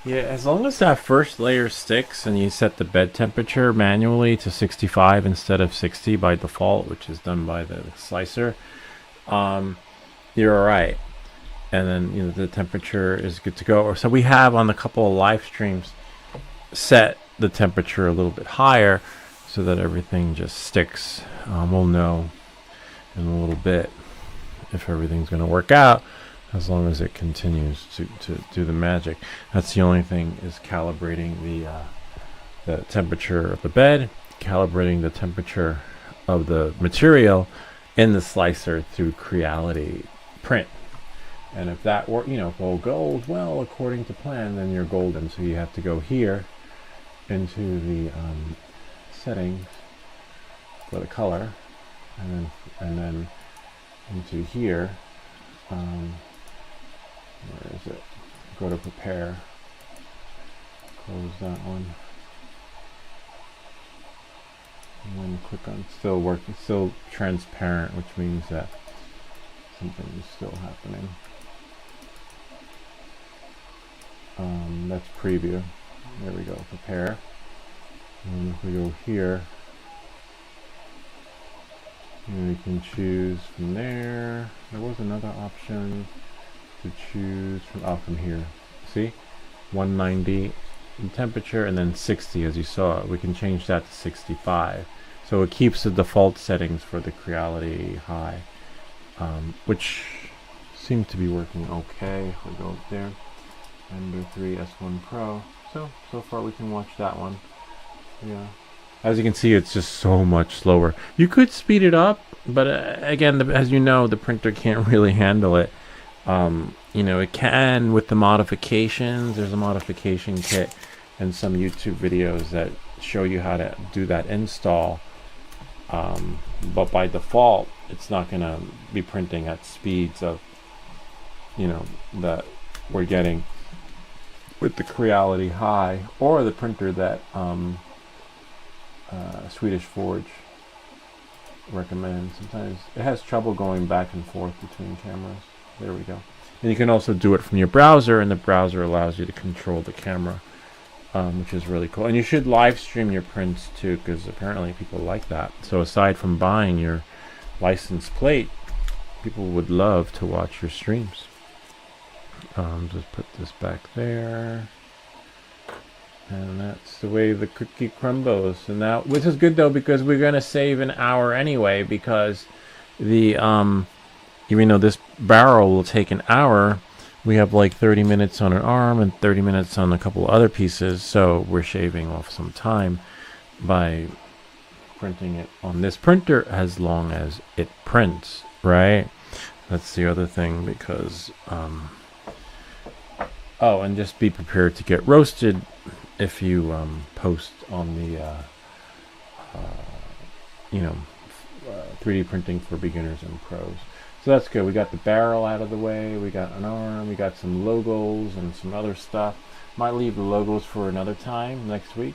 Speaker 2: Yeah, as long as that first layer sticks and you set the bed temperature manually to 65 instead of 60 by default, which is done by the slicer, you're all right. And then the temperature is good to go. So we have on a couple of live streams set the temperature a little bit higher so that everything just sticks. We'll know in a little bit if everything's going to work out, as long as it continues to do the magic. That's the only thing, is calibrating the temperature of the bed, calibrating the temperature of the material in the slicer through Creality Print. And if that if all goes well according to plan, then you're golden. So you have to go here into the settings for the color, and then into here. Where is it? Go to prepare. Close that one. And then click on still working, still transparent, which means that something is still happening. That's preview. There we go, prepare. And if we go here, we can choose from there. There was another option to choose from here. See, 190 in temperature, and then 60, as you saw. We can change that to 65. So it keeps the default settings for the Creality High, which seem to be working okay. If we go up there, Ender 3 S1 Pro. So far we can watch that one. Yeah. As you can see, it's just so much slower. You could speed it up, but again, as you know, the printer can't really handle it. It can with the modifications. There's a modification kit and some YouTube videos that show you how to do that install. But by default, it's not going to be printing at speeds of, that we're getting with the Creality High or the printer that Swedish Forge recommends. Sometimes it has trouble going back and forth between cameras. There we go. And you can also do it from your browser, and the browser allows you to control the camera, which is really cool. And you should live stream your prints too, because apparently people like that. So aside from buying your license plate, people would love to watch your streams. Just put this back there. And that's the way the cookie crumbles. And now, which is good though, because we're going to save an hour anyway, because the even though this barrel will take an hour, we have like 30 minutes on an arm and 30 minutes on a couple other pieces, so we're shaving off some time by printing it on this printer as long as it prints, right? That's the other thing, because and just be prepared to get roasted if you post on the 3D printing for beginners and pros. So that's good. We got the barrel out of the way. We got an arm. We got some logos and some other stuff. Might leave the logos for another time next week.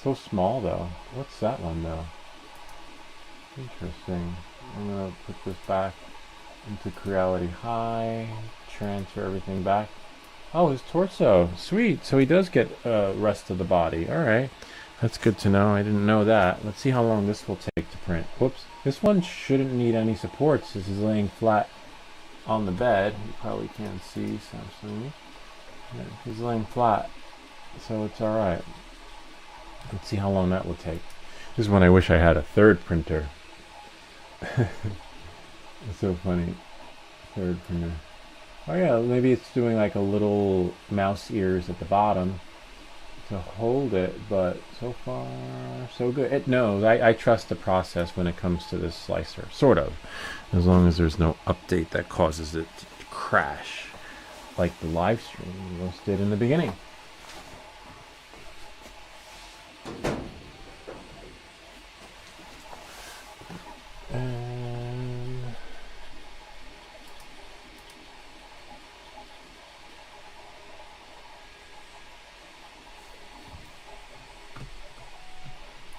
Speaker 2: So small though. What's that one though? Interesting. I'm gonna put this back into Creality High. Transfer everything back. Oh, his torso. Sweet. So he does get rest of the body. All right. That's good to know. I didn't know that. Let's see how long this will take to print. Whoops. This one shouldn't need any supports. This is laying flat on the bed. You probably can't see, Samsung. Yeah, he's laying flat, so it's all right. Let's see how long that will take. This is when I wish I had a third printer. It's so funny. Third printer. Oh yeah, maybe it's doing like a little mouse ears at the bottom to hold it, but so far so good. It knows. I trust the process when it comes to this slicer, sort of, as long as there's no update that causes it to crash like the live stream most did in the beginning.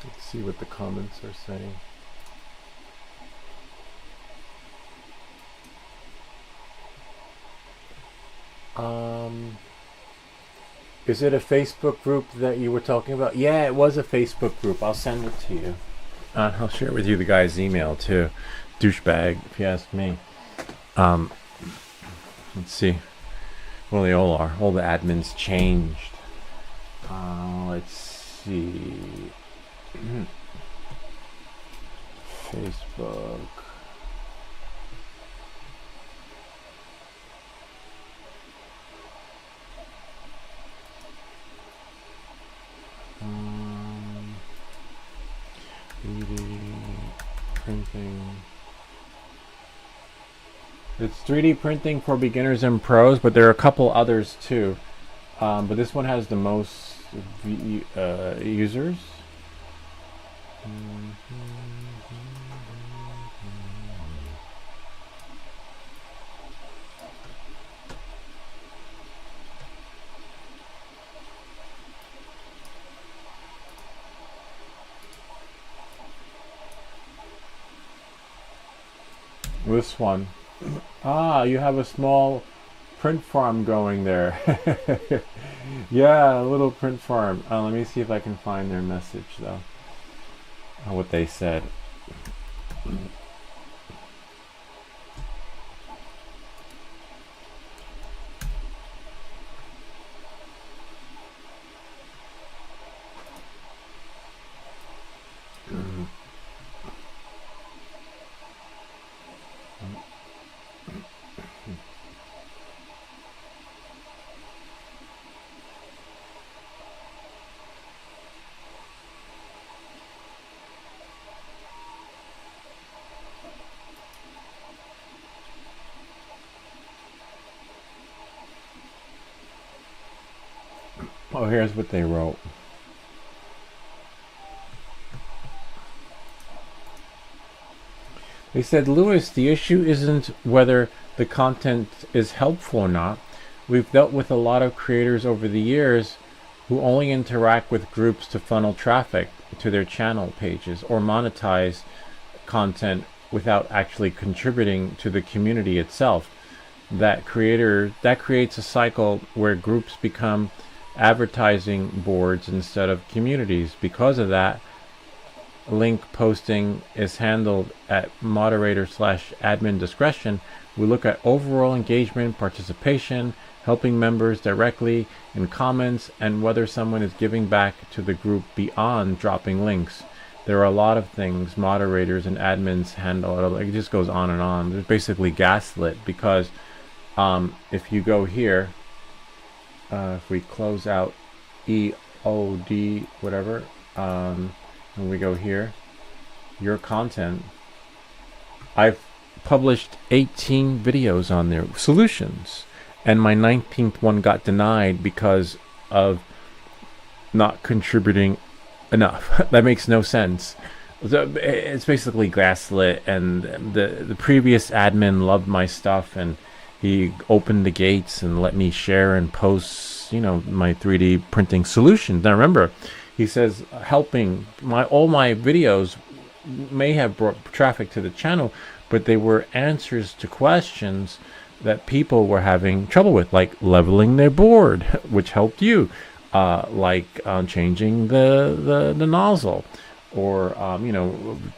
Speaker 2: Let's see what the comments are saying. Is it a Facebook group that you were talking about? Yeah, it was a Facebook group. I'll send it to you. I'll share with you the guy's email too. Douchebag, if you ask me. Let's see. Well, they all are. All the admins changed. Let's see. Facebook. Printing. It's 3D printing for beginners and pros, but there are a couple others too. But this one has the most users. This one. You have a small print farm going there. Yeah, a little print farm. Let me see if I can find their message though. What they said. Oh, here's what they wrote. They said, Lewis, the issue isn't whether the content is helpful or not. We've dealt with a lot of creators over the years who only interact with groups to funnel traffic to their channel pages or monetize content without actually contributing to the community itself. That creates a cycle where groups become advertising boards instead of communities. Because of that, link posting is handled at moderator/admin discretion. We look at overall engagement, participation, helping members directly in comments, and whether someone is giving back to the group beyond dropping links. There are a lot of things moderators and admins handle. It just goes on and on. There's basically gaslit because if you go here, if we close out EOD whatever, and we go here, your content, I've published 18 videos on there, solutions, and my 19th one got denied because of not contributing enough. That makes no sense. It's basically gaslit, and the previous admin loved my stuff, and he opened the gates and let me share and post, my 3D printing solutions. Now remember, he says helping all my videos may have brought traffic to the channel, but they were answers to questions that people were having trouble with, like leveling their board, which helped you, like changing the nozzle, or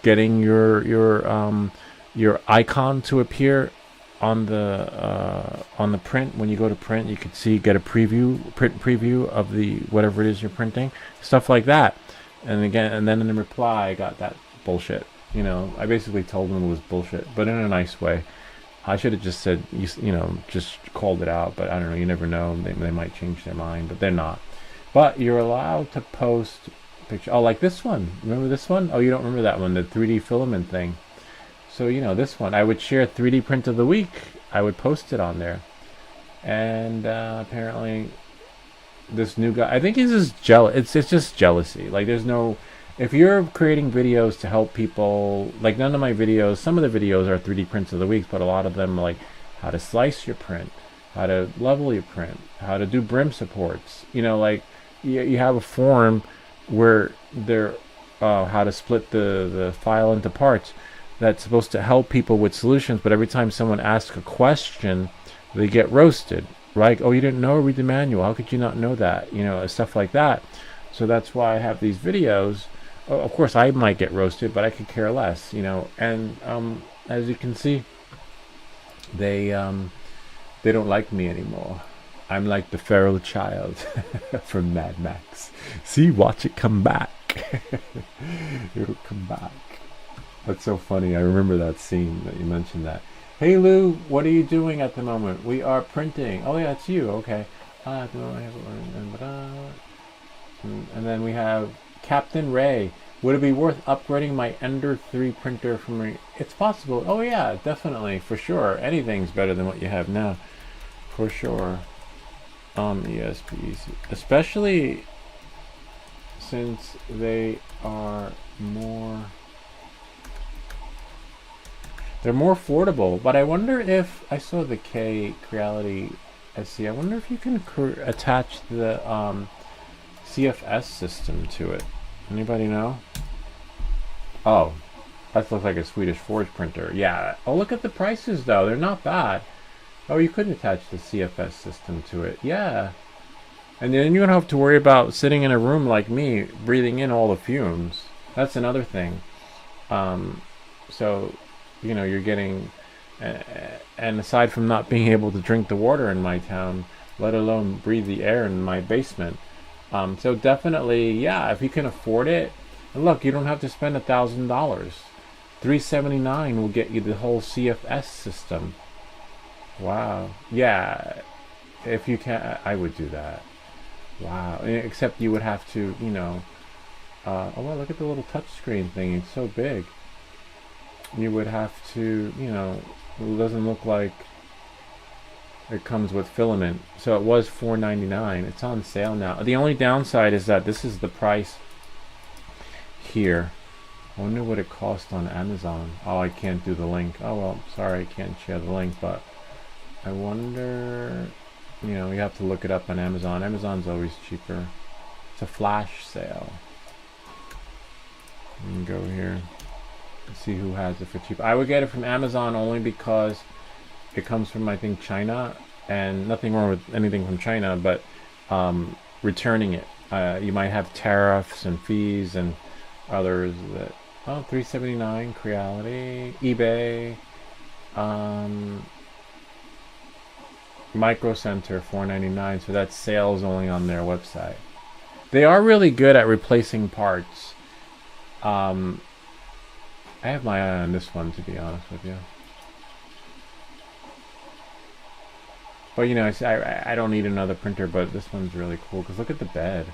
Speaker 2: getting your icon to appear on the print. When you go to print, you can get a print preview of the whatever it is you're printing, stuff like that. And again, and then in the reply, I got that bullshit. You know, I basically told them it was bullshit, but in a nice way. I should have just said, you know, just called it out. But I don't know. You never know. They might change their mind, but they're not. But you're allowed to post picture. Oh, like this one. Remember this one? Oh, you don't remember that one, the 3D filament thing. So, you know, this one. I would share 3D print of the week. I would post it on there. And apparently this new guy, I think he's just jealous. It's just jealousy. Like, there's no... If you're creating videos to help people, like none of my videos, some of the videos are 3D prints of the week, but a lot of them are like how to slice your print, how to level your print, how to do brim supports. You know, like you have a form where they're how to split the file into parts that's supposed to help people with solutions, but every time someone asks a question, they get roasted. Right? Oh, you didn't know? Read the manual. How could you not know that? You know, stuff like that. So that's why I have these videos. Of course, I might get roasted, but I could care less, you know. And as you can see, they don't like me anymore. I'm like the feral child from Mad Max. See, watch it come back. It'll come back. That's so funny. I remember that scene that you mentioned that. Hey Lou, what are you doing at the moment? We are printing. Oh yeah, it's you. Okay. At the moment, and then we have Captain Ray. Would it be worth upgrading my Ender 3 printer from a... It's possible. Oh yeah, definitely, for sure. Anything's better than what you have now. For sure. ESPs. Especially since they are more... They're more affordable. But I wonder if... I saw the K Creality SC. I wonder if you can attach the... CFS system to it. Anybody know? Oh, that looks like a Swedish Forge printer. Yeah. Oh, look at the prices though. They're not bad. Oh, you could attach the CFS system to it. Yeah. And then you don't have to worry about sitting in a room like me, breathing in all the fumes. That's another thing. So, you know, you're getting... and aside from not being able to drink the water in my town, let alone breathe the air in my basement, so definitely, yeah, if you can afford it, and look, you don't have to spend $1,000. $379 will get you the whole CFS system. Wow. Yeah, if you can, I would do that. Wow. Except you would have to, you know, oh well, look at the little touchscreen thing. It's so big. You would have to, you know, it doesn't look like it comes with filament. So it was $4.99. It's on sale now. The only downside is that this is the price here. I wonder what it cost on Amazon. Oh, I can't do the link. Oh well, sorry, I can't share the link, but I wonder, you know, you have to look it up on Amazon. Amazon's always cheaper. It's a flash sale. You can go here and see who has it for cheap. I would get it from Amazon only because it comes from, I think, China, and nothing wrong with anything from China, but returning it, you might have tariffs and fees and others that... Oh, $379 Creality, eBay, Micro Center $4.99. So that's sales only on their website. They are really good at replacing parts. I have my eye on this one, to be honest with you. But you know, I don't need another printer, but this one's really cool because look at the bed.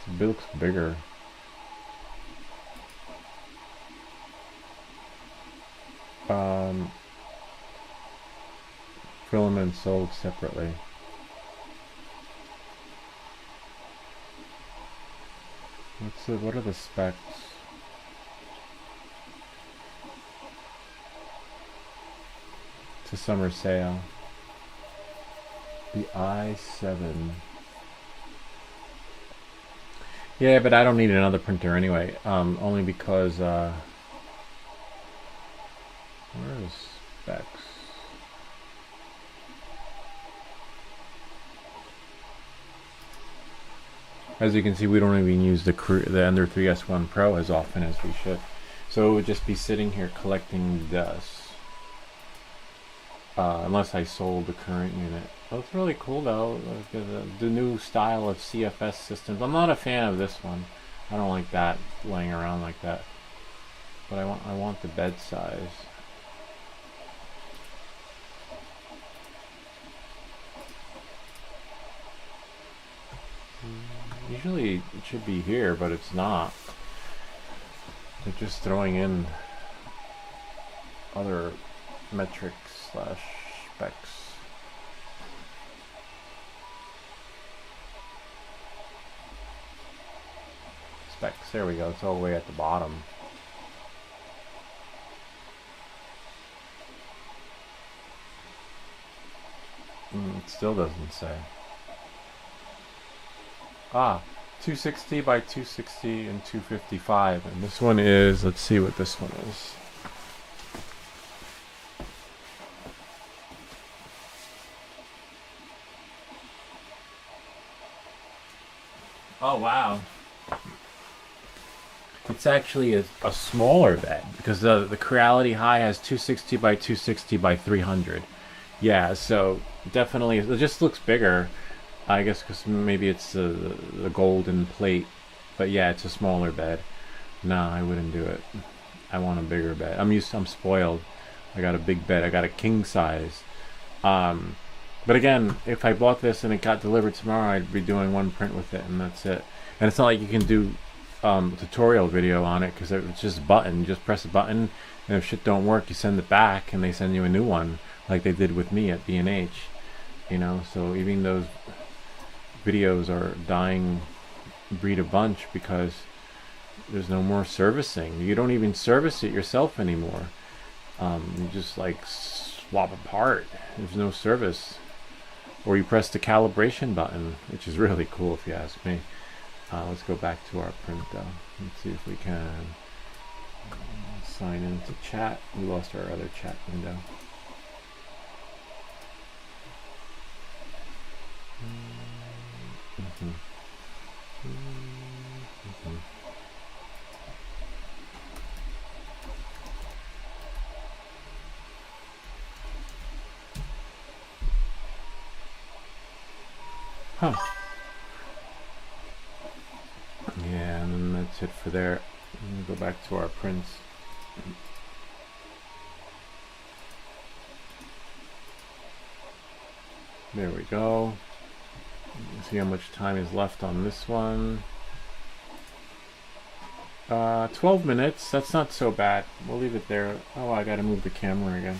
Speaker 2: It looks bigger. Filament sold separately. What are the specs? It's a summer sale. The i7. Yeah, but I don't need another printer anyway. Only because where is specs? As you can see, we don't even use the Ender 3S1 Pro as often as we should. So it would just be sitting here collecting dust. Unless I sold the current unit. Well, it's really cool though, the new style of CFS systems. I'm not a fan of this one. I don't like that laying around like that. But I want the bed size. Usually it should be here, but it's not. They're just throwing in other metrics slash specs. Specs, there we go, it's all the way at the bottom. It still doesn't say. Ah, 260 by 260 and 255. And this one is, let's see what this one is. Oh, wow. It's actually a smaller bed because the Creality High has 260 by 260 by 300. Yeah, so definitely it just looks bigger. I guess because maybe it's the golden plate, but yeah, it's a smaller bed. Nah, I wouldn't do it. I want a bigger bed. I'm spoiled. I got a big bed. I got a king size. But again, if I bought this and it got delivered tomorrow, I'd be doing one print with it, and that's it. And it's not like you can do a tutorial video on it because it's just a button. You just press a button, and if shit don't work, you send it back, and they send you a new one, like they did with me at B&H. You know, so even those videos are dying breed a bunch because there's no more servicing. You don't even service it yourself anymore. You just like swap apart. There's no service. Or you press the calibration button, which is really cool if you ask me. Let's go back to our print though. Let's see if we can sign into chat. We lost our other chat window. Huh. Yeah, and then that's it for there. Go back to our prints. There we go. See how much time is left on this one. 12 minutes. That's not so bad. We'll leave it there. Oh, I gotta move the camera again.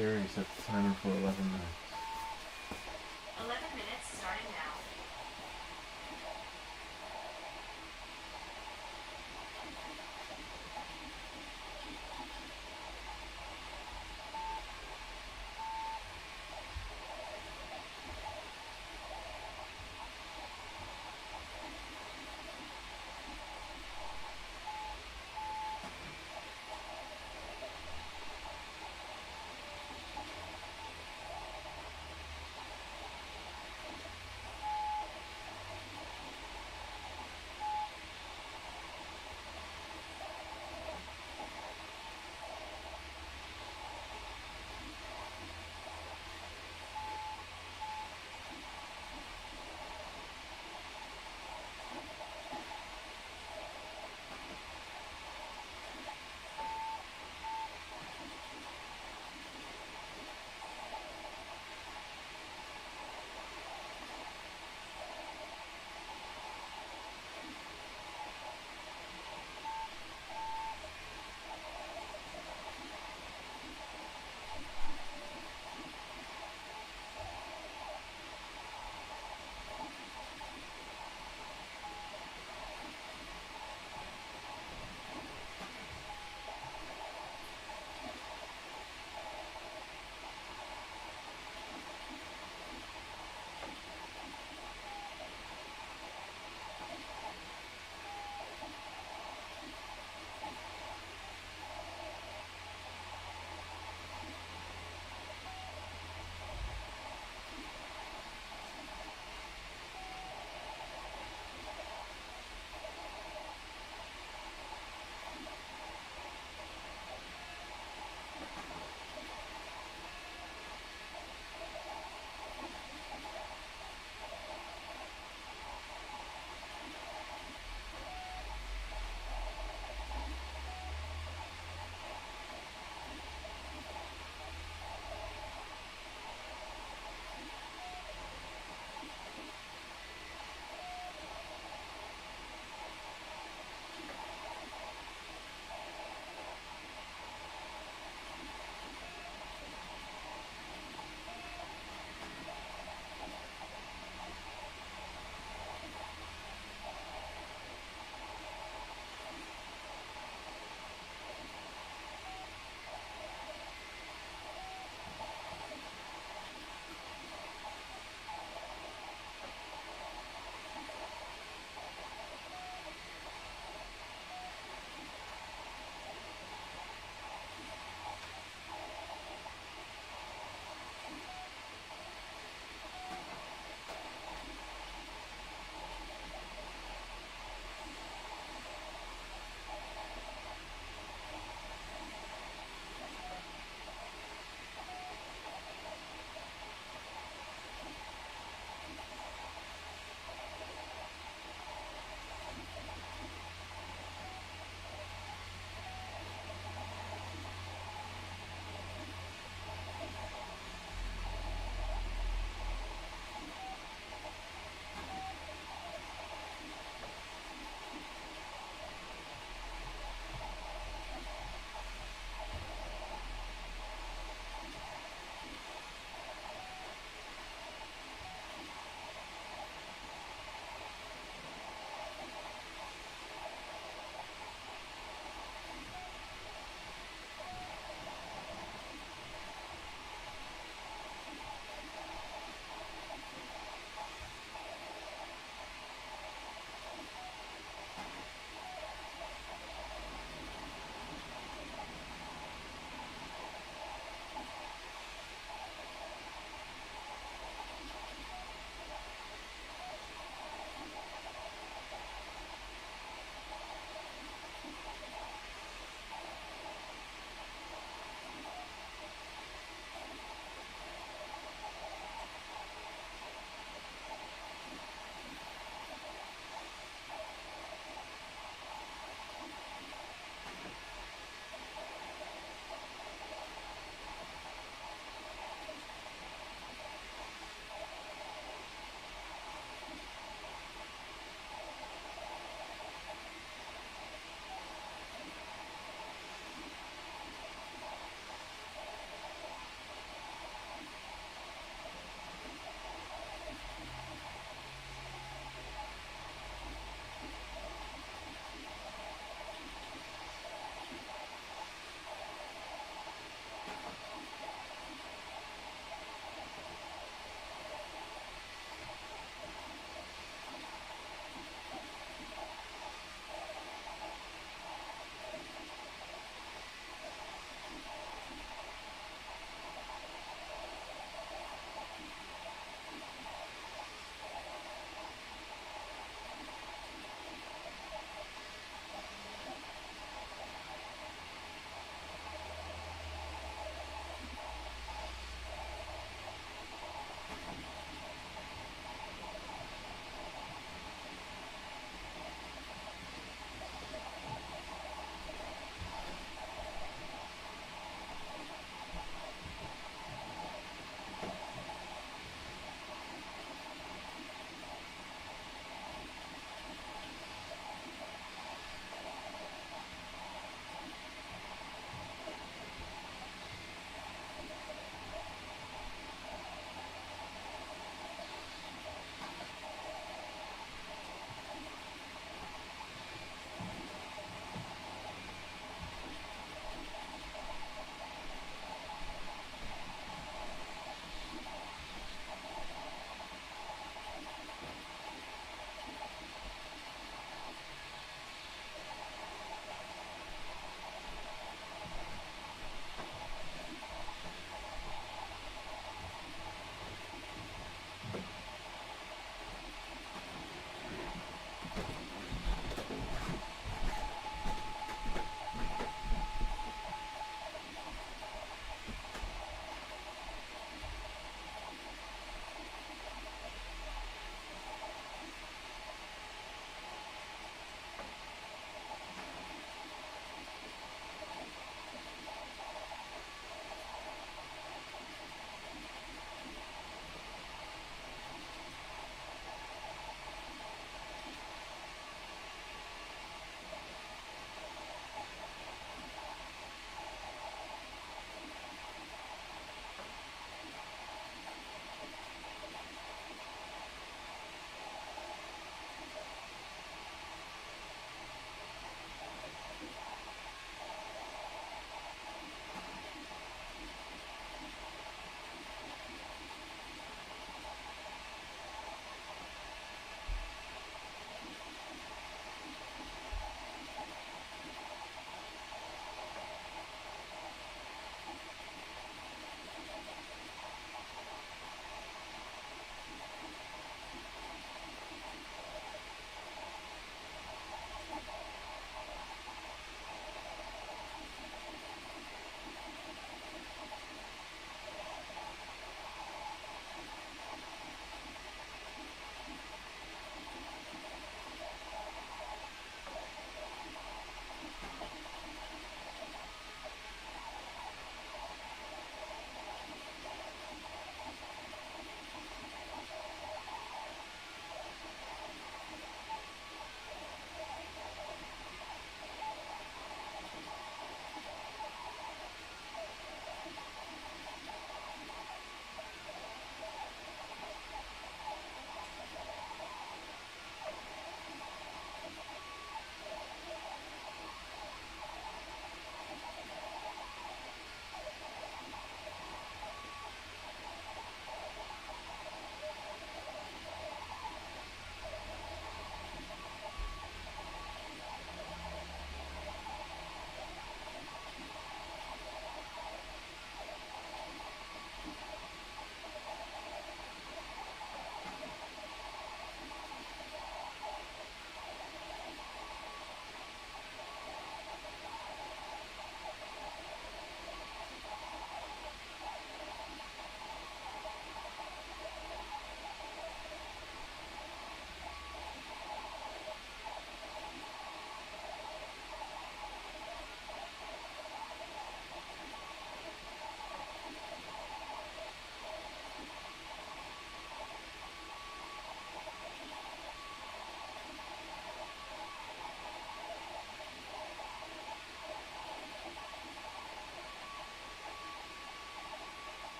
Speaker 2: Siri set the timer for 11 minutes.
Speaker 4: 11 minutes starting now.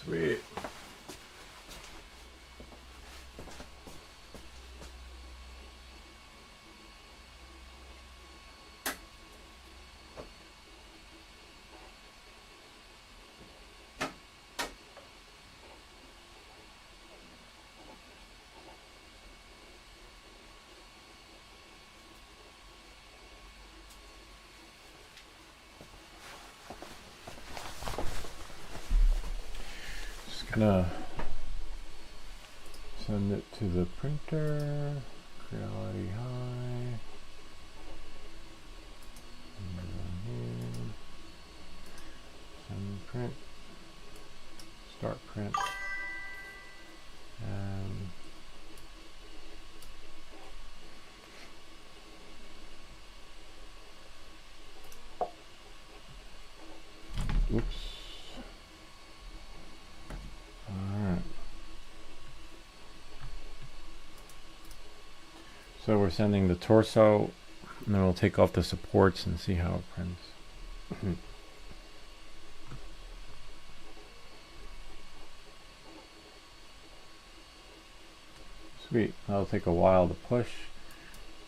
Speaker 2: Sweet. Just gonna send it to the printer. Quality high. And down here. Send print. Start print. And oops. Alright. So we're sending the torso, and then we'll take off the supports and see how it prints. Sweet. That'll take a while to push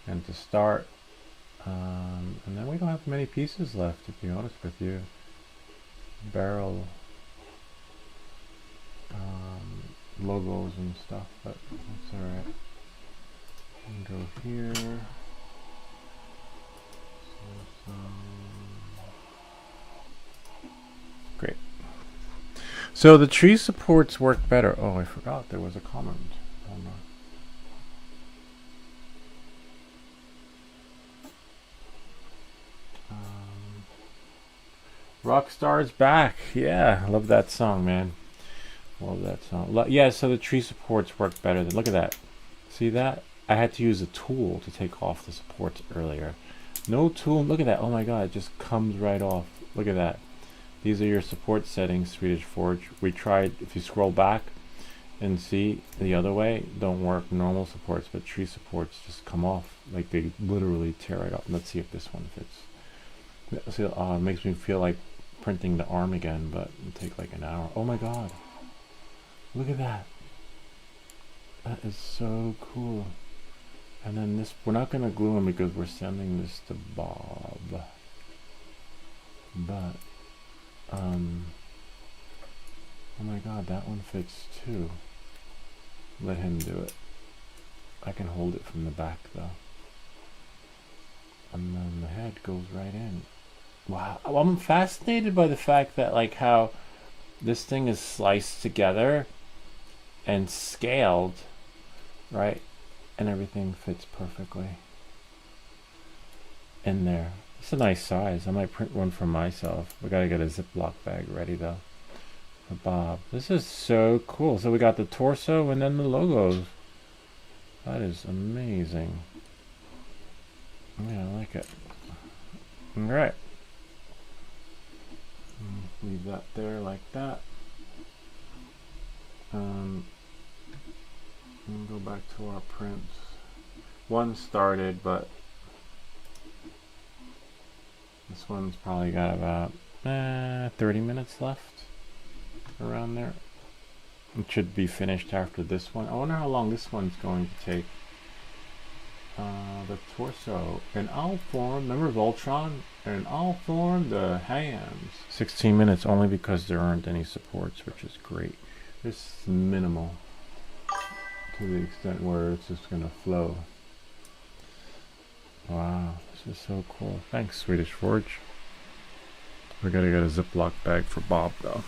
Speaker 2: and to start. And then we don't have many pieces left, to be honest with you. Barrel logos and stuff, but that's alright. Go here. Great. So the tree supports work better. Oh, I forgot there was a comment. Rockstar's back. Yeah, I love that song, man. Love that song. Yeah, so the tree supports work better than. Look at that. See that? I had to use a tool to take off the supports earlier. No tool. Look at that. Oh my god, it just comes right off. Look at that. These are your support settings, Swedish Forge. We tried, if you scroll back and see the other way, don't work. Normal supports, but tree supports just come off. Like they literally tear right off. Let's see if this one fits. See, it makes me feel like printing the arm again, but it'll take like an hour. Oh my god. Look at that. That is so cool. And then this, we're not going to glue them because we're sending this to Bob. But, oh my god, that one fits too. Let him do it. I can hold it from the back though. And then the head goes right in. Wow, I'm fascinated by the fact that like how this thing is sliced together and scaled, right? And everything fits perfectly in there. It's a nice size. I might print one for myself. We gotta get a Ziploc bag ready though for Bob. This is so cool. So we got the torso and then the logos. That is amazing. Yeah, I like it. All right. Leave that there like that. And go back to our prints. One started, but this one's probably got about 30 minutes left, around there. It should be finished after this one. I wonder how long this one's going to take. The torso in all form. Remember Voltron? In all form, the hands. 16 minutes only because there aren't any supports, which is great. This is minimal to the extent where it's just gonna flow. Wow, this is so cool. Thanks, Swedish Forge. We gotta get a Ziploc bag for Bob though.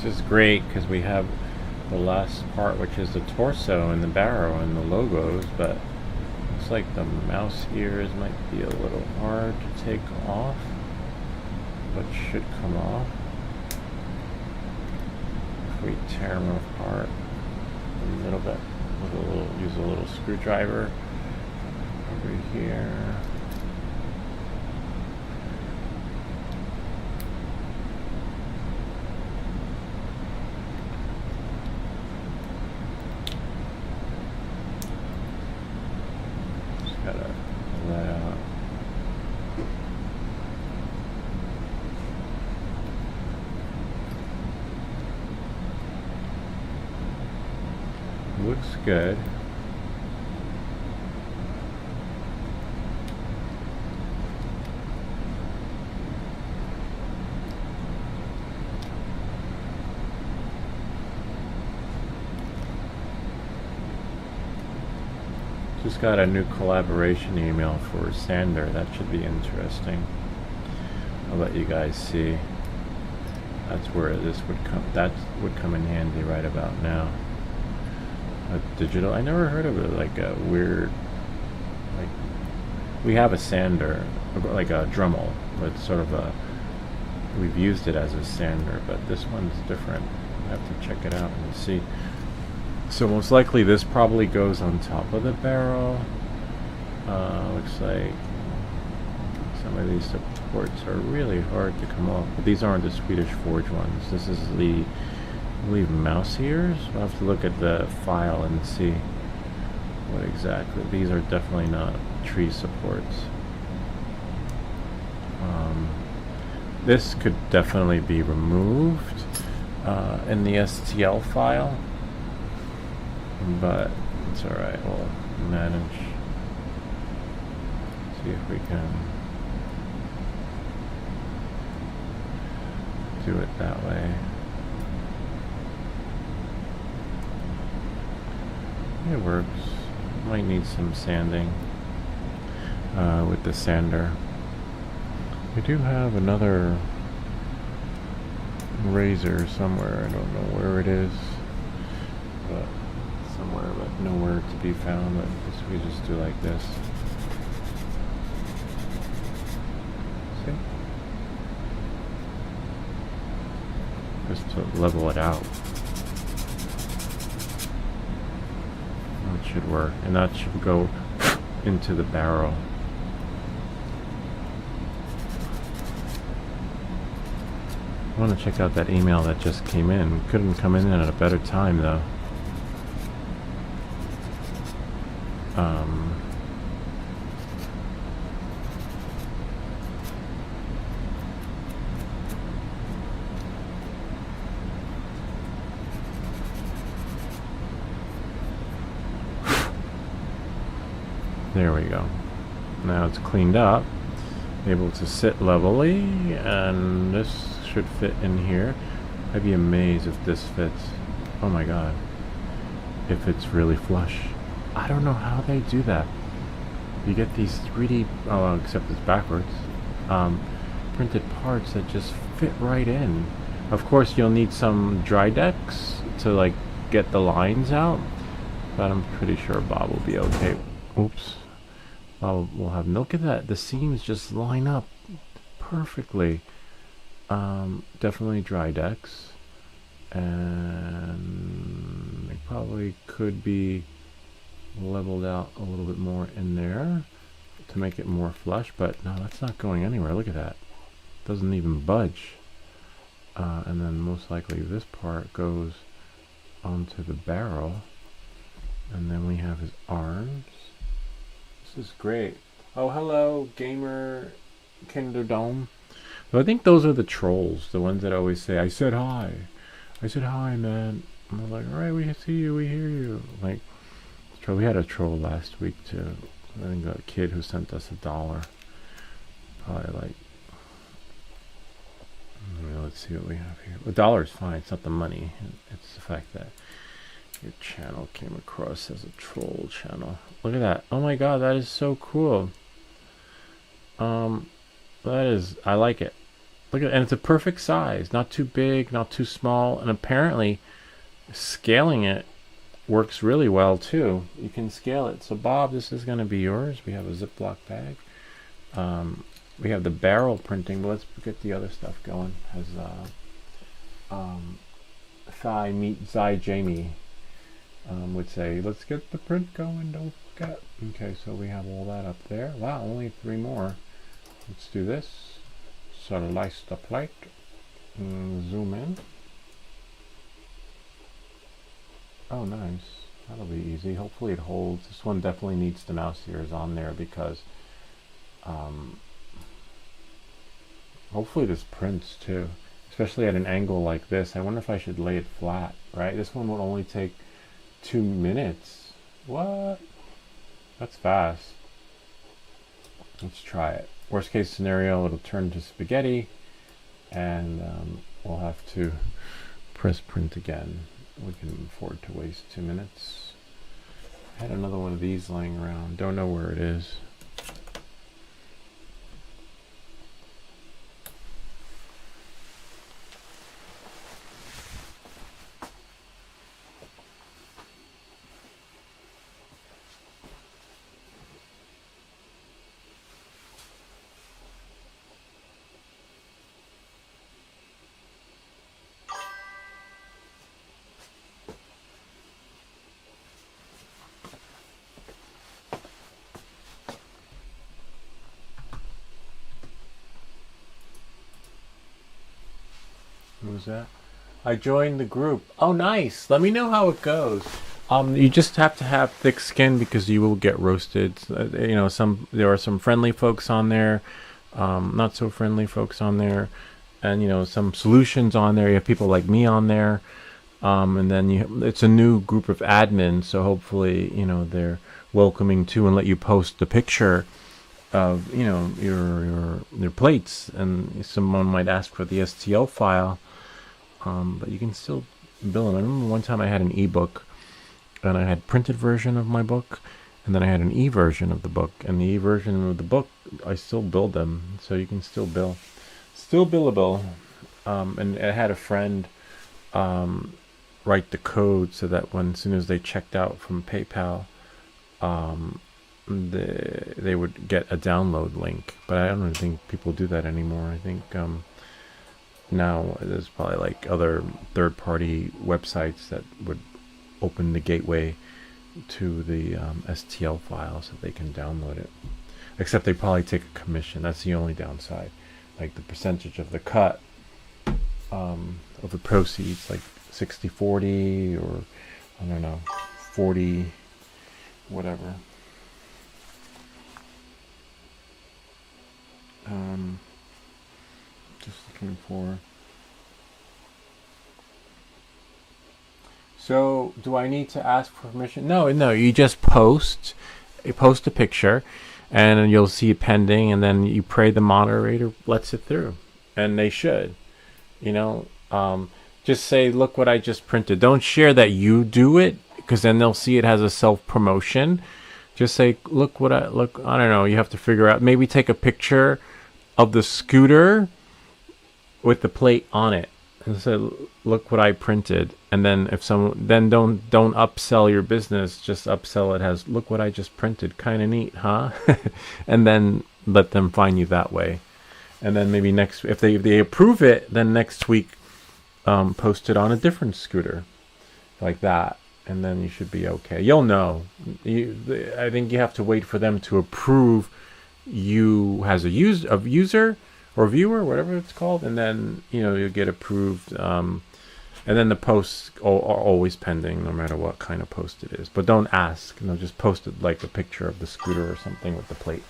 Speaker 2: This is great because we have the last part, which is the torso and the barrel and the logos, but looks like the mouse ears might be a little hard to take off, but should come off if we tear them apart a little bit with use a little screwdriver over here. Just gotta pull that out. Looks good. Just got a new collaboration email for Sander. That should be interesting. I'll let you guys see. That's where this would come. That would come in handy right about now. A digital. I never heard of it. Like a weird. Like we have a sander, like a Dremel, but it's sort of a. We've used it as a sander, but this one's different. I have to check it out and see. So most likely this probably goes on top of the barrel. Looks like some of these supports are really hard to come off, but these aren't the Swedish Forge ones. This is the, I believe, mouse ears. I'll have to look at the file and see what exactly. These are definitely not tree supports. This could definitely be removed in the STL file. But it's alright, we'll manage. See if we can do it that way. It works. Might need some sanding with the sander. We do have another razor somewhere, I don't know where it is, but somewhere, but nowhere to be found. But we just do like this. See? Just to level it out. That should work, and that should go into the barrel. I want to check out that email that just came in. Couldn't come in at a better time though. There we go. Now it's cleaned up, able to sit levelly, and this should fit in here. I'd be amazed if this fits. Oh my god. If it's really flush. I don't know how they do that. You get these 3D, oh, except it's backwards, printed parts that just fit right in. Of course, you'll need some dry decks to like get the lines out, but I'm pretty sure Bob will be okay. Oops. Bob will have, look at that. The seams just line up perfectly. Definitely dry decks, and they probably could be leveled out a little bit more in there to make it more flush, but no, that's not going anywhere. Look at that. Doesn't even budge. And then most likely this part goes onto the barrel, and then we have his arms. This is great. Oh, hello, Gamer Kinderdome. So I think those are the trolls, the ones that always say, I said hi. I said hi, man. And I'm like, alright, we see you, we hear you. Like, we had a troll last week too. I think a kid who sent us $1. Probably like, let's see what we have here. $1 is fine, it's not the money. It's the fact that your channel came across as a troll channel. Look at that. Oh my god, that is so cool. That is, I like it. Look at, and it's a perfect size, not too big, not too small, and apparently scaling it works really well too. You can scale it. So Bob, this is going to be yours. We have a Ziploc bag. We have the barrel printing, but let's get the other stuff going. Has Thigh Meat Zai Jamie would say, let's get the print going, don't forget. Okay, so we have all that up there. Wow, only 3 more. Let's do this. Slice the plate. Zoom in. Oh, nice. That'll be easy. Hopefully it holds. This one definitely needs the mouse ears on there because hopefully this prints too, especially at an angle like this. I wonder if I should lay it flat, right? This one will only take 2 minutes. What? That's fast. Let's try it. Worst case scenario, it'll turn to spaghetti and we'll have to press print again. We can afford to waste 2 minutes. I had another one of these laying around. Don't know where it is. What was that? I joined the group. Oh, nice. Let me know how it goes. You just have to have thick skin because you will get roasted. You know, there are some friendly folks on there, not so friendly folks on there, and you know some solutions on there. You have people like me on there, and then it's a new group of admins. So hopefully, you know, they're welcoming too and let you post the picture of your plates, and someone might ask for the STL file. But you can still bill them. I remember one time I had an ebook, and I had printed version of my book, and then I had an e-version of the book. And the e-version of the book, I still billed them, so you can still bill, still billable. And I had a friend write the code so that as soon as they checked out from PayPal, they would get a download link. But I don't think people do that anymore. I think now there's probably like other third-party websites that would open the gateway to the STL file so they can download it. Except they probably take a commission. That's the only downside. Like the percentage of the cut of the proceeds, like 60-40 or I don't know, 40 whatever. Just looking for. So, do I need to ask for permission? No. You just post. You post a picture, and you'll see it pending, and then you pray the moderator lets it through, and they should. You know, just say, "Look what I just printed." Don't share that you do it, because then they'll see it as a self promotion. Just say, "Look what I look." I don't know. You have to figure out. Maybe take a picture of the scooter with the plate on it and say, look what I printed. And then if someone, then don't upsell your business, just upsell it as, look what I just printed, kind of neat, huh? And then let them find you that way. And then maybe if they approve it, then next week post it on a different scooter like that, and then you should be okay. You'll know. I think you have to wait for them to approve you as a user or viewer, whatever it's called, and then you'll get approved. And then the posts are always pending, no matter what kind of post it is. But don't ask. Just post it like a picture of the scooter or something with the plate.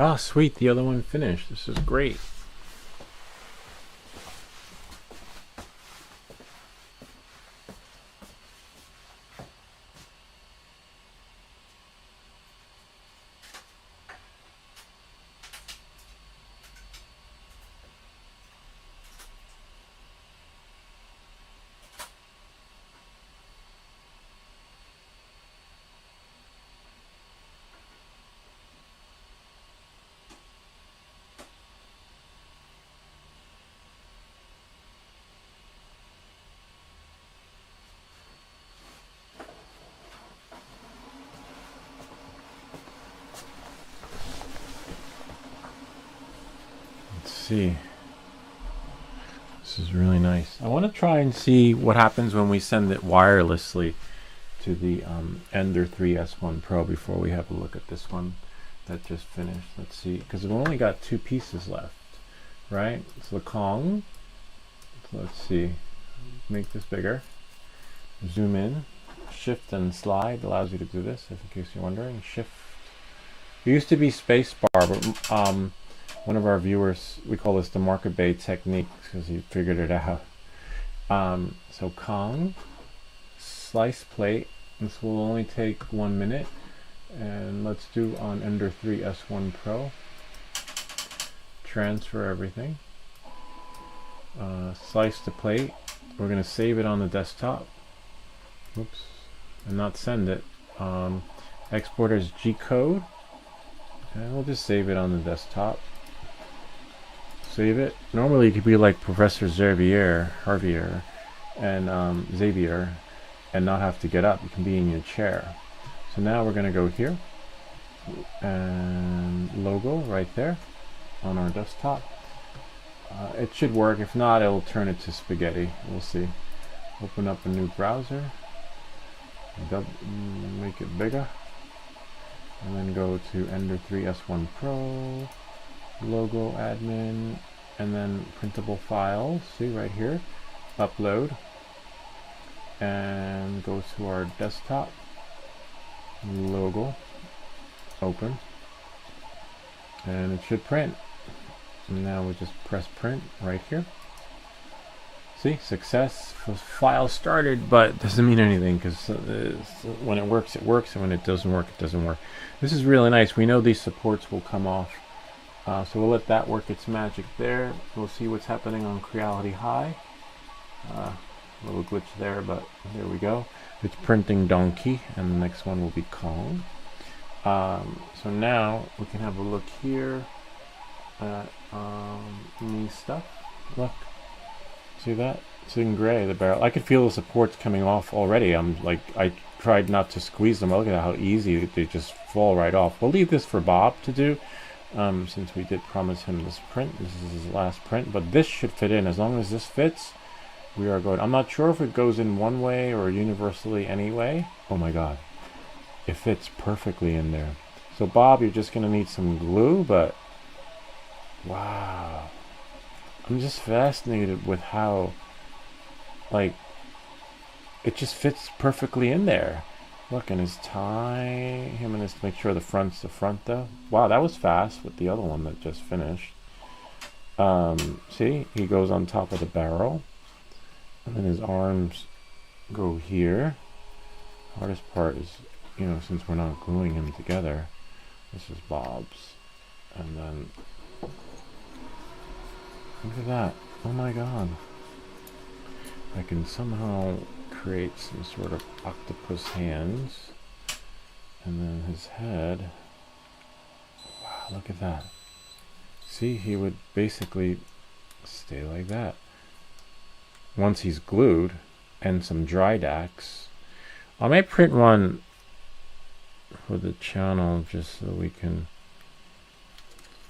Speaker 2: Oh, sweet. The other one finished. This is great. See, this is really nice. I want to try and see what happens when we send it wirelessly to the Ender 3 S1 Pro before we have a look at this one that just finished. Let's see, because we've only got 2 pieces left, right? So the Kong. So let's see, make this bigger. Zoom in, shift and slide allows you to do this. If in case you're wondering, shift. It used to be space bar, but one of our viewers, we call this the market bay technique because he figured it out. So Kong, slice plate. This will only take 1 minute. And let's do on Ender 3 S1 Pro. Transfer everything. Slice the plate. We're going to save it on the desktop. Oops. And not send it. Export as G-code. And we'll just save it on the desktop. Save it. Normally it could be like Professor Xavier and Xavier and not have to get up. You can be in your chair. So now we're going to go here and logo right there on our desktop. It should work. If not, it'll turn it to spaghetti. We'll see. Open up a new browser. Make it bigger. And then go to Ender 3 S1 Pro. Logo admin, and then printable files. See right here, upload, and go to our desktop. Logo, open, and it should print. And now we just press print right here. See, success. File started, but doesn't mean anything because when it works, it works, and when it doesn't work, it doesn't work. This is really nice. We know these supports will come off. So we'll let that work its magic there. We'll see what's happening on Creality High. A little glitch there, but there we go. It's printing Donkey, and the next one will be Kong. So now we can have a look here at these stuff. Look, see that? It's in gray, the barrel. I could feel the supports coming off already. I tried not to squeeze them. Look at how easy they just fall right off. We'll leave this for Bob to do. Since we did promise him this print. This is his last print, but this should fit in. As long as this fits, we are good. I'm not sure if it goes in one way or universally anyway. Oh my god, it fits perfectly in there. So Bob, you're just gonna need some glue, but wow, I'm just fascinated with how, like, it just fits perfectly in there. Look, and his tie, him and his, make sure the front's the front though. Wow, that was fast with the other one that just finished. See, he goes on top of the barrel. And then his arms go here. Hardest part is, you know, since we're not gluing him together, this is Bob's. And then, look at that. Oh my god. I can somehow create some sort of octopus hands, and then his head. Wow, look at that. See, he would basically stay like that once he's glued, and some dry dacks. I might print one for the channel just so we can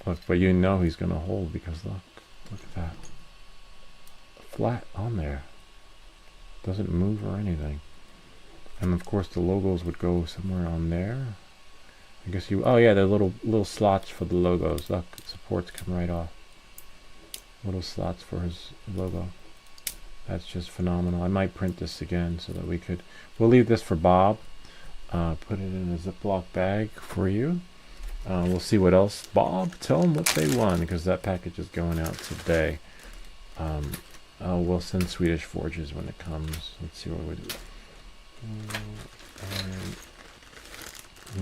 Speaker 2: look, but you know he's gonna hold because look at that, flat on there. Doesn't move or anything. And of course the logos would go somewhere on there. I guess you, oh yeah, the little slots for the logos. Look, supports come right off. Little slots for his logo. That's just phenomenal. I might print this again so that we'll leave this for Bob. Put it in a Ziploc bag for you. We'll see what else. Bob, tell them what they won, because that package is going out today. We'll send Swedish Forges when it comes. Let's see what we do.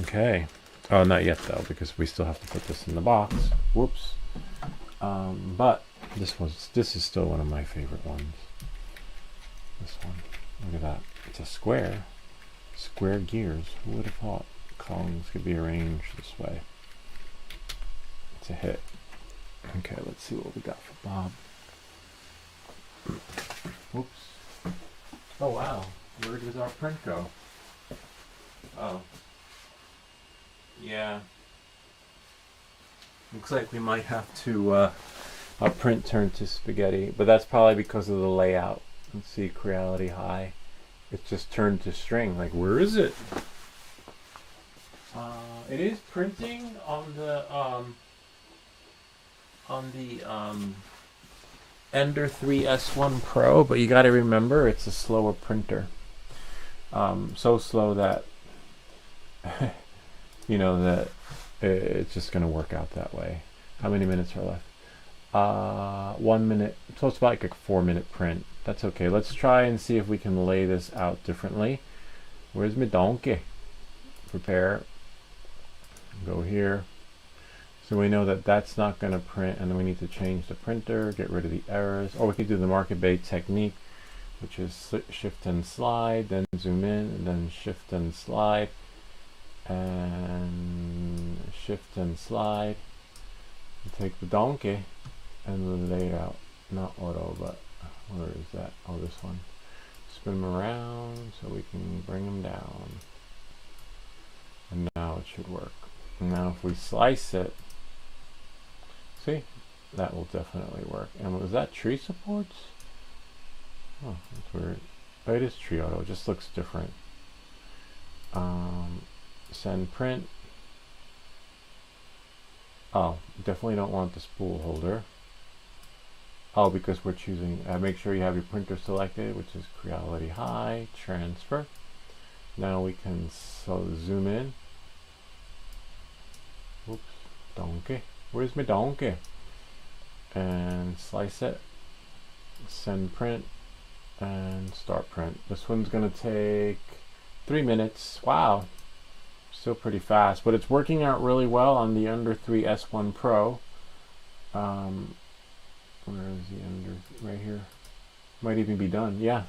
Speaker 2: Okay. Oh, not yet though, because we still have to put this in the box. Whoops. But this is still one of my favorite ones. This one. Look at that. It's a square. Square gears. Who would have thought columns could be arranged this way? It's a hit. Okay, let's see what we got for Bob. Whoops. Oh wow. Where does our print go? Oh. Yeah. Looks like we might have to our print turn to spaghetti, but that's probably because of the layout. Let's see, Creality High. It's just turned to string. Like, where is it? It is printing on the Ender 3 S1 Pro, but you got to remember it's a slower printer. So slow that you know that it's just going to work out that way. How many minutes are left? 1 minute. So it's about like a 4-minute print. That's okay. Let's try and see if we can lay this out differently. Where's my donkey? Prepare. Go here. So we know that that's not going to print, and then we need to change the printer, get rid of the errors. Or we could do the market bay technique, which is shift and slide, then zoom in, and then shift and slide, and shift and slide. And take the donkey and lay it out. Not auto, but where is that? Oh, this one. Spin them around so we can bring them down. And now it should work. Now if we slice it, see, that will definitely work. And was that tree supports? Oh, that's weird. Oh, it is tree auto. It just looks different. Send print. Oh, definitely don't want the spool holder. Oh, because we're choosing, make sure you have your printer selected, which is Creality High, transfer. Now we can zoom in. Oops, donkey. Where's my donkey? And slice it. Send print. And start print. This one's going to take 3 minutes. Wow. Still pretty fast, but it's working out really well on the Ender 3 S1 Pro. Where is the Ender? Right here. Might even be done. Yeah.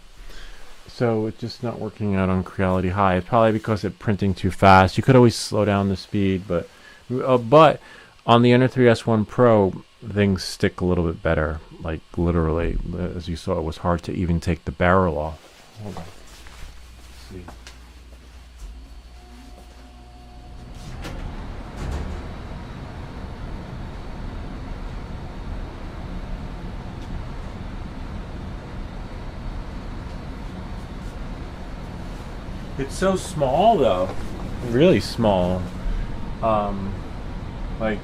Speaker 2: So it's just not working out on Creality High. It's probably because it's printing too fast. You could always slow down the speed, but on the Ender 3 S1 Pro, things stick a little bit better. Like literally, as you saw, it was hard to even take the barrel off. Hold on. Let's see. It's so small though, really small. Like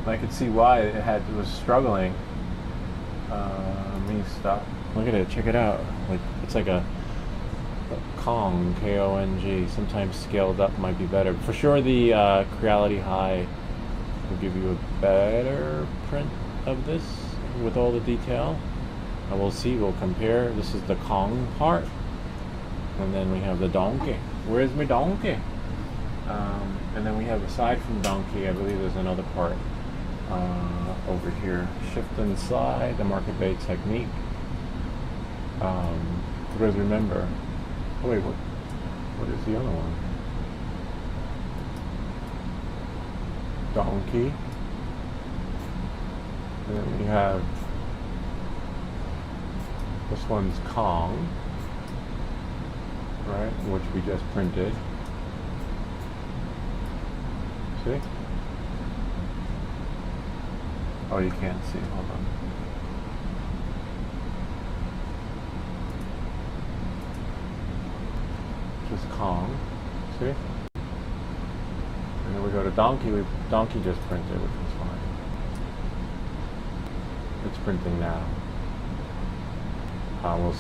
Speaker 2: I could see why it was struggling. Let me stop. Look at it. Check it out. Like it's like a Kong, K-O-N-G. Sometimes scaled up might be better. For sure, the Creality High will give you a better print of this with all the detail. And we'll see. We'll compare. This is the Kong part. And then we have the donkey. Where's my donkey? And then we have, aside from donkey, I believe there's another part over here. Shift and slide, the market bay technique. Because remember, oh wait, what is the other one? Donkey. And then we have, this one's Kong. Right, which we just printed. See? Oh, you can't see. Hold on. Just Kong. See? And then we go to Donkey. Donkey just printed, which was fine. It's printing now.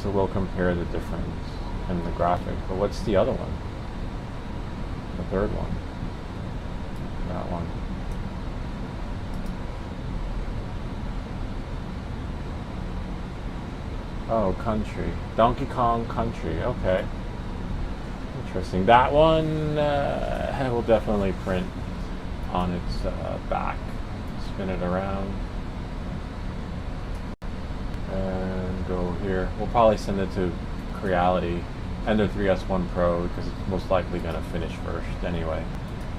Speaker 2: We'll compare the difference and the graphic. But what's the other one? The third one. That one. Oh, country. Donkey Kong Country. Okay. Interesting. That one will definitely print on its back. Spin it around. And go here. We'll probably send it to Creality Ender 3S1 Pro because it's most likely going to finish first anyway.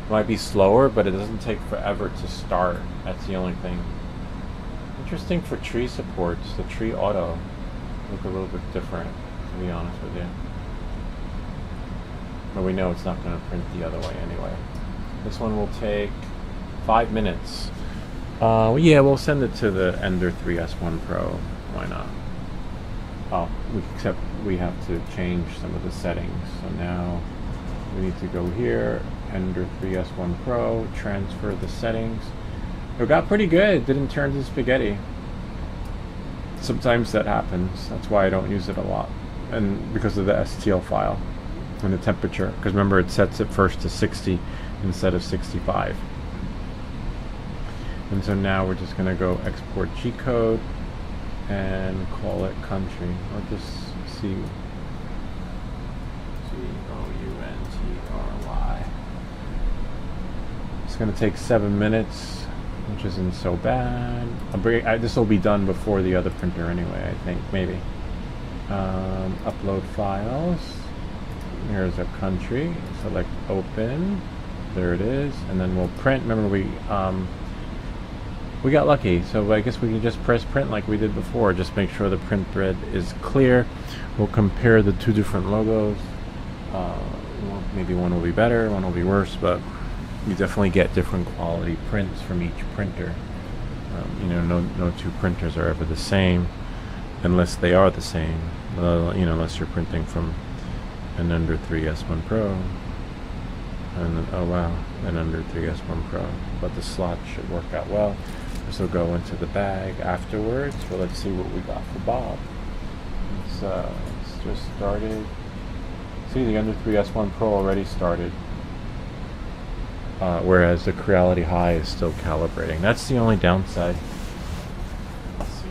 Speaker 2: It might be slower, but it doesn't take forever to start. That's the only thing. Interesting for tree supports. The tree auto look a little bit different, to be honest with you. But we know it's not going to print the other way anyway. This one will take 5 minutes. Yeah, we'll send it to the Ender 3S1 Pro. Why not? Oh, except we have to change some of the settings. So now we need to go here, Ender 3S1 Pro, transfer the settings. It got pretty good. It didn't turn to spaghetti. Sometimes that happens. That's why I don't use it a lot. And because of the STL file and the temperature. Because remember, it sets it first to 60 instead of 65. And so now we're just going to go export G code and call it country. Or just Country. It's going to take 7 minutes, which isn't so bad. This will be done before the other printer anyway, I think, maybe. Upload files. Here's a country. Select open. There it is. And then we'll print. Remember, we got lucky, so I guess we can just press print like we did before. Just make sure the print thread is clear. We'll compare the two different logos. Maybe one will be better, one will be worse, but you definitely get different quality prints from each printer. No two printers are ever the same, unless they are the same. Unless you're printing from an Ender 3S1 Pro, and oh wow, an Ender 3S1 Pro. But the slot should work out well. This will go into the bag afterwards. Well, let's see what we got for Bob. It's just started. See, the Ender 3S1 Pro already started. Whereas the Creality High is still calibrating. That's the only downside. Let's see.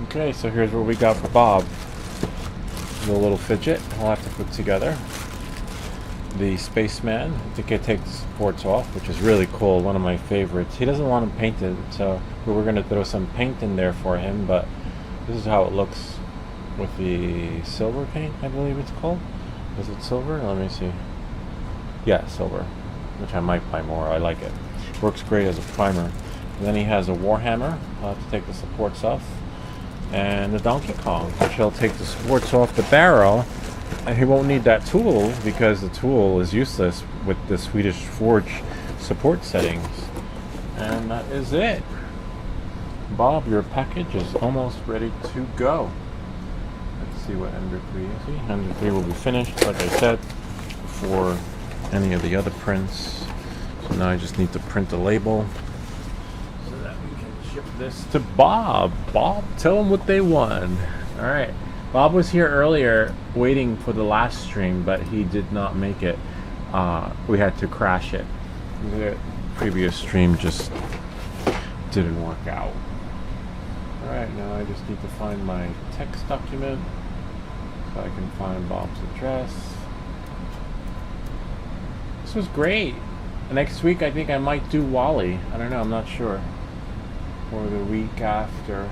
Speaker 2: Okay, so here's what we got for Bob. The little fidget I'll have to put together. The spaceman, I think I take the supports off, which is really cool, one of my favorites. He doesn't want them painted, so we're going to throw some paint in there for him, but this is how it looks with the silver paint, I believe it's called. Is it silver? Let me see. Yeah, silver, which I might buy more. I like it. Works great as a primer. And then he has a Warhammer. I'll have to take the supports off. And the Donkey Kong, which he'll take the supports off the barrel, and he won't need that tool because the tool is useless with the Swedish Forge support settings. And that is it. Bob, your package is almost ready to go. Let's see what Ender 3 is. See, Ender 3 will be finished, like I said, before any of the other prints. So now I just need to print the label so that we can ship this to Bob. Bob, tell them what they won. All right. Bob was here earlier waiting for the last stream, but he did not make it. We had to crash it. The previous stream just didn't work out. All right, now I just need to find my text document so I can find Bob's address. This was great. Next week, I think I might do Wally. I don't know, I'm not sure. Or the week after.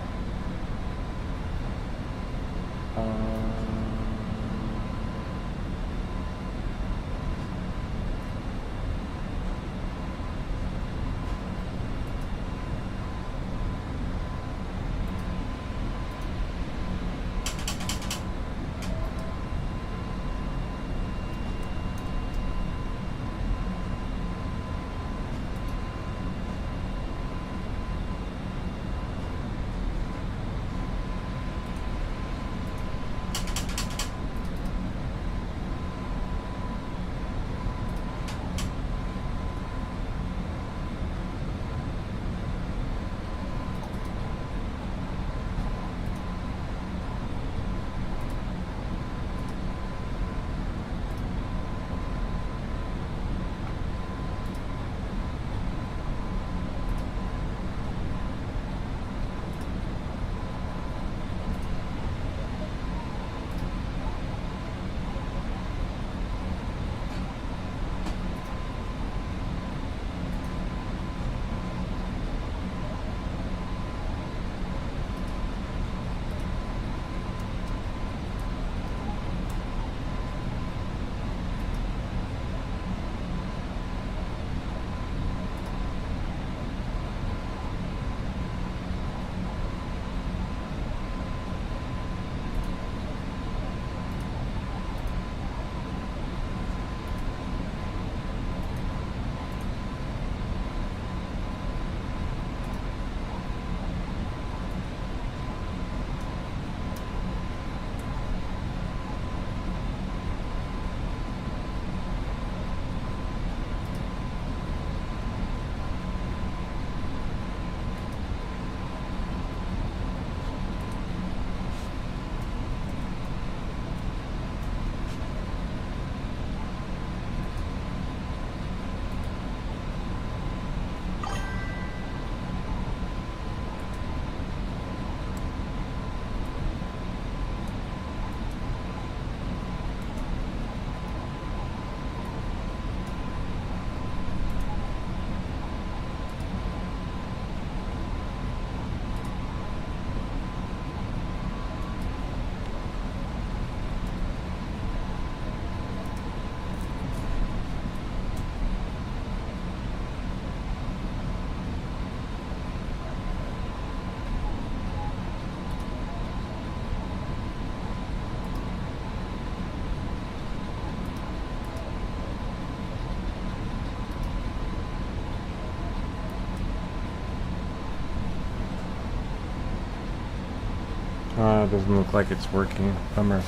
Speaker 2: It doesn't look like it's working. Bummer.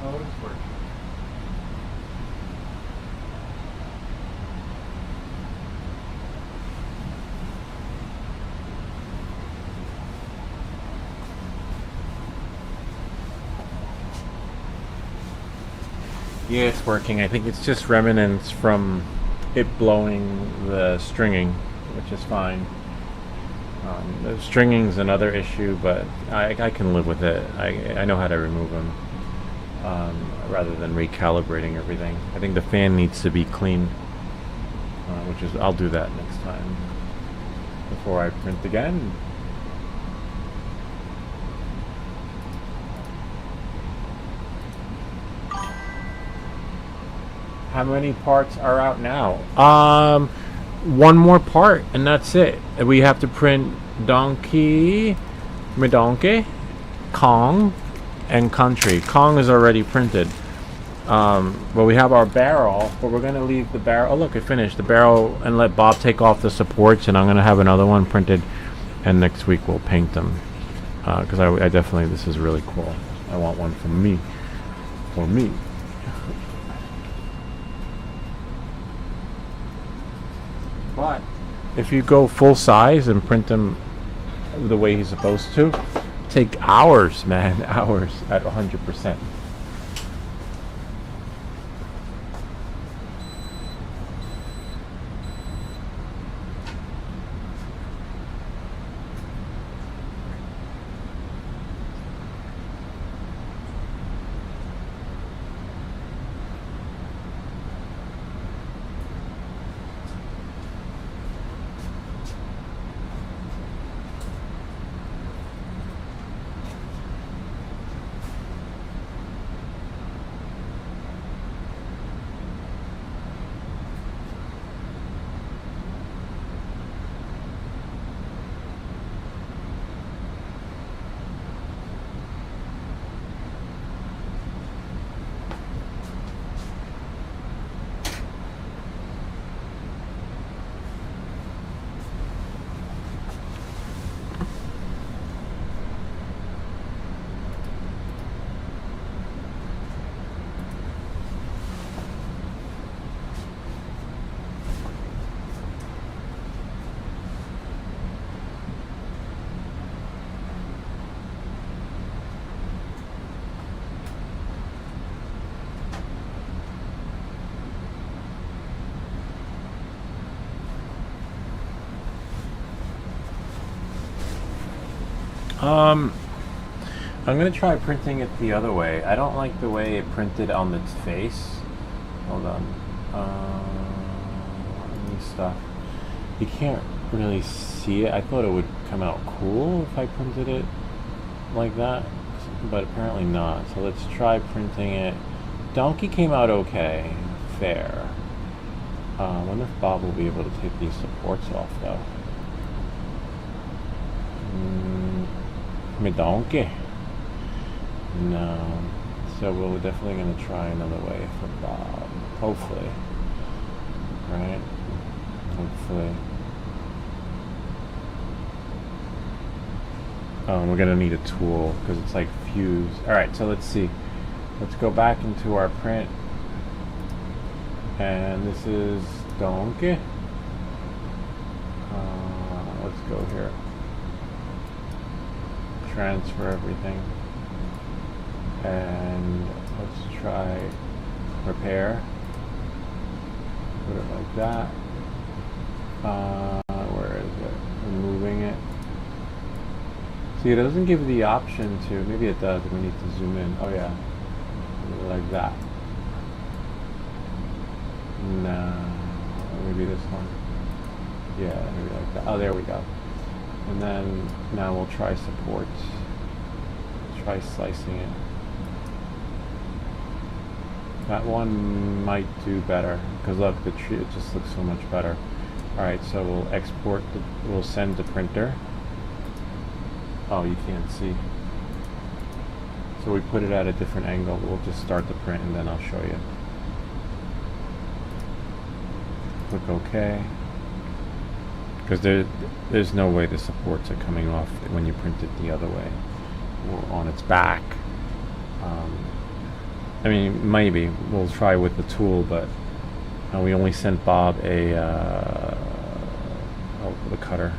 Speaker 2: Oh, it's working. Yeah, it's working. I think it's just remnants from it blowing the stringing, which is fine. The stringing's another issue, but I can live with it. I know how to remove them rather than recalibrating everything. I think the fan needs to be clean, which is I'll do that next time before I print again. How many parts are out now? One more part, and that's it. We have to print Donkey, Kong, and Country. Kong is already printed. But we have our barrel, but we're going to leave the barrel. Oh, look, it finished. The barrel, and let Bob take off the supports, and I'm going to have another one printed, and next week we'll paint them. Because I definitely, this is really cool. I want one for me. But if you go full size and print them the way he's supposed to, take hours, man, hours at 100%. I'm gonna try printing it the other way. I don't like the way it printed on its face. Hold on. New stuff. You can't really see it. I thought it would come out cool if I printed it like that, but apparently not. So let's try printing it. Donkey came out okay. Fair. I wonder if Bob will be able to take these supports off though. Me donkey. No. So we're definitely going to try another way for Bob. Hopefully. Right? Hopefully. We're going to need a tool because it's like fuse. Alright, so let's see. Let's go back into our print. And this is donkey. Let's go here. Transfer everything. And let's try repair. Put it like that. Where is it? Removing it. See, it doesn't give the option to, maybe it does, we need to zoom in. Oh yeah, like that. No, maybe this one. Yeah, maybe like that. Oh, there we go. And then now we'll try support. Try slicing it. That one might do better because look, the tree, it just looks so much better. All right, so we'll export. We'll send the printer. Oh, you can't see. So we put it at a different angle. We'll just start the print and then I'll show you. Click OK. Because there's no way the supports are coming off when you print it the other way or on its back. I mean, maybe we'll try with the tool, but we only sent Bob a the cutter.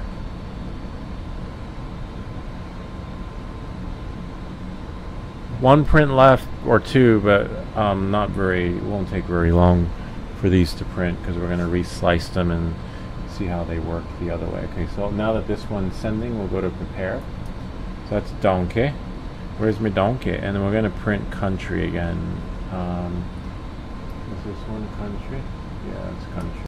Speaker 2: One print left or two, but not very. It won't take very long for these to print because we're going to re-slice them and see how they work the other way. Okay, so now that this one's sending, we'll go to prepare. So that's donkey. Where's my donkey? And then we're going to print country again. Is this one country? Yeah, it's country.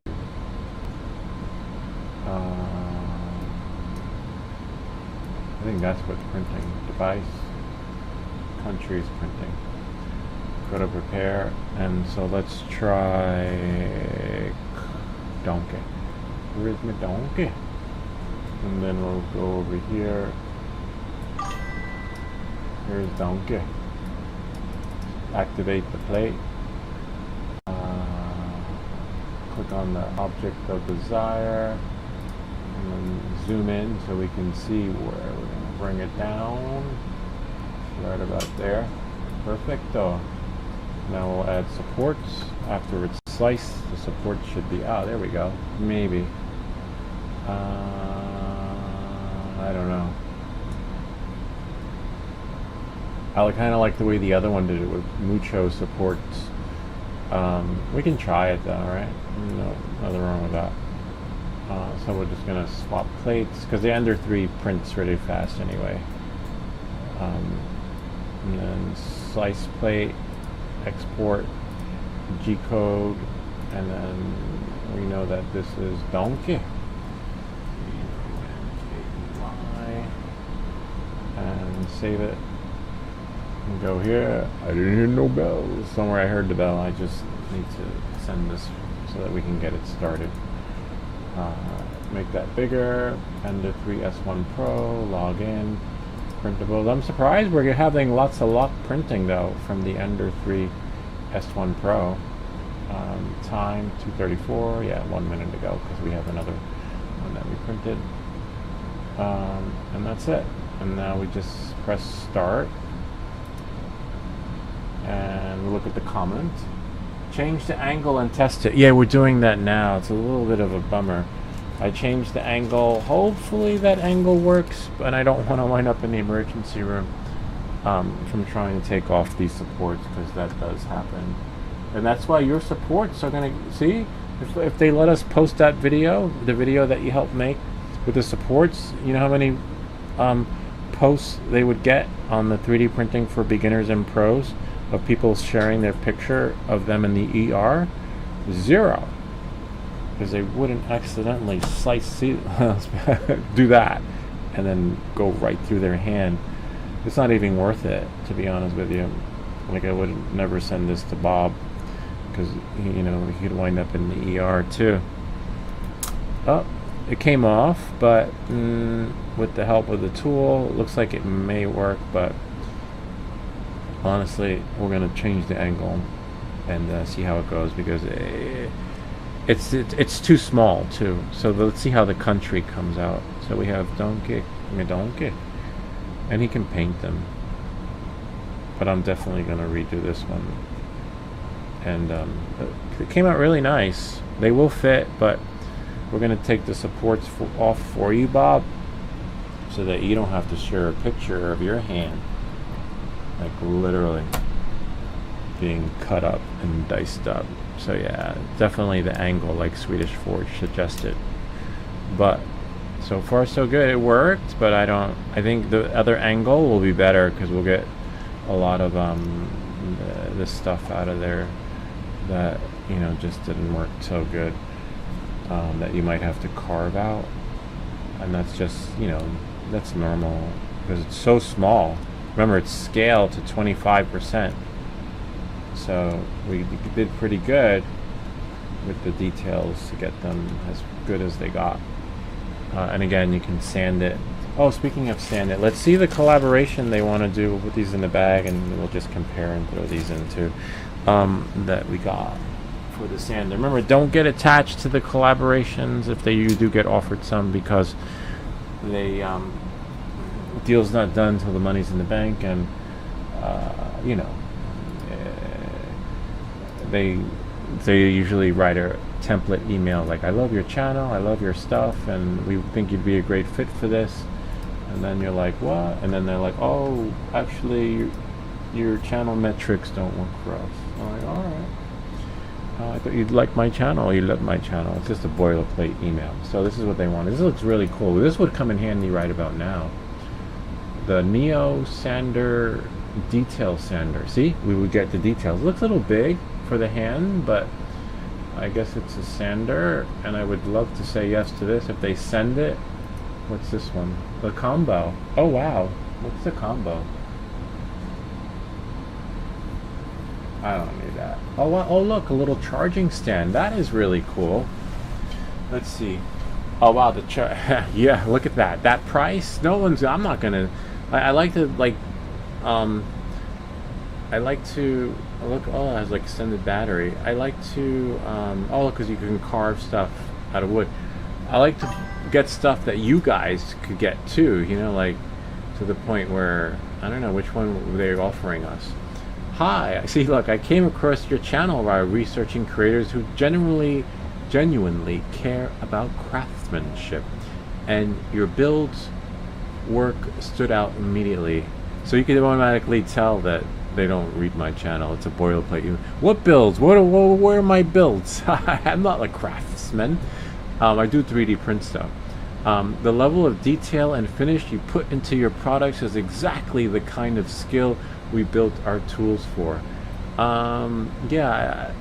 Speaker 2: I think that's what's printing. Device. Country is printing. Go to prepare. And so let's try donkey. Where's my donkey? And then we'll go over here. Here's donkey. Activate the plate. Click on the object of desire. And then zoom in so we can see where we're going to bring it down. Right about there. Perfecto. Now we'll add supports. After it's sliced, the support should be, there we go. Maybe. I don't know. I kind of like the way the other one did it with Mucho supports. We can try it though, right? No, nothing wrong with that. So we're just gonna swap plates because the Ender 3 prints really fast anyway. And then slice plate, export, G code, and then we know that this is donkey. And save it. And go here. I didn't hear no bells. Somewhere I heard the bell. I just need to send this so that we can get it started. Make that bigger. Ender 3 S1 Pro. Log in. Printables. I'm surprised we're having lots of luck printing though from the Ender 3 S1 Pro. Time 2:34. Yeah, 1 minute ago because we have another one that we printed. And that's it. And now we just press start. And we look at the comment. Change the angle and test it. Yeah, we're doing that now. It's a little bit of a bummer. I changed the angle. Hopefully that angle works, but I don't want to wind up in the emergency room from trying to take off these supports, because that does happen. And that's why your supports are going to, see, if they let us post that video, the video that you helped make with the supports, you know how many posts they would get on the 3D printing for beginners and pros of people sharing their picture of them in the ER? 0. Because they wouldn't accidentally do that and then go right through their hand. It's not even worth it, to be honest with you. Like, I would never send this to Bob, because, you know, he could wind up in the ER too. Oh, it came off, but with the help of the tool, it looks like it may work, but honestly, we're going to change the angle and see how it goes, because it's too small too. So let's see how the country comes out. So we have donkey, and he can paint them, but I'm definitely going to redo this one. And it came out really nice. They will fit, but we're going to take the supports off for you, Bob, so that you don't have to share a picture of your hand, like literally being cut up and diced up. So yeah, definitely the angle, like Swedish Forge suggested. But so far so good. It worked, but I think the other angle will be better, because we'll get a lot of this stuff out of there that, you know, just didn't work so good, that you might have to carve out. And that's just, you know, that's normal because it's so small. Remember, it's scaled to 25%. So we did pretty good with the details to get them as good as they got. And again, you can sand it. Oh, speaking of sand it, let's see the collaboration they want to do. We'll put these in the bag and we'll just compare and throw these into that we got for the sander. Remember, don't get attached to the collaborations if you do get offered some, because they deal's not done until the money's in the bank, and you know, they usually write a template email like, I love your channel, I love your stuff, and we think you'd be a great fit for this. And then you're like, what? And then they're like, oh, actually your channel metrics don't work for us. I'm like, all right. I thought you'd like my channel. You love my channel. It's just a boilerplate email. So this is what they want. This looks really cool. This would come in handy right about now. The Neo Sander Detail Sander. See, we would get the details. It looks a little big for the hand, but I guess it's a sander, and I would love to say yes to this if they send it. What's this one? The combo. Oh wow, what's the combo? I don't need that. Oh wow. Oh look, a little charging stand. That is really cool. Let's see. Oh wow, the yeah, look at that. That price? No one's. I'm not gonna. I like to I like to look. Oh, it has like extended battery. I like to oh, because you can carve stuff out of wood. I like to get stuff that you guys could get too. You know, like to the point where I don't know which one were they offering us. Hi, I see. Look, I came across your channel while researching creators who generally genuinely care about craftsmanship, and your builds work stood out immediately. So you can automatically tell that they don't read my channel. It's a boilerplate. What builds? Where are my builds? I'm not a craftsman. I do 3D print stuff. The level of detail and finish you put into your products is exactly the kind of skill we built our tools for. Yeah.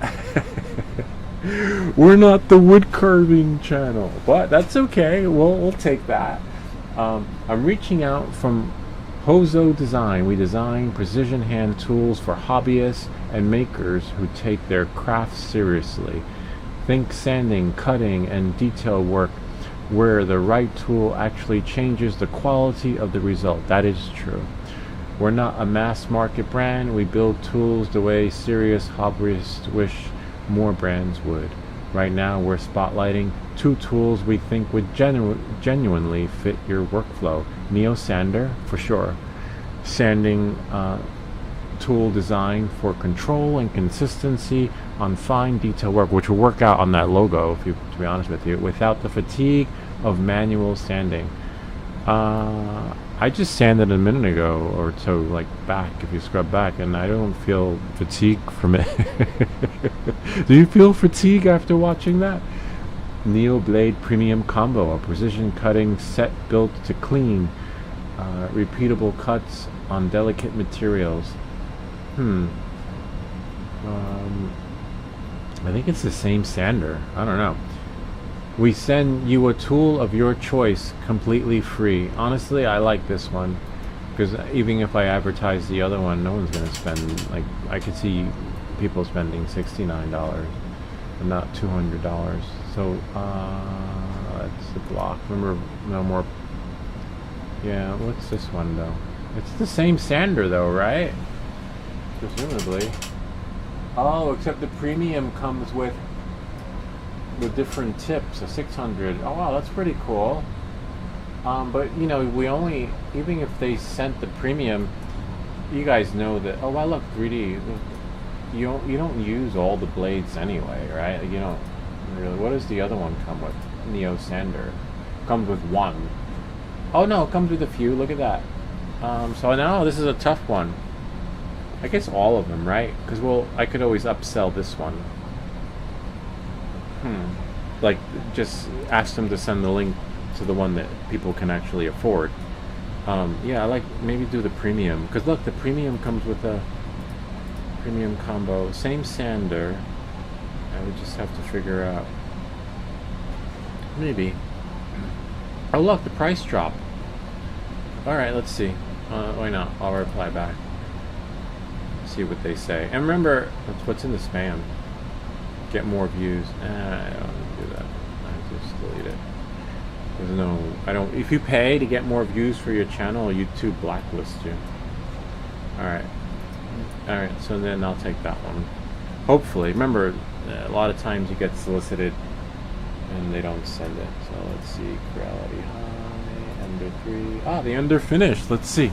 Speaker 2: We're not the wood carving channel, but that's okay. We'll take that. I'm reaching out from Hozo Design. We design precision hand tools for hobbyists and makers who take their craft seriously. Think sanding, cutting, and detail work where the right tool actually changes the quality of the result. That is true. We're not a mass market brand. We build tools the way serious hobbyists wish more brands would. Right now we're spotlighting 2 tools we think would genuinely fit your workflow. Neo Sander, for sure. Sanding tool designed for control and consistency on fine detail work, which will work out on that logo, to be honest with you, without the fatigue of manual sanding. I just sanded a minute ago or so, like back, if you scrub back, and I don't feel fatigue from it. Do you feel fatigue after watching that? Neo Blade Premium Combo, a precision cutting set built to clean, repeatable cuts on delicate materials. I think it's the same sander. I don't know. We send you a tool of your choice completely free. Honestly, I like this one because even if I advertise the other one, no one's going to spend, like, I could see people spending $69 and not $200. So that's the block. Remember, no more. Yeah, what's this one though? It's the same sander though, right? Presumably. Oh, except the premium comes with different tips, a 600. Oh wow, that's pretty cool. But you know, we only, even if they sent the premium, you guys know that. Oh wow, look, 3D. You don't use all the blades anyway, right? You don't really. What does the other one come with? Neo Sander comes with 1. Oh no, it comes with a few. Look at that. So now this is a tough one. I guess all of them, right? Because, well, I could always upsell this one. Like, just ask them to send the link to the one that people can actually afford. Yeah, I like, maybe do the premium. Because, look, the premium comes with a premium combo. Same sander. I would just have to figure out. Maybe. Oh, look, the price drop. Alright, let's see. Why not? I'll reply back. See what they say. And remember, what's in the spam? Get more views. I don't do that. I just delete it. There's no, I don't, if you pay to get more views for your channel, YouTube blacklists you. Alright. Alright, so then I'll take that one. Hopefully. Remember, a lot of times you get solicited and they don't send it. So let's see. Reality high, under 3. Ah, the under finished. Let's see.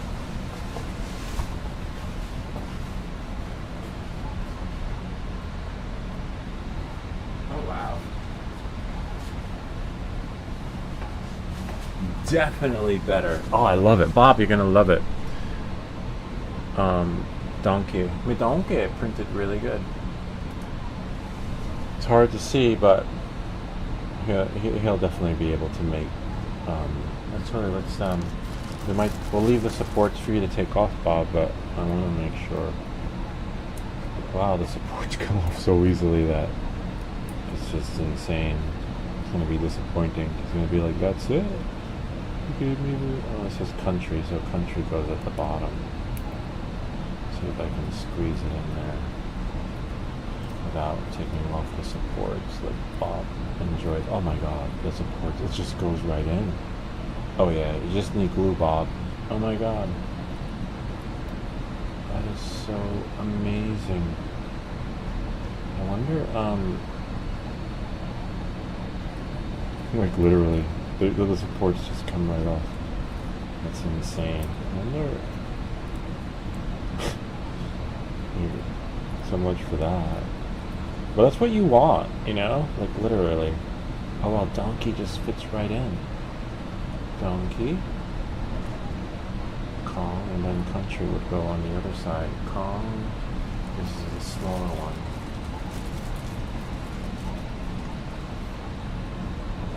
Speaker 2: Definitely better. Oh, I love it. Bob, you're gonna love it. Donkey. My donkey printed really good. It's hard to see, but he'll definitely be able to make. We'll leave the supports for you to take off, Bob, but I want to make sure. Wow, the supports come off so easily that it's just insane. It's gonna be disappointing. It's gonna be like, that's it. Oh, it says country, so country goes at the bottom. See if I can squeeze it in there without taking off the supports that Bob enjoyed. Oh my god, the supports, it just goes right in. Oh yeah, you just need glue, Bob. Oh my god. That is so amazing. I wonder, like literally. The supports just come right off. That's insane. I wonder. So much for that. But that's what you want, you know? Like, literally. Oh, well, donkey just fits right in. Donkey. Kong, and then country would go on the other side. Kong. This is a smaller one.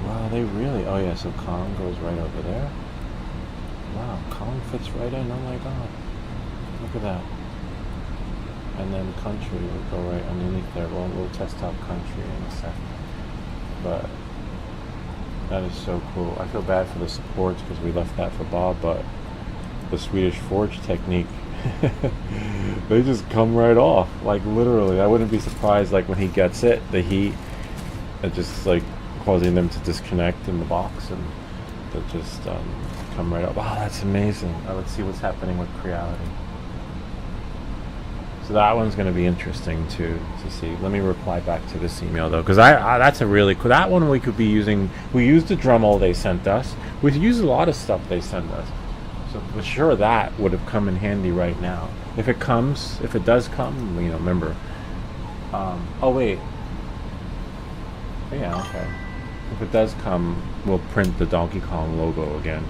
Speaker 2: Wow, they really... Oh, yeah, so Kong goes right over there. Wow, Kong fits right in. Oh, my God. Look at that. And then country would go right underneath there. Well, we'll test out country in a second. But that is so cool. I feel bad for the supports because we left that for Bob, but the Swedish forge technique, they just come right off. Like, literally. I wouldn't be surprised, like, when he gets it, the heat, it just, like, causing them to disconnect in the box and to just come right up. Wow, that's amazing. Let's see what's happening with Creality. So that one's going to be interesting to see. Let me reply back to this email though, because I that's a really cool. That one we could be using. We used the Dremel they sent us. We used a lot of stuff they sent us. So for sure that would have come in handy right now. If it does come, you know, remember. Oh wait. Yeah, okay. If it does come, we'll print the Donkey Kong logo again.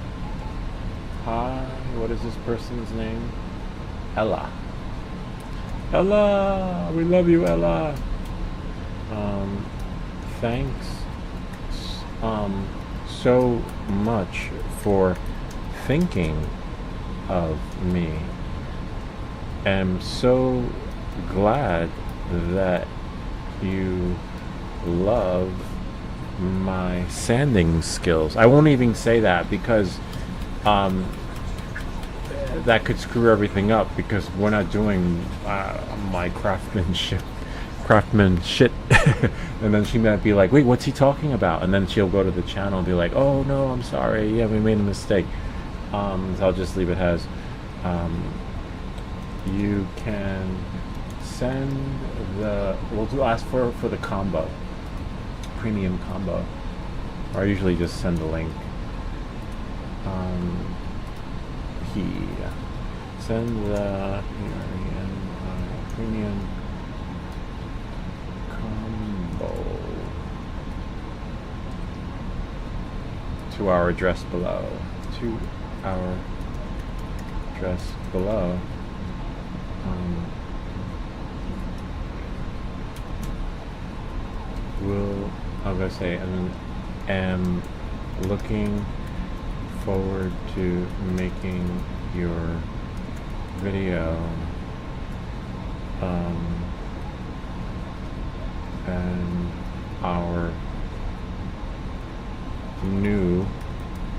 Speaker 2: Hi, what is this person's name? Ella. Ella, we love you, Ella. Thanks so much for thinking of me. I'm so glad that you love my sanding skills. I won't even say that because that could screw everything up because we're not doing my craftsmanship. And then she might be like, wait, what's he talking about? And then she'll go to the channel and be like, oh no, I'm sorry, yeah, we made a mistake. So I'll just leave it as you can send we'll ask for the combo, premium combo, or I usually just send the link. Send the premium combo to our address below. To our address below. I'm gonna say, am looking forward to making your video and our new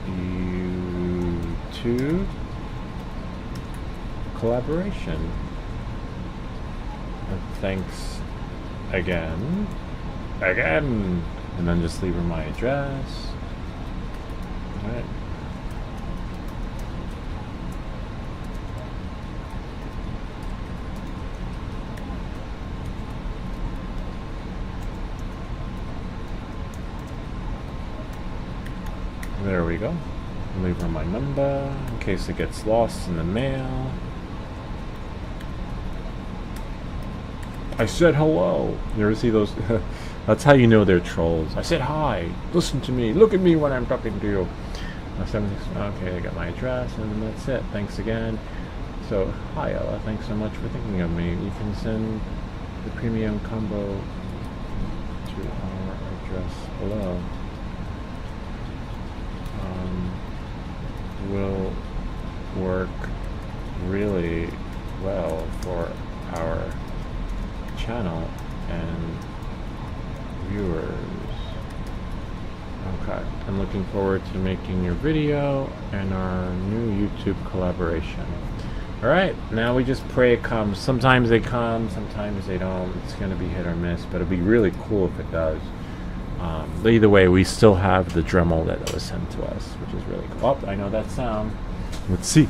Speaker 2: YouTube collaboration. And thanks again, and then just leave her my address. All right. There we go. Leave her my number in case it gets lost in the mail. I said hello. You ever see those? That's how you know they're trolls. I said hi. Listen to me. Look at me when I'm talking to you. Okay, I got my address, and that's it. Thanks again. So, hi Ella. Thanks so much for thinking of me. You can send the premium combo to our address below. Will work really well for our channel and viewers. Okay, I'm looking forward to making your video and our new YouTube collaboration. Alright, now we just pray it comes. Sometimes they come, sometimes they don't. It's going to be hit or miss, but it'd be really cool if it does. But either way, we still have the Dremel that was sent to us, which is really cool. Oh, I know that sound. Let's see.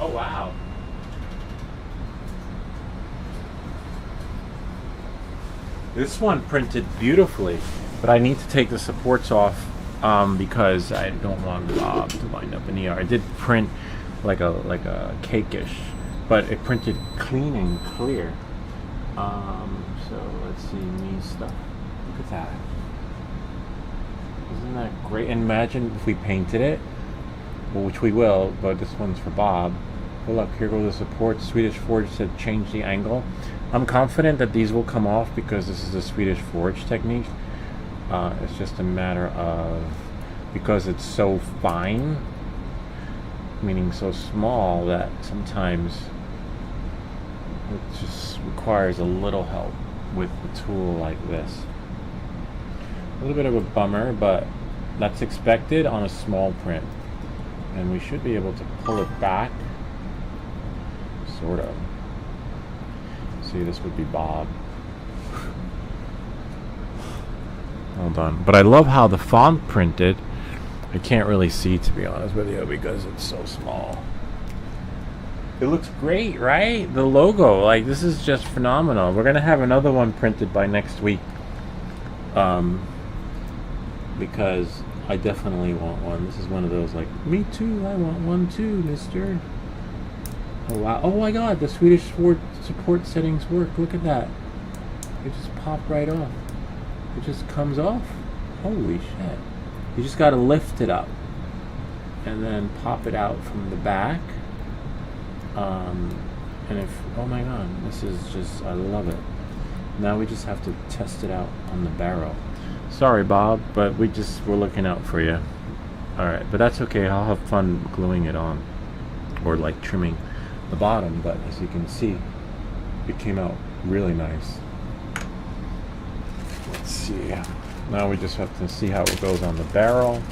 Speaker 2: Oh, wow. This one printed beautifully, but I need to take the supports off because I don't want to wind up in the ER. I did print like a cakeish, but it printed clean and clear. So let's see, me stuff. Look at that. Isn't that great? And imagine if we painted it, well, which we will, but this one's for Bob. Well, look, here go the supports. Swedish Forge said change the angle. I'm confident that these will come off because this is a Swedish Forge technique. It's just a matter of, because it's so fine, meaning so small, that sometimes it just requires a little help with a tool like this. A little bit of a bummer, but that's expected on a small print. And we should be able to pull it back, sort of. See, this would be Bob. Hold on. But I love how the font printed. I can't really see, to be honest with you, because it's so small. It looks great, right? The logo, like, this is just phenomenal. We're going to have another one printed by next week. Because I definitely want one. This is one of those, like, me too, I want one too, mister. Oh, wow. Oh, my God, the Swedish support settings work. Look at that. It just popped right off. It just comes off. Holy shit. You just got to lift it up and then pop it out from the back. And if, oh my God, this is just, I love it. Now we just have to test it out on the barrel. Sorry, Bob, but we're looking out for you. Alright, but that's okay. I'll have fun gluing it on, or like trimming the bottom, but as you can see, it came out really nice. Let's see. Now we just have to see how it goes on the barrel.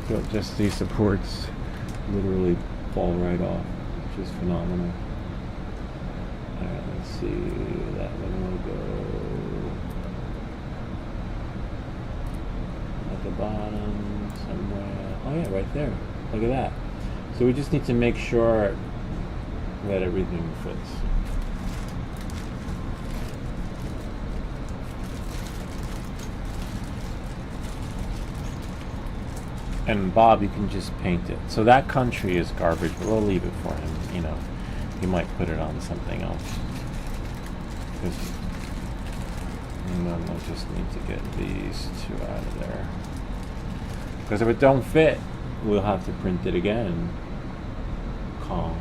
Speaker 2: So just these supports literally fall right off, which is phenomenal. Alright, let's see. That one will go at the bottom somewhere. Oh yeah, right there. Look at that. So we just need to make sure that everything fits. And Bob, you can just paint it. So that country is garbage, but we'll leave it for him. You know, he might put it on something else. And then we'll just need to get these two out of there. Because if it don't fit, we'll have to print it again. Calm.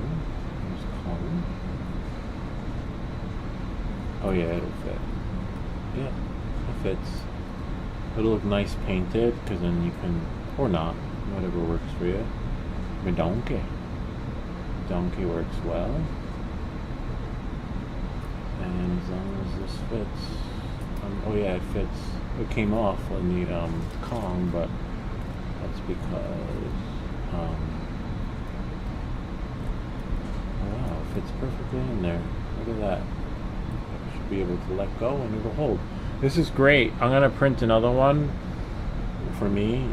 Speaker 2: There's calm. Oh yeah, it'll fit. Yeah, it fits. It'll look nice painted, because then you can, or not, whatever works for you. The donkey. Donkey works well. And as long as this fits, oh yeah, it fits. It came off on the Kong, but that's because, oh wow, it fits perfectly in there. Look at that. I should be able to let go and it'll hold. This is great. I'm gonna print another one for me,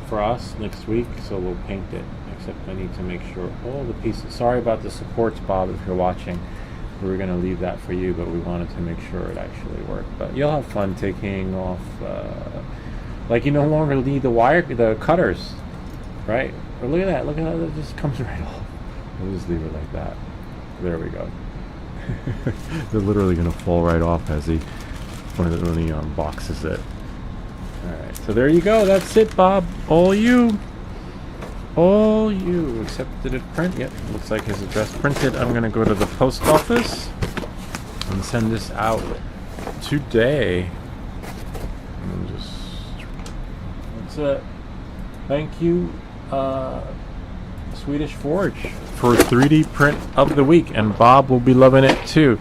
Speaker 2: for us next week, so we'll paint it. Except I need to make sure all the pieces. Sorry about the supports, Bob, if you're watching. We were gonna leave that for you, but we wanted to make sure it actually worked. But you'll have fun taking off. Like you no longer need the cutters, right? Or look at that. Look at how that just comes right off. We'll just leave it like that. There we go. They're literally gonna fall right off as he when he boxes it. Alright, so there you go. That's it, Bob. All you. All you. Except did it print? Yep, looks like his address printed. I'm gonna go to the post office and send this out today. And just that's it. Thank you, Swedish Forge, for 3D print of the week, and Bob will be loving it too,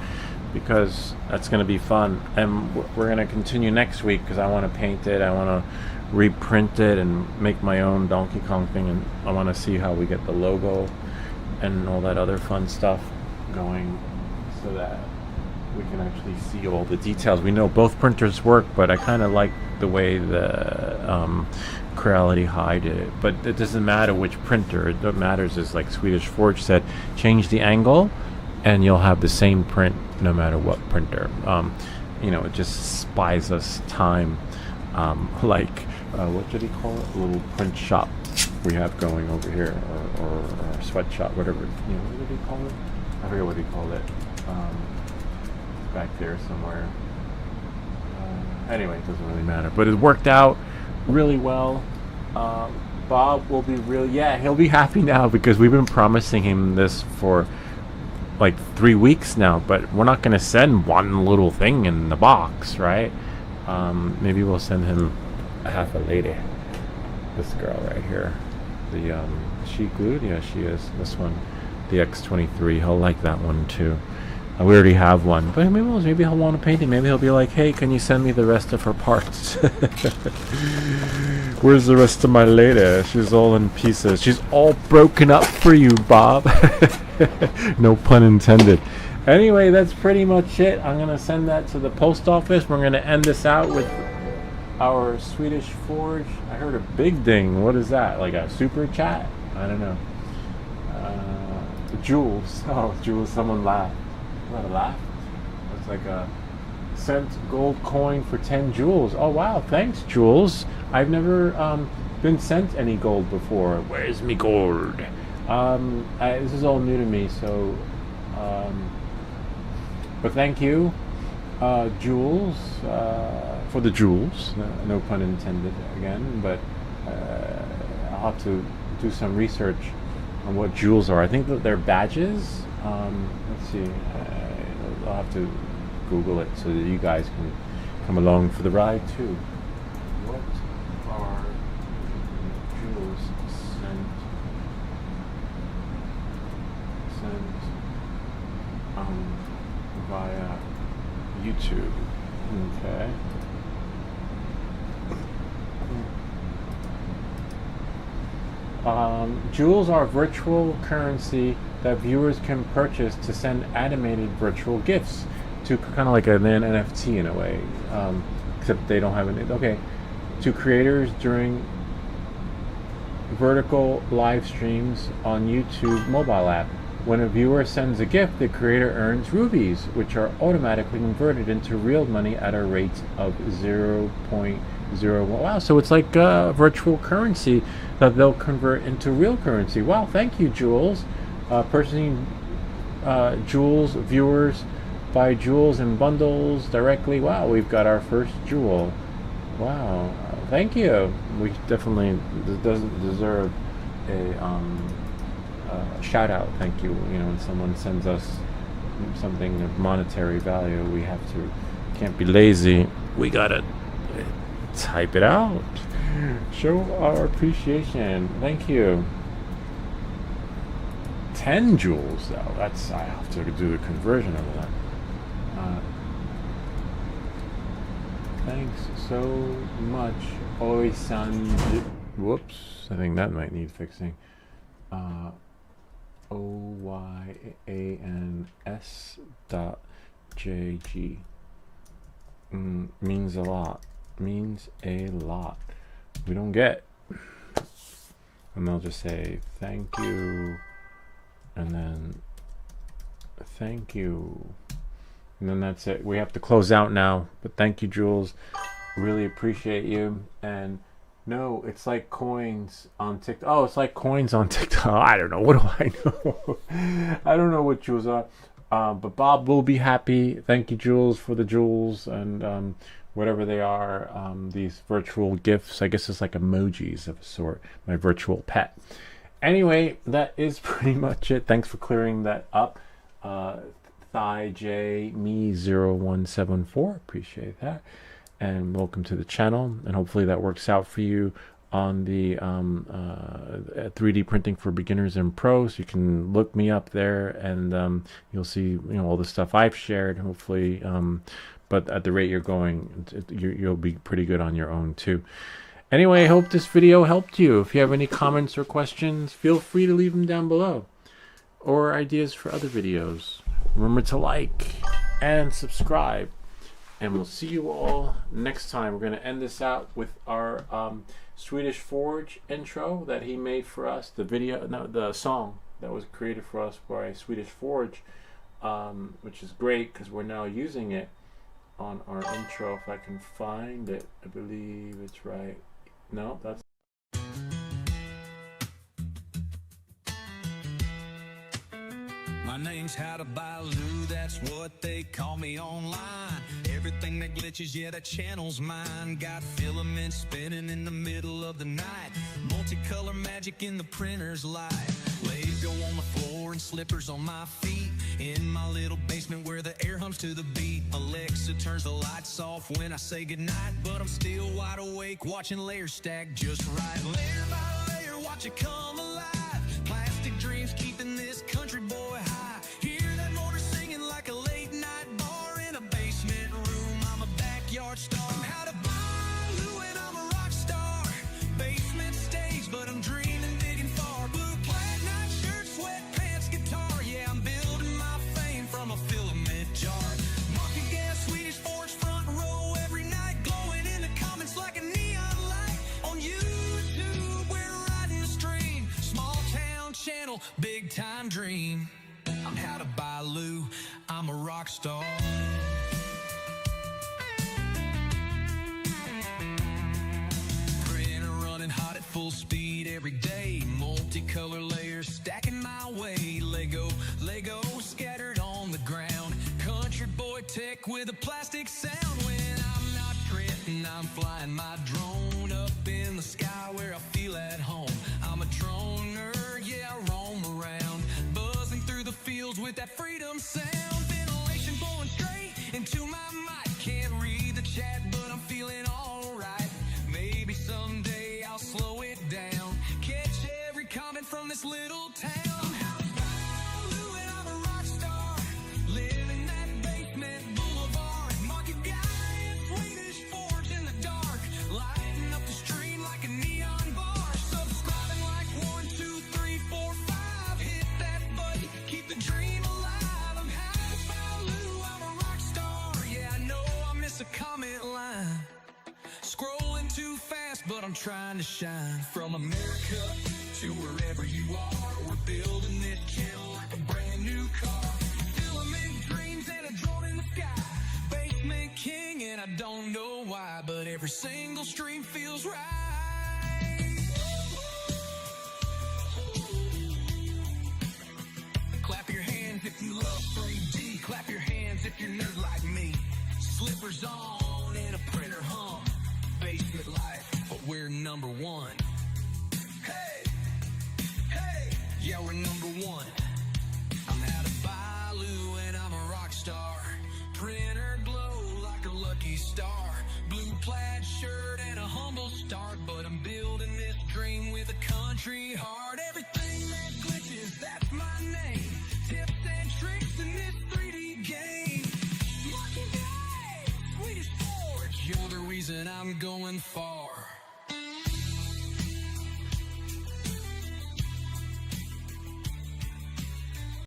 Speaker 2: because that's going to be fun. And we're going to continue next week because I want to paint it, I want to reprint it and make my own Donkey Kong thing, and I want to see how we get the logo and all that other fun stuff going so that we can actually see all the details. We know both printers work, but I kind of like the way the Creality High did it. But it doesn't matter which printer. What matters is, like Swedish Forge said, change the angle and you'll have the same print no matter what printer. You know, it just buys us time. Like, what did he call it? A little print shop we have going over here, or sweatshop, whatever, you know, what do you call it? I forget what he called it. Back there somewhere. Anyway, it doesn't really matter. But it worked out really well. Bob will be he'll be happy now, because we've been promising him this for like 3 weeks now, but we're not going to send one little thing in the box, right? Maybe we'll send him a half a lady. This girl right here. The she glued? Yeah, she is. This one, the X23. He'll like that one too. We already have one, but maybe he'll want to paint it. Maybe he'll be like, "Hey, can you send me the rest of her parts?" Where's the rest of my lady? She's all in pieces. She's all broken up for you, Bob. No pun intended. Anyway, that's pretty much it. I'm gonna send that to the post office. We're gonna end this out with our Swedish Forge. I heard a big ding. What is that? Like a super chat? I don't know. Jules. Oh, Jules. Someone laughed. Not a laugh. It's like a sent gold coin for 10 jewels. Oh wow, thanks Jules. I've never been sent any gold before. Where's me gold? This is all new to me, so but thank you, Jules, for the jewels. No pun intended again, but I'll have to do some research on what jewels are. I think that they're badges. Let's see. I'll have to Google it so that you guys can come along for the ride too. What are jewels sent via YouTube? Okay. Jewels are virtual currency that viewers can purchase to send animated virtual gifts, to kind of like an NFT in a way, except they don't have an to creators during vertical live streams on YouTube mobile app. When a viewer sends a gift, the creator earns rubies, which are automatically converted into real money at a rate of 0.01. Wow, so it's like virtual currency that they'll convert into real currency. Wow, thank you, Jules. Purchasing jewels, viewers buy jewels in bundles directly. Wow, we've got our first jewel. Wow, thank you. We definitely doesn't deserve a shout out. Thank you. You know, when someone sends us something of monetary value, we have to, can't be lazy. We gotta type it out. Show our appreciation. Thank you. 10 jewels though. That's, I have to do the conversion of that. Thanks so much, Oi-san. Whoops, I think that might need fixing. OYANS.JG. Means a lot. Means a lot. We don't get. And they'll just say thank you, and then thank you, and then that's it. We have to close out now, but thank you, Jules. Really appreciate you. And no, it's like coins on TikTok. Oh, it's like coins on TikTok. I don't know. What do I know? I don't know what jewels are. But Bob will be happy. Thank you, Jules, for the jewels and whatever they are. These virtual gifts. I guess it's like emojis of a sort. My virtual pet. Anyway, that is pretty much it. Thanks for clearing that up. Thigh J me 0174. Appreciate that. And welcome to the channel, and hopefully that works out for you on the 3D printing for beginners and pros. You can look me up there, and you'll see all the stuff I've shared. Hopefully, but at the rate you're going, you'll be pretty good on your own too. Anyway, I hope this video helped you. If you have any comments or questions, feel free to leave them down below, or ideas for other videos. Remember to like and subscribe. And we'll see you all next time. We're going to end this out with our Swedish Forge intro that he made for us. The song that was created for us by Swedish Forge, which is great because we're now using it on our intro. If I can find it, I believe it's right. No, that's
Speaker 5: My name's How to Buy Lou, that's what they call me online. Everything that glitches, yeah, that channel's mine. Got filaments spinning in the middle of the night. Multicolor magic in the printer's light. Lego on the floor and slippers on my feet. In my little basement where the air hums to the beat. Alexa turns the lights off when I say goodnight, but I'm still wide awake watching layers stack just right. Layer by layer, watch it come alive. Plastic dreams keeping this country boy high. Hear that motor singing like a late night bar in a basement room. I'm a backyard star. I'm How to Buy Lou and I'm a rock star. Basement stage, but I'm dreaming big and far. Blue plaid night shirt, sweatpants, guitar. Yeah, I'm building my fame from a filament jar. Monkey gas, Swedish forge, front row every night. Glowing in the comments like a neon light. On YouTube, we're riding the stream. Small town channel, big time dream. I'm How to Buy Lou, I'm a rock star. Printer running hot at full speed every day. Multicolor layers stacking my way. Lego scattered on the ground. Country boy tech with a plastic sound. When I'm not printing, I'm flying my drone up in the sky where I feel at home. I'm a drone nerd, yeah, I roam around, buzzing through the fields with that freedom sound. Ventilation blowing straight into my mic. Can't read the chat, but I'm feeling alright. Maybe someday I'll slow it down. Catch every comment from this little town. I'm How to Buy Lou and I'm a rock star. Live in that basement boulevard. Market guy in Swedish forge in the dark. Lighting up the stream like a neon bar. Subscribing like 1, 2, 3, 4, 5. Hit that button, keep the dream alive. I'm How to Buy Lou, I'm a rock star. Yeah, I know I miss a comment line. Scrolling too fast, but I'm trying to shine. From America to wherever you are, we're building this channel like a brand new car. Filament dreams and a drone in the sky. Basement king and I don't know why, but every single stream feels right. Clap your hands if you love 3D. Clap your hands if you're nerd like me. Slippers on and a printer hum. Basement life, but we're number one. Hey, hey, yeah, we're number one. I'm How to Buy Lou and I'm a rock star. Printer glow like a lucky star. Blue plaid shirt and a humble start, but I'm building this dream with a country heart. Everything that glitches, that's my name. Tips and tricks in this 3D game. Lucky day, Swedish forge, you're the reason I'm going far.